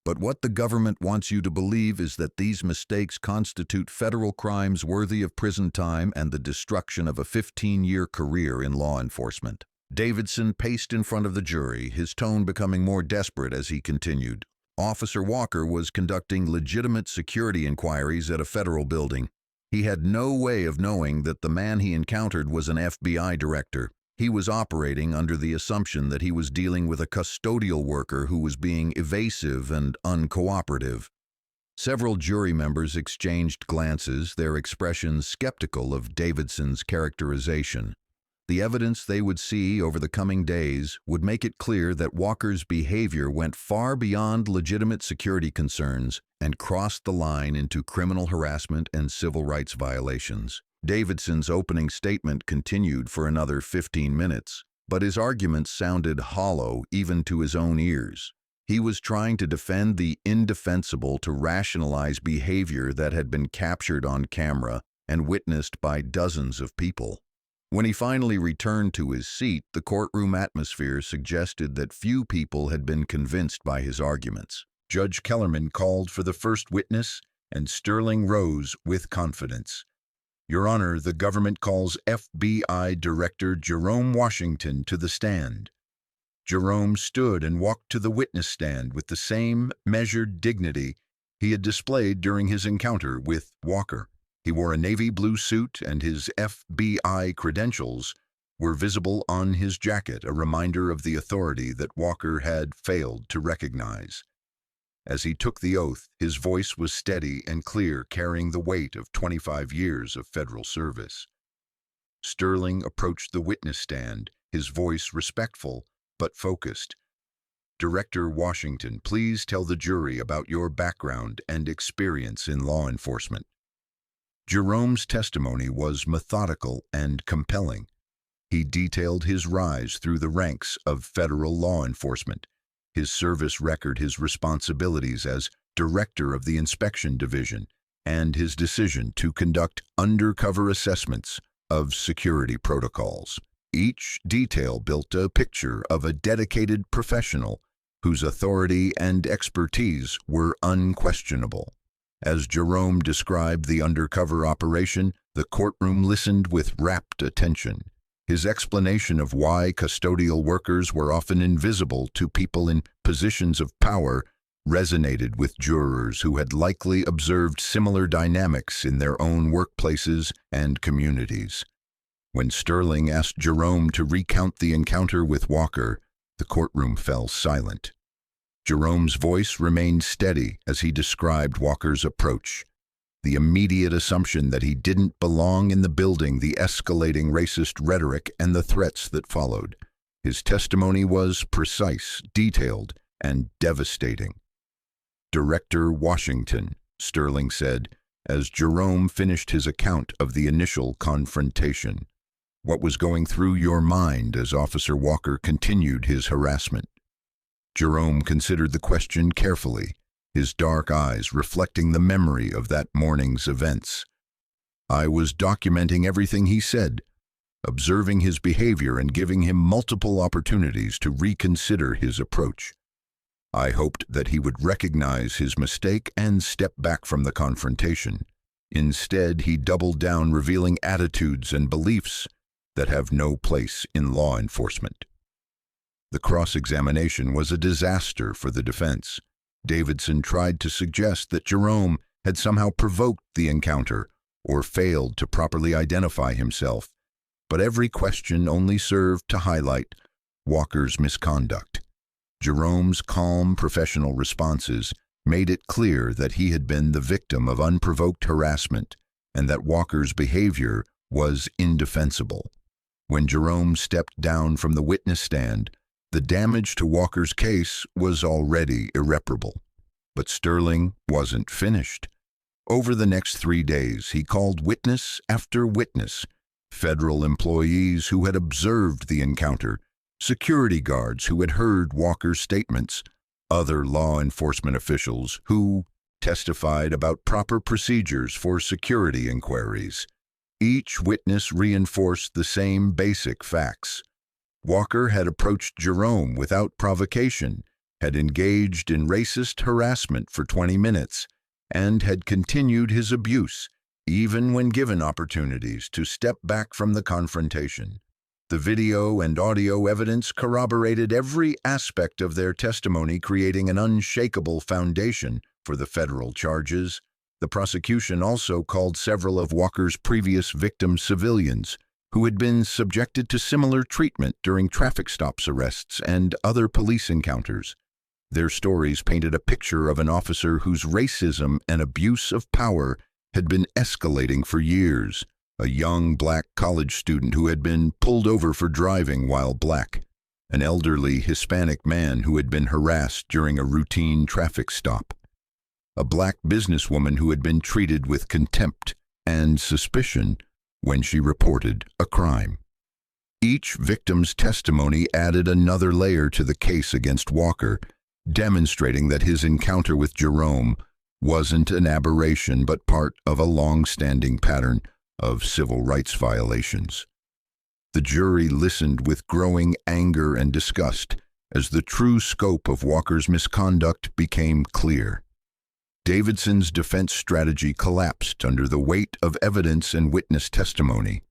But what the government wants you to believe is that these mistakes constitute federal crimes worthy of prison time and the destruction of a 15-year career in law enforcement." Davidson paced in front of the jury, his tone becoming more desperate as he continued. "Officer Walker was conducting legitimate security inquiries at a federal building. He had no way of knowing that the man he encountered was an FBI director. He was operating under the assumption that he was dealing with a custodial worker who was being evasive and uncooperative." Several jury members exchanged glances, their expressions skeptical of Davidson's characterization. The evidence they would see over the coming days would make it clear that Walker's behavior went far beyond legitimate security concerns and crossed the line into criminal harassment and civil rights violations. Davidson's opening statement continued for another 15 minutes, but his arguments sounded hollow even to his own ears. He was trying to defend the indefensible to rationalize behavior that had been captured on camera and witnessed by dozens of people. When he finally returned to his seat, the courtroom atmosphere suggested that few people had been convinced by his arguments. Judge Kellerman called for the first witness, and Sterling rose with confidence. "Your Honor, the government calls FBI Director Jerome Washington to the stand." Jerome stood and walked to the witness stand with the same measured dignity he had displayed during his encounter with Walker. He wore a navy blue suit, and his FBI credentials were visible on his jacket, a reminder of the authority that Walker had failed to recognize. As he took the oath, his voice was steady and clear, carrying the weight of 25 years of federal service. Sterling approached the witness stand, his voice respectful but focused. "Director Washington, please tell the jury about your background and experience in law enforcement." Jerome's testimony was methodical and compelling. He detailed his rise through the ranks of federal law enforcement, his service record, his responsibilities as director of the inspection division, and his decision to conduct undercover assessments of security protocols. Each detail built a picture of a dedicated professional whose authority and expertise were unquestionable. As Jerome described the undercover operation, the courtroom listened with rapt attention. His explanation of why custodial workers were often invisible to people in positions of power resonated with jurors who had likely observed similar dynamics in their own workplaces and communities. When Sterling asked Jerome to recount the encounter with Walker, the courtroom fell silent. Jerome's voice remained steady as he described Walker's approach. The immediate assumption that he didn't belong in the building, the escalating racist rhetoric, and the threats that followed. His testimony was precise, detailed, and devastating. "Director Washington," Sterling said, as Jerome finished his account of the initial confrontation, "what was going through your mind as Officer Walker continued his harassment?" Jerome considered the question carefully, his dark eyes reflecting the memory of that morning's events. "I was documenting everything he said, observing his behavior and giving him multiple opportunities to reconsider his approach. I hoped that he would recognize his mistake and step back from the confrontation. Instead, he doubled down, revealing attitudes and beliefs that have no place in law enforcement." The cross-examination was a disaster for the defense. Davidson tried to suggest that Jerome had somehow provoked the encounter or failed to properly identify himself, but every question only served to highlight Walker's misconduct. Jerome's calm professional responses made it clear that he had been the victim of unprovoked harassment and that Walker's behavior was indefensible. When Jerome stepped down from the witness stand, the damage to Walker's case was already irreparable. But Sterling wasn't finished. Over the next 3 days, he called witness after witness, federal employees who had observed the encounter, security guards who had heard Walker's statements, other law enforcement officials who testified about proper procedures for security inquiries. Each witness reinforced the same basic facts. Walker had approached Jerome without provocation, had engaged in racist harassment for 20 minutes, and had continued his abuse, even when given opportunities to step back from the confrontation. The video and audio evidence corroborated every aspect of their testimony, creating an unshakable foundation for the federal charges. The prosecution also called several of Walker's previous victim civilians who had been subjected to similar treatment during traffic stops, arrests, and other police encounters. Their stories painted a picture of an officer whose racism and abuse of power had been escalating for years. A young black college student who had been pulled over for driving while black. An elderly Hispanic man who had been harassed during a routine traffic stop. A black businesswoman who had been treated with contempt and suspicion when she reported a crime. Each victim's testimony added another layer to the case against Walker, demonstrating that his encounter with Jerome wasn't an aberration but part of a long-standing pattern of civil rights violations. The jury listened with growing anger and disgust as the true scope of Walker's misconduct became clear. Davidson's defense strategy collapsed under the weight of evidence and witness testimony.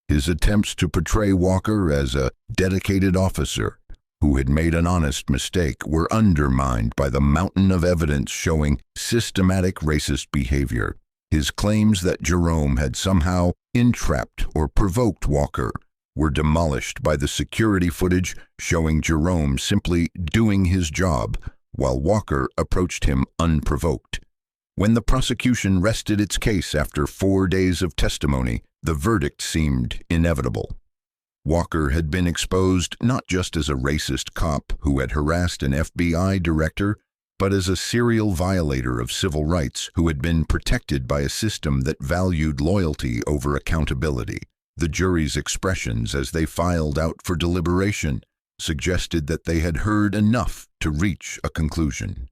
His attempts to portray Walker as a dedicated officer who had made an honest mistake were undermined by the mountain of evidence showing systematic racist behavior. His claims that Jerome had somehow entrapped or provoked Walker were demolished by the security footage showing Jerome simply doing his job while Walker approached him unprovoked. When the prosecution rested its case after 4 days of testimony, the verdict seemed inevitable. Walker had been exposed not just as a racist cop who had harassed an FBI director, but as a serial violator of civil rights who had been protected by a system that valued loyalty over accountability. The jury's expressions as they filed out for deliberation suggested that they had heard enough to reach a conclusion.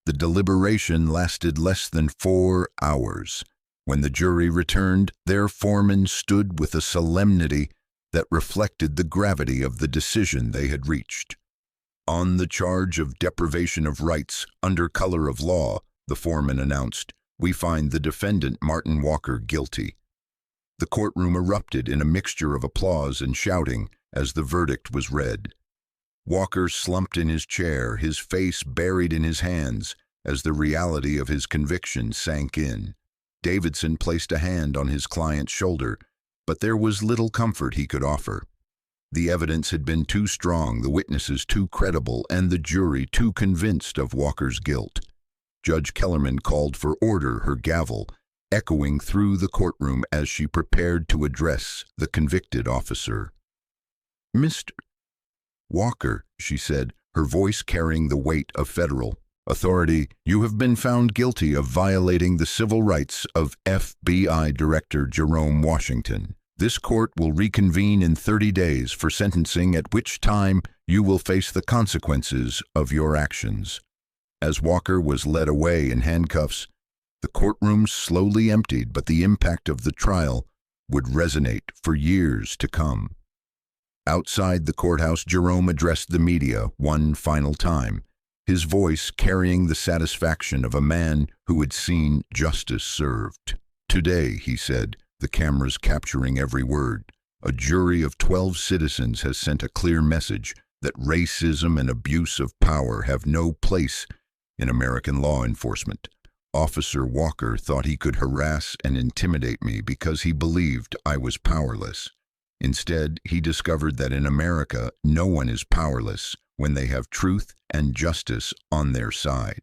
The deliberation lasted less than 4 hours. When the jury returned, their foreman stood with a solemnity that reflected the gravity of the decision they had reached. On the charge of deprivation of rights under color of law, the foreman announced, "We find the defendant, Martin Walker, guilty." The courtroom erupted in a mixture of applause and shouting as the verdict was read. Walker slumped in his chair, his face buried in his hands, as the reality of his conviction sank in. Davidson placed a hand on his client's shoulder, but there was little comfort he could offer. The evidence had been too strong, the witnesses too credible, and the jury too convinced of Walker's guilt. Judge Kellerman called for order, her gavel echoing through the courtroom as she prepared to address the convicted officer. "Mr. Walker," she said, her voice carrying the weight of federal authority, "you have been found guilty of violating the civil rights of FBI Director Jerome Washington. This court will reconvene in 30 days for sentencing, at which time you will face the consequences of your actions." As Walker was led away in handcuffs, the courtroom slowly emptied, but the impact of the trial would resonate for years to come. Outside the courthouse, Jerome addressed the media one final time, his voice carrying the satisfaction of a man who had seen justice served. "Today," he said, the cameras capturing every word, "a jury of 12 citizens has sent a clear message that racism and abuse of power have no place in American law enforcement. Officer Walker thought he could harass and intimidate me because he believed I was powerless. Instead, he discovered that in America, no one is powerless when they have truth and justice on their side.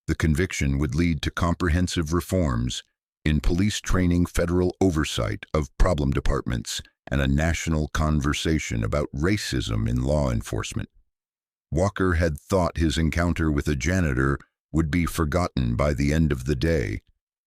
The conviction would lead to comprehensive reforms in police training, federal oversight of problem departments, and a national conversation about racism in law enforcement. Walker had thought his encounter with a janitor would be forgotten by the end of the day.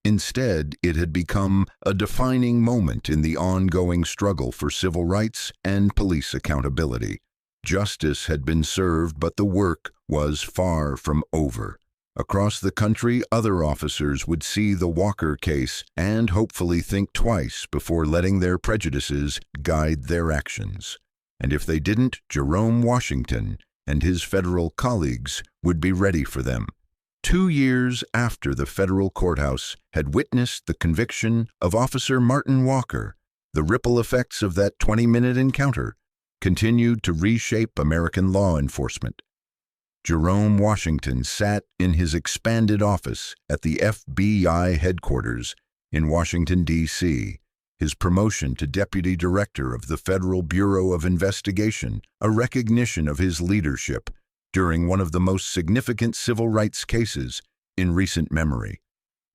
Instead, it had become a defining moment in the ongoing struggle for civil rights and police accountability. Justice had been served, but the work was far from over. Across the country, other officers would see the Walker case and hopefully think twice before letting their prejudices guide their actions. And if they didn't, Jerome Washington and his federal colleagues would be ready for them. 2 years after the federal courthouse had witnessed the conviction of Officer Martin Walker, the ripple effects of that 20-minute encounter continued to reshape American law enforcement. Jerome Washington sat in his expanded office at the FBI headquarters in Washington, D.C., his promotion to Deputy Director of the Federal Bureau of Investigation, a recognition of his leadership during one of the most significant civil rights cases in recent memory.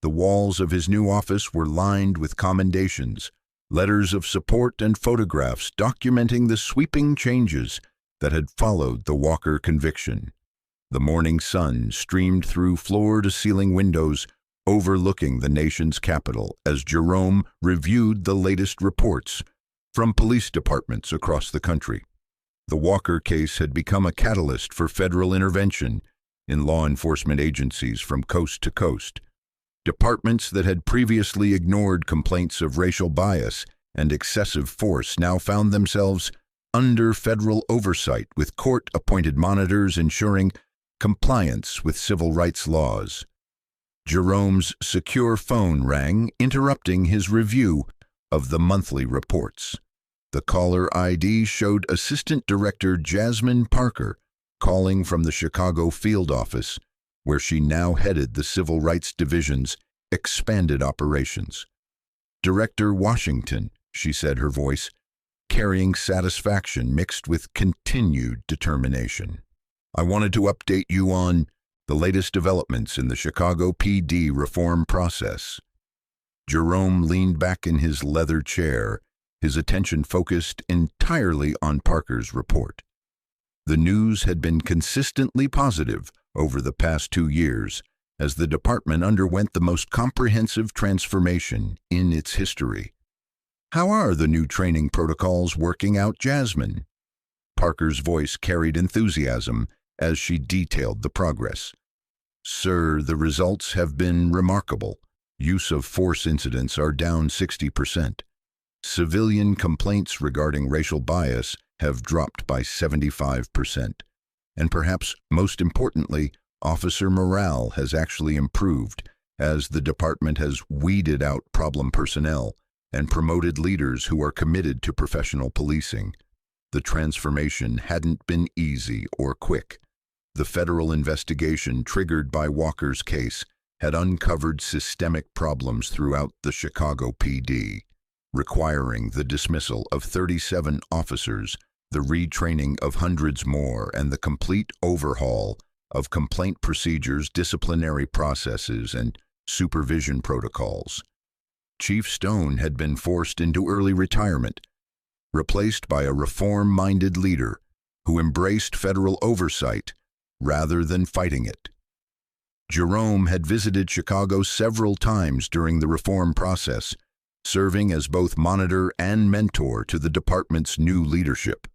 The walls of his new office were lined with commendations, letters of support, and photographs documenting the sweeping changes that had followed the Walker conviction. The morning sun streamed through floor-to-ceiling windows overlooking the nation's capital as Jerome reviewed the latest reports from police departments across the country. The Walker case had become a catalyst for federal intervention in law enforcement agencies from coast to coast. Departments that had previously ignored complaints of racial bias and excessive force now found themselves under federal oversight, with court-appointed monitors ensuring compliance with civil rights laws. Jerome's secure phone rang, interrupting his review of the monthly reports. The caller ID showed Assistant Director Jasmine Parker calling from the Chicago field office, where she now headed the Civil Rights Division's expanded operations. "Director Washington," she said, her voice carrying satisfaction mixed with continued determination. "I wanted to update you on the latest developments in the Chicago PD reform process." Jerome leaned back in his leather chair, his attention focused entirely on Parker's report. The news had been consistently positive over the past 2 years, as the department underwent the most comprehensive transformation in its history. "How are the new training protocols working out, Jasmine?" Parker's voice carried enthusiasm as she detailed the progress. "Sir, the results have been remarkable. Use of force incidents are down 60%. Civilian complaints regarding racial bias have dropped by 75%. And perhaps most importantly, officer morale has actually improved as the department has weeded out problem personnel and promoted leaders who are committed to professional policing. The transformation hadn't been easy or quick. The federal investigation triggered by Walker's case had uncovered systemic problems throughout the Chicago PD, requiring the dismissal of 37 officers, the retraining of hundreds more, and the complete overhaul of complaint procedures, disciplinary processes, and supervision protocols. Chief Stone had been forced into early retirement, replaced by a reform-minded leader who embraced federal oversight rather than fighting it. Jerome had visited Chicago several times during the reform process, serving as both monitor and mentor to the department's new leadership.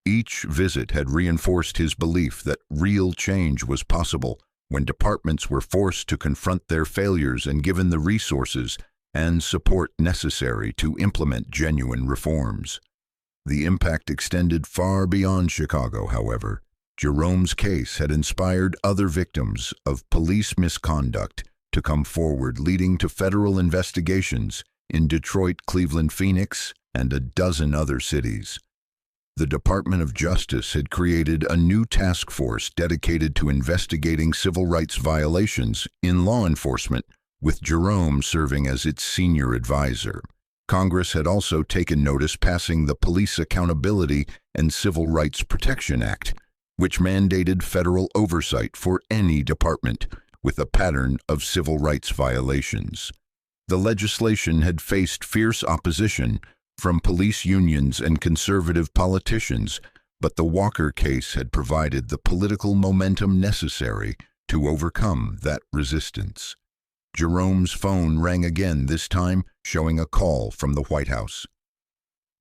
Each visit had reinforced his belief that real change was possible when departments were forced to confront their failures and given the resources and support necessary to implement genuine reforms. The impact extended far beyond Chicago, however. Jerome's case had inspired other victims of police misconduct to come forward, leading to federal investigations in Detroit, Cleveland, Phoenix, and a dozen other cities. The Department of Justice had created a new task force dedicated to investigating civil rights violations in law enforcement, with Jerome serving as its senior advisor. Congress had also taken notice, passing the Police Accountability and Civil Rights Protection Act, which mandated federal oversight for any department with a pattern of civil rights violations. The legislation had faced fierce opposition from police unions and conservative politicians, but the Walker case had provided the political momentum necessary to overcome that resistance. Jerome's phone rang again, this time showing a call from the White House.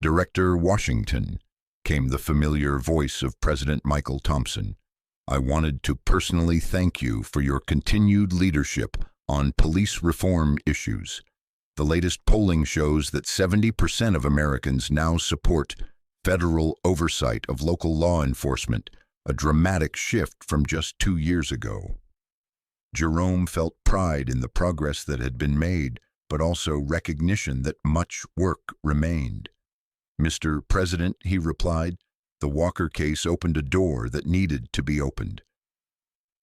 "Director Washington," came the familiar voice of President Michael Thompson. "I wanted to personally thank you for your continued leadership on police reform issues. The latest polling shows that 70% of Americans now support federal oversight of local law enforcement, a dramatic shift from just 2 years ago." Jerome felt pride in the progress that had been made, but also recognition that much work remained. "Mr. President," he replied, "the Walker case opened a door that needed to be opened.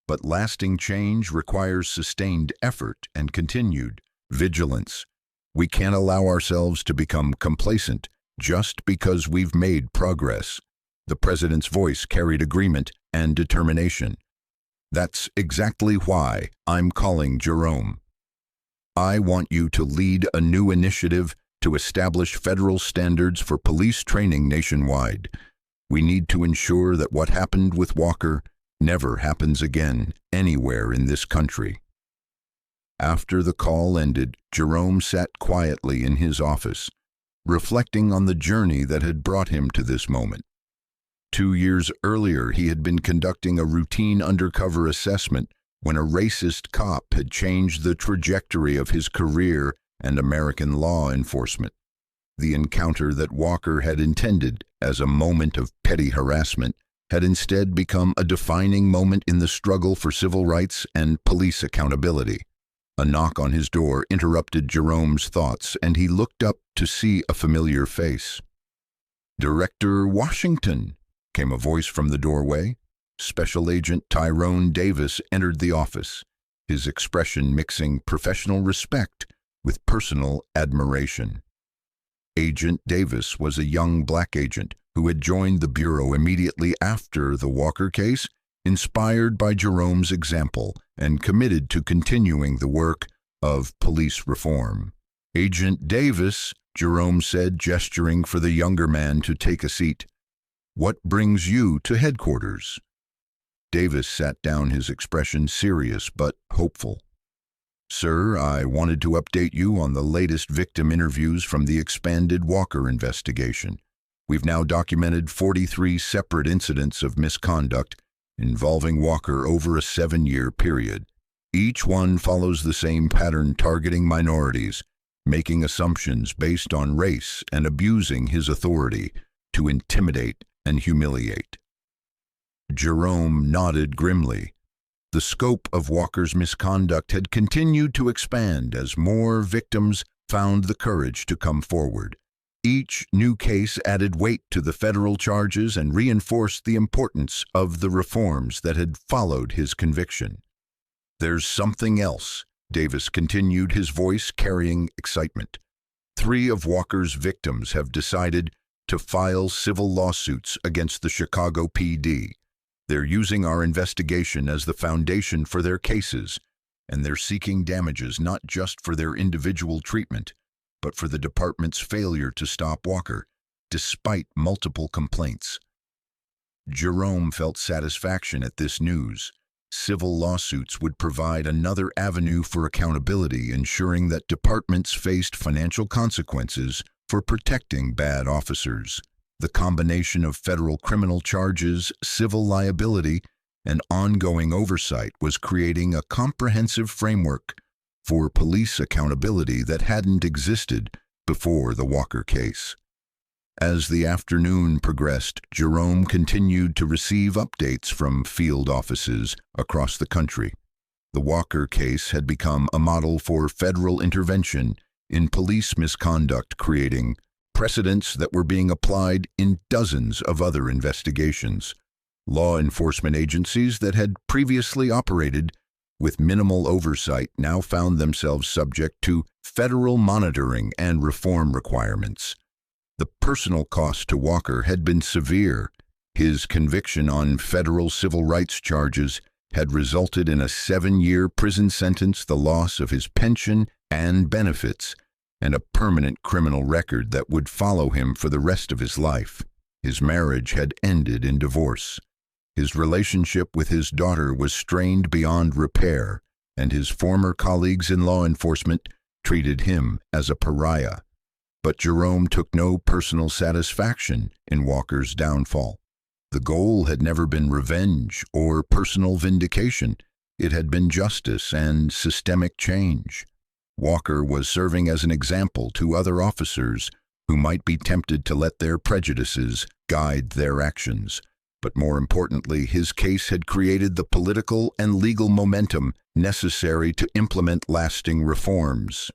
But lasting change requires sustained effort and continued vigilance. We can't allow ourselves to become complacent just because we've made progress." The president's voice carried agreement and determination. "That's exactly why I'm calling Jerome. I want you to lead a new initiative to establish federal standards for police training nationwide. We need to ensure that what happened with Walker never happens again anywhere in this country." After the call ended, Jerome sat quietly in his office, reflecting on the journey that had brought him to this moment. 2 years earlier, he had been conducting a routine undercover assessment when a racist cop had changed the trajectory of his career and American law enforcement. The encounter that Walker had intended as a moment of petty harassment had instead become a defining moment in the struggle for civil rights and police accountability. A knock on his door interrupted Jerome's thoughts, and he looked up to see a familiar face. "Director Washington," came a voice from the doorway. Special Agent Tyrone Davis entered the office, his expression mixing professional respect with personal admiration. Agent Davis was a young black agent who had joined the Bureau immediately after the Walker case, inspired by Jerome's example and committed to continuing the work of police reform. "Agent Davis," Jerome said, gesturing for the younger man to take a seat, "what brings you to headquarters?" Davis sat down, his expression serious but hopeful. "Sir, I wanted to update you on the latest victim interviews from the expanded Walker investigation. We've now documented 43 separate incidents of misconduct involving Walker over a 7-year period. Each one follows the same pattern, targeting minorities, making assumptions based on race, and abusing his authority to intimidate and humiliate." Jerome nodded grimly. The scope of Walker's misconduct had continued to expand as more victims found the courage to come forward. Each new case added weight to the federal charges and reinforced the importance of the reforms that had followed his conviction. "There's something else," Davis continued, his voice carrying excitement. 3 of Walker's victims have decided to file civil lawsuits against the Chicago PD. They're using our investigation as the foundation for their cases, and they're seeking damages not just for their individual treatment, but for the department's failure to stop Walker, despite multiple complaints. Jerome felt satisfaction at this news. Civil lawsuits would provide another avenue for accountability, ensuring that departments faced financial consequences for protecting bad officers. The combination of federal criminal charges, civil liability, and ongoing oversight was creating a comprehensive framework for police accountability that hadn't existed before the Walker case. As the afternoon progressed, Jerome continued to receive updates from field offices across the country. The Walker case had become a model for federal intervention in police misconduct, creating precedents that were being applied in dozens of other investigations. Law enforcement agencies that had previously operated with minimal oversight now found themselves subject to federal monitoring and reform requirements. The personal cost to Walker had been severe. His conviction on federal civil rights charges had resulted in a 7-year prison sentence, the loss of his pension and benefits, and a permanent criminal record that would follow him for the rest of his life. His marriage had ended in divorce. His relationship with his daughter was strained beyond repair, and his former colleagues in law enforcement treated him as a pariah. But Jerome took no personal satisfaction in Walker's downfall. The goal had never been revenge or personal vindication. It had been justice and systemic change. Walker was serving as an example to other officers who might be tempted to let their prejudices guide their actions. But more importantly, his case had created the political and legal momentum necessary to implement lasting reforms.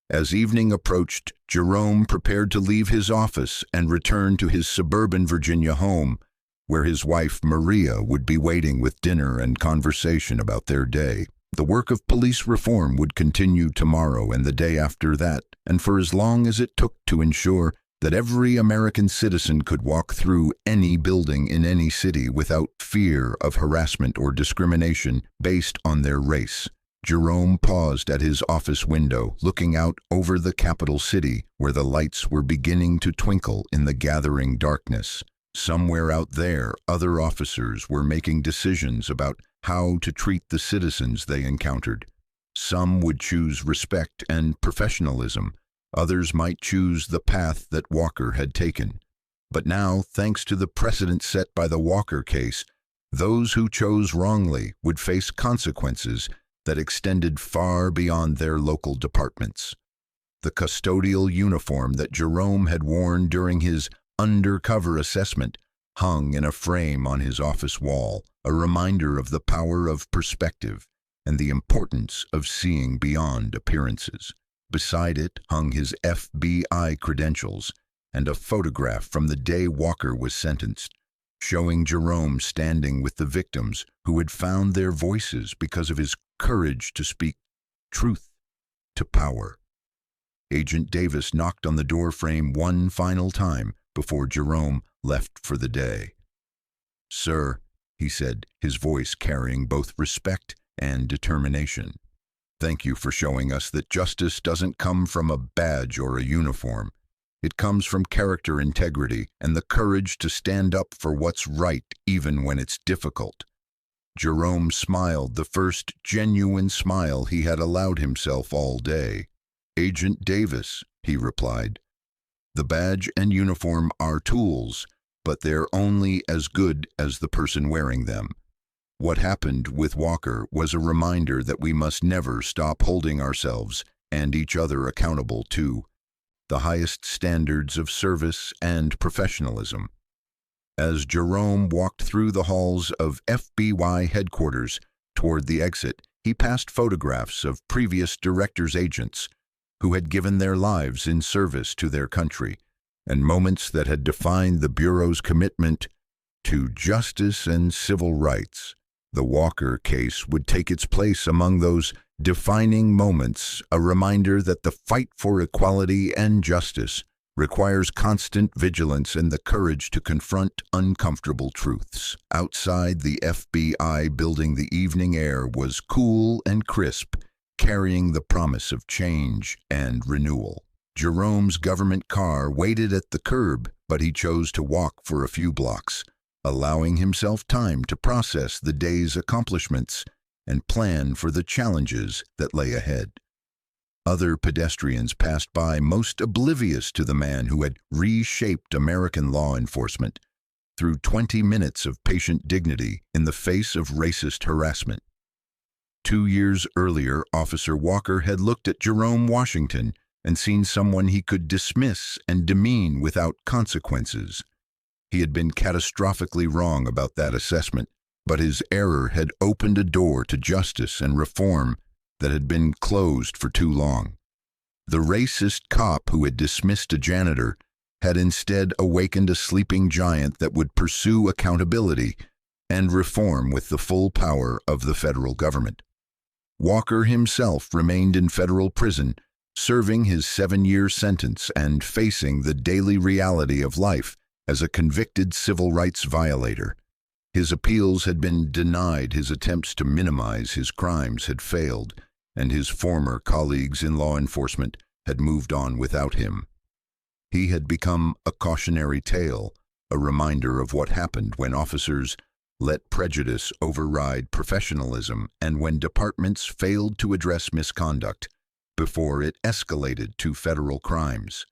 As evening approached, Jerome prepared to leave his office and return to his suburban Virginia home, where his wife Maria would be waiting with dinner and conversation about their day. The work of police reform would continue tomorrow and the day after that, and for as long as it took to ensure that every American citizen could walk through any building in any city without fear of harassment or discrimination based on their race. Jerome paused at his office window, looking out over the capital city where the lights were beginning to twinkle in the gathering darkness. Somewhere out there, other officers were making decisions about how to treat the citizens they encountered. Some would choose respect and professionalism. Others might choose the path that Walker had taken. But now, thanks to the precedent set by the Walker case, those who chose wrongly would face consequences that extended far beyond their local departments. The custodial uniform that Jerome had worn during his undercover assessment hung in a frame on his office wall, a reminder of the power of perspective and the importance of seeing beyond appearances. Beside it hung his FBI credentials and a photograph from the day Walker was sentenced, showing Jerome standing with the victims who had found their voices because of his courage to speak truth to power. Agent Davis knocked on the door frame one final time before Jerome left for the day. "Sir," he said, his voice carrying both respect and determination, "thank you for showing us that justice doesn't come from a badge or a uniform. It comes from character integrity and the courage to stand up for what's right even when it's difficult." Jerome smiled, the first genuine smile he had allowed himself all day. "Agent Davis," he replied, "the badge and uniform are tools, but they're only as good as the person wearing them." What happened with Walker was a reminder that we must never stop holding ourselves and each other accountable to the highest standards of service and professionalism. As Jerome walked through the halls of FBI headquarters toward the exit, he passed photographs of previous directors' agents who had given their lives in service to their country, and moments that had defined the Bureau's commitment to justice and civil rights. The Walker case would take its place among those defining moments, a reminder that the fight for equality and justice requires constant vigilance and the courage to confront uncomfortable truths. Outside the FBI building, the evening air was cool and crisp, carrying the promise of change and renewal. Jerome's government car waited at the curb, but he chose to walk for a few blocks, allowing himself time to process the day's accomplishments and plan for the challenges that lay ahead. Other pedestrians passed by, most oblivious to the man who had reshaped American law enforcement through 20 minutes of patient dignity in the face of racist harassment. 2 years earlier, Officer Walker had looked at Jerome Washington and seen someone he could dismiss and demean without consequences. He had been catastrophically wrong about that assessment, but his error had opened a door to justice and reform that had been closed for too long. The racist cop who had dismissed a janitor had instead awakened a sleeping giant that would pursue accountability and reform with the full power of the federal government. Walker himself remained in federal prison, serving his 7-year sentence and facing the daily reality of life as a convicted civil rights violator. His appeals had been denied, his attempts to minimize his crimes had failed, and his former colleagues in law enforcement had moved on without him. He had become a cautionary tale, a reminder of what happened when officers let prejudice override professionalism and when departments failed to address misconduct before it escalated to federal crimes.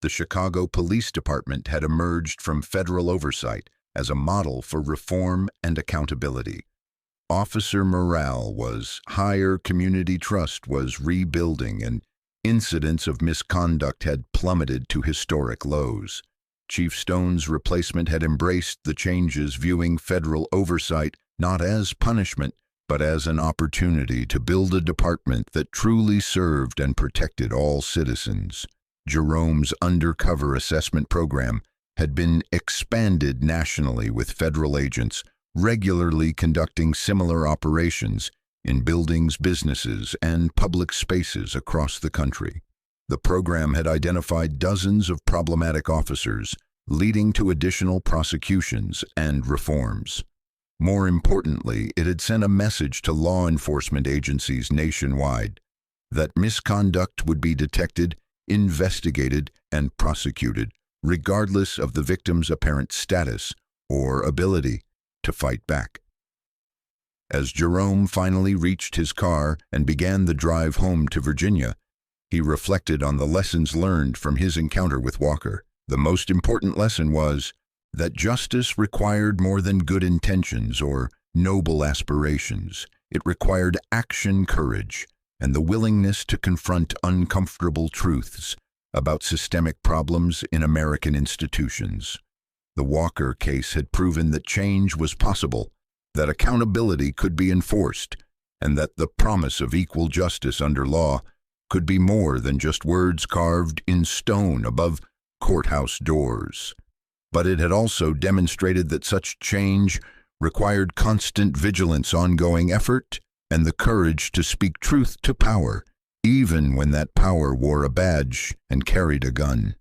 The Chicago Police Department had emerged from federal oversight as a model for reform and accountability. Officer morale was higher, community trust was rebuilding, and incidents of misconduct had plummeted to historic lows. Chief Stone's replacement had embraced the changes, viewing federal oversight not as punishment, but as an opportunity to build a department that truly served and protected all citizens. Jerome's undercover assessment program had been expanded nationally, with federal agents regularly conducting similar operations in buildings, businesses, and public spaces across the country. The program had identified dozens of problematic officers, leading to additional prosecutions and reforms. More importantly, it had sent a message to law enforcement agencies nationwide that misconduct would be detected, investigated, and prosecuted, regardless of the victim's apparent status or ability to fight back. As Jerome finally reached his car and began the drive home to Virginia, he reflected on the lessons learned from his encounter with Walker. The most important lesson was that justice required more than good intentions or noble aspirations. It required action, courage, and the willingness to confront uncomfortable truths about systemic problems in American institutions. The Walker case had proven that change was possible, that accountability could be enforced, and that the promise of equal justice under law could be more than just words carved in stone above courthouse doors. But it had also demonstrated that such change required constant vigilance, ongoing effort, and the courage to speak truth to power, even when that power wore a badge and carried a gun.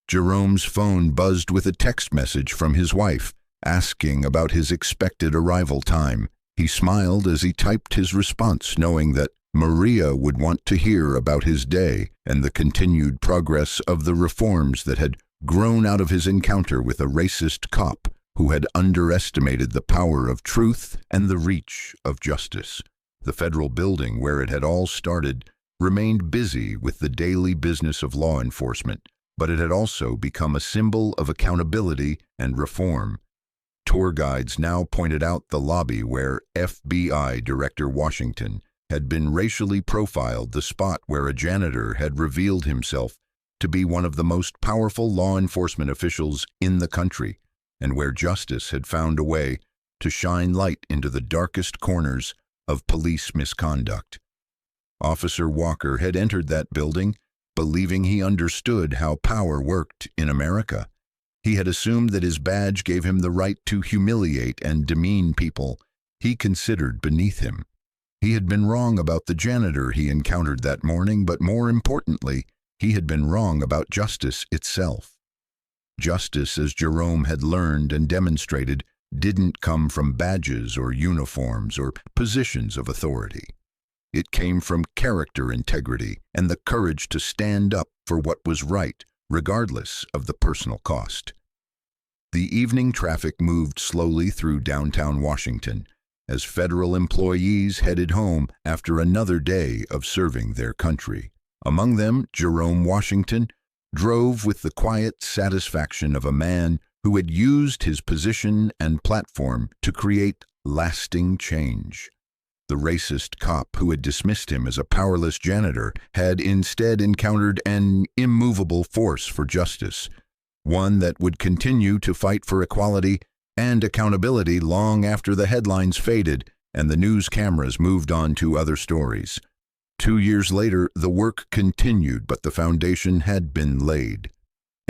Jerome's phone buzzed with a text message from his wife, asking about his expected arrival time. He smiled as he typed his response, knowing that Maria would want to hear about his day and the continued progress of the reforms that had grown out of his encounter with a racist cop who had underestimated the power of truth and the reach of justice. The federal building where it had all started remained busy with the daily business of law enforcement, but it had also become a symbol of accountability and reform. Tour guides now pointed out the lobby where FBI Director Washington had been racially profiled, the spot where a janitor had revealed himself to be one of the most powerful law enforcement officials in the country, and where justice had found a way to shine light into the darkest corners of police misconduct. Officer Walker had entered that building believing he understood how power worked in America. He had assumed that his badge gave him the right to humiliate and demean people he considered beneath him. He had been wrong about the janitor he encountered that morning, but more importantly, he had been wrong about justice itself. Justice, as Jerome had learned and demonstrated, didn't come from badges or uniforms or positions of authority. It came from character integrity and the courage to stand up for what was right, regardless of the personal cost. The evening traffic moved slowly through downtown Washington as federal employees headed home after another day of serving their country. Among them, Jerome Washington drove with the quiet satisfaction of a man who had used his position and platform to create lasting change. The racist cop who had dismissed him as a powerless janitor had instead encountered an immovable force for justice, one that would continue to fight for equality and accountability long after the headlines faded and the news cameras moved on to other stories. 2 years later, the work continued, but the foundation had been laid.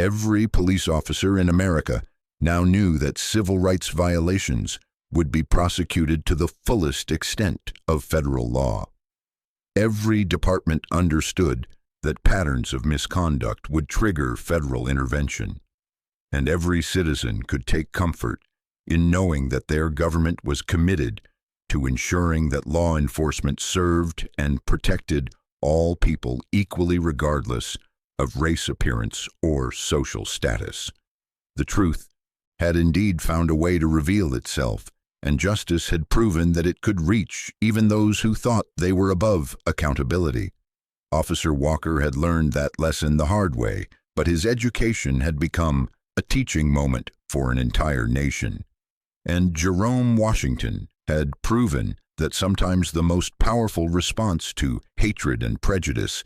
Every police officer in America now knew that civil rights violations would be prosecuted to the fullest extent of federal law. Every department understood that patterns of misconduct would trigger federal intervention, and every citizen could take comfort in knowing that their government was committed to ensuring that law enforcement served and protected all people equally regardless of race appearance or social status. The truth had indeed found a way to reveal itself, and justice had proven that it could reach even those who thought they were above accountability. Officer Walker had learned that lesson the hard way, but his education had become a teaching moment for an entire nation. And Jerome Washington had proven that sometimes the most powerful response to hatred and prejudice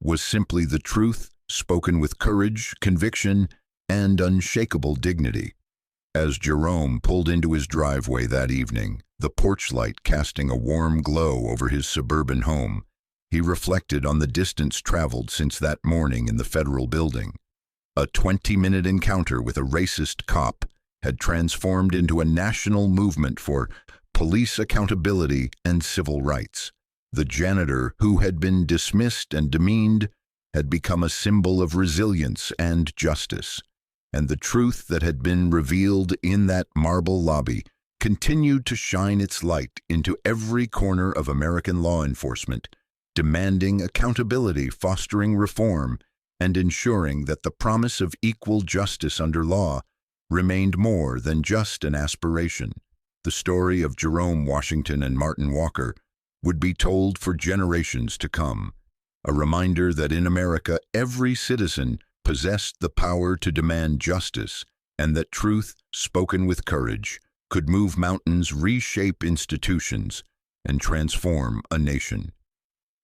was simply the truth spoken with courage, conviction, and unshakable dignity. As Jerome pulled into his driveway that evening, the porch light casting a warm glow over his suburban home, he reflected on the distance traveled since that morning in the federal building. A 20-minute encounter with a racist cop had transformed into a national movement for police accountability and civil rights. The janitor, who had been dismissed and demeaned, had become a symbol of resilience and justice, and the truth that had been revealed in that marble lobby continued to shine its light into every corner of American law enforcement, demanding accountability, fostering reform, and ensuring that the promise of equal justice under law remained more than just an aspiration. The story of Jerome Washington and Martin Walker would be told for generations to come, a reminder that in America every citizen possessed the power to demand justice, and that truth, spoken with courage, could move mountains, reshape institutions, and transform a nation.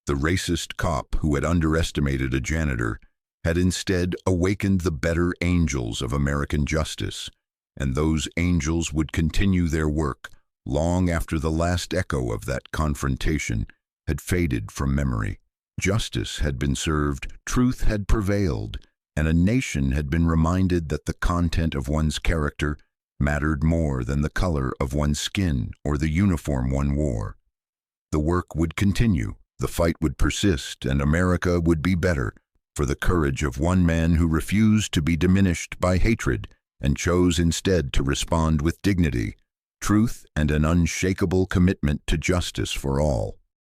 The racist cop who had underestimated a janitor had instead awakened the better angels of American justice, and those angels would continue their work long after the last echo of that confrontation had faded from memory. Justice had been served, truth had prevailed, and a nation had been reminded that the content of one's character mattered more than the color of one's skin or the uniform one wore. The work would continue, the fight would persist, and America would be better for the courage of one man who refused to be diminished by hatred and chose instead to respond with dignity, truth, and an unshakable commitment to justice for all.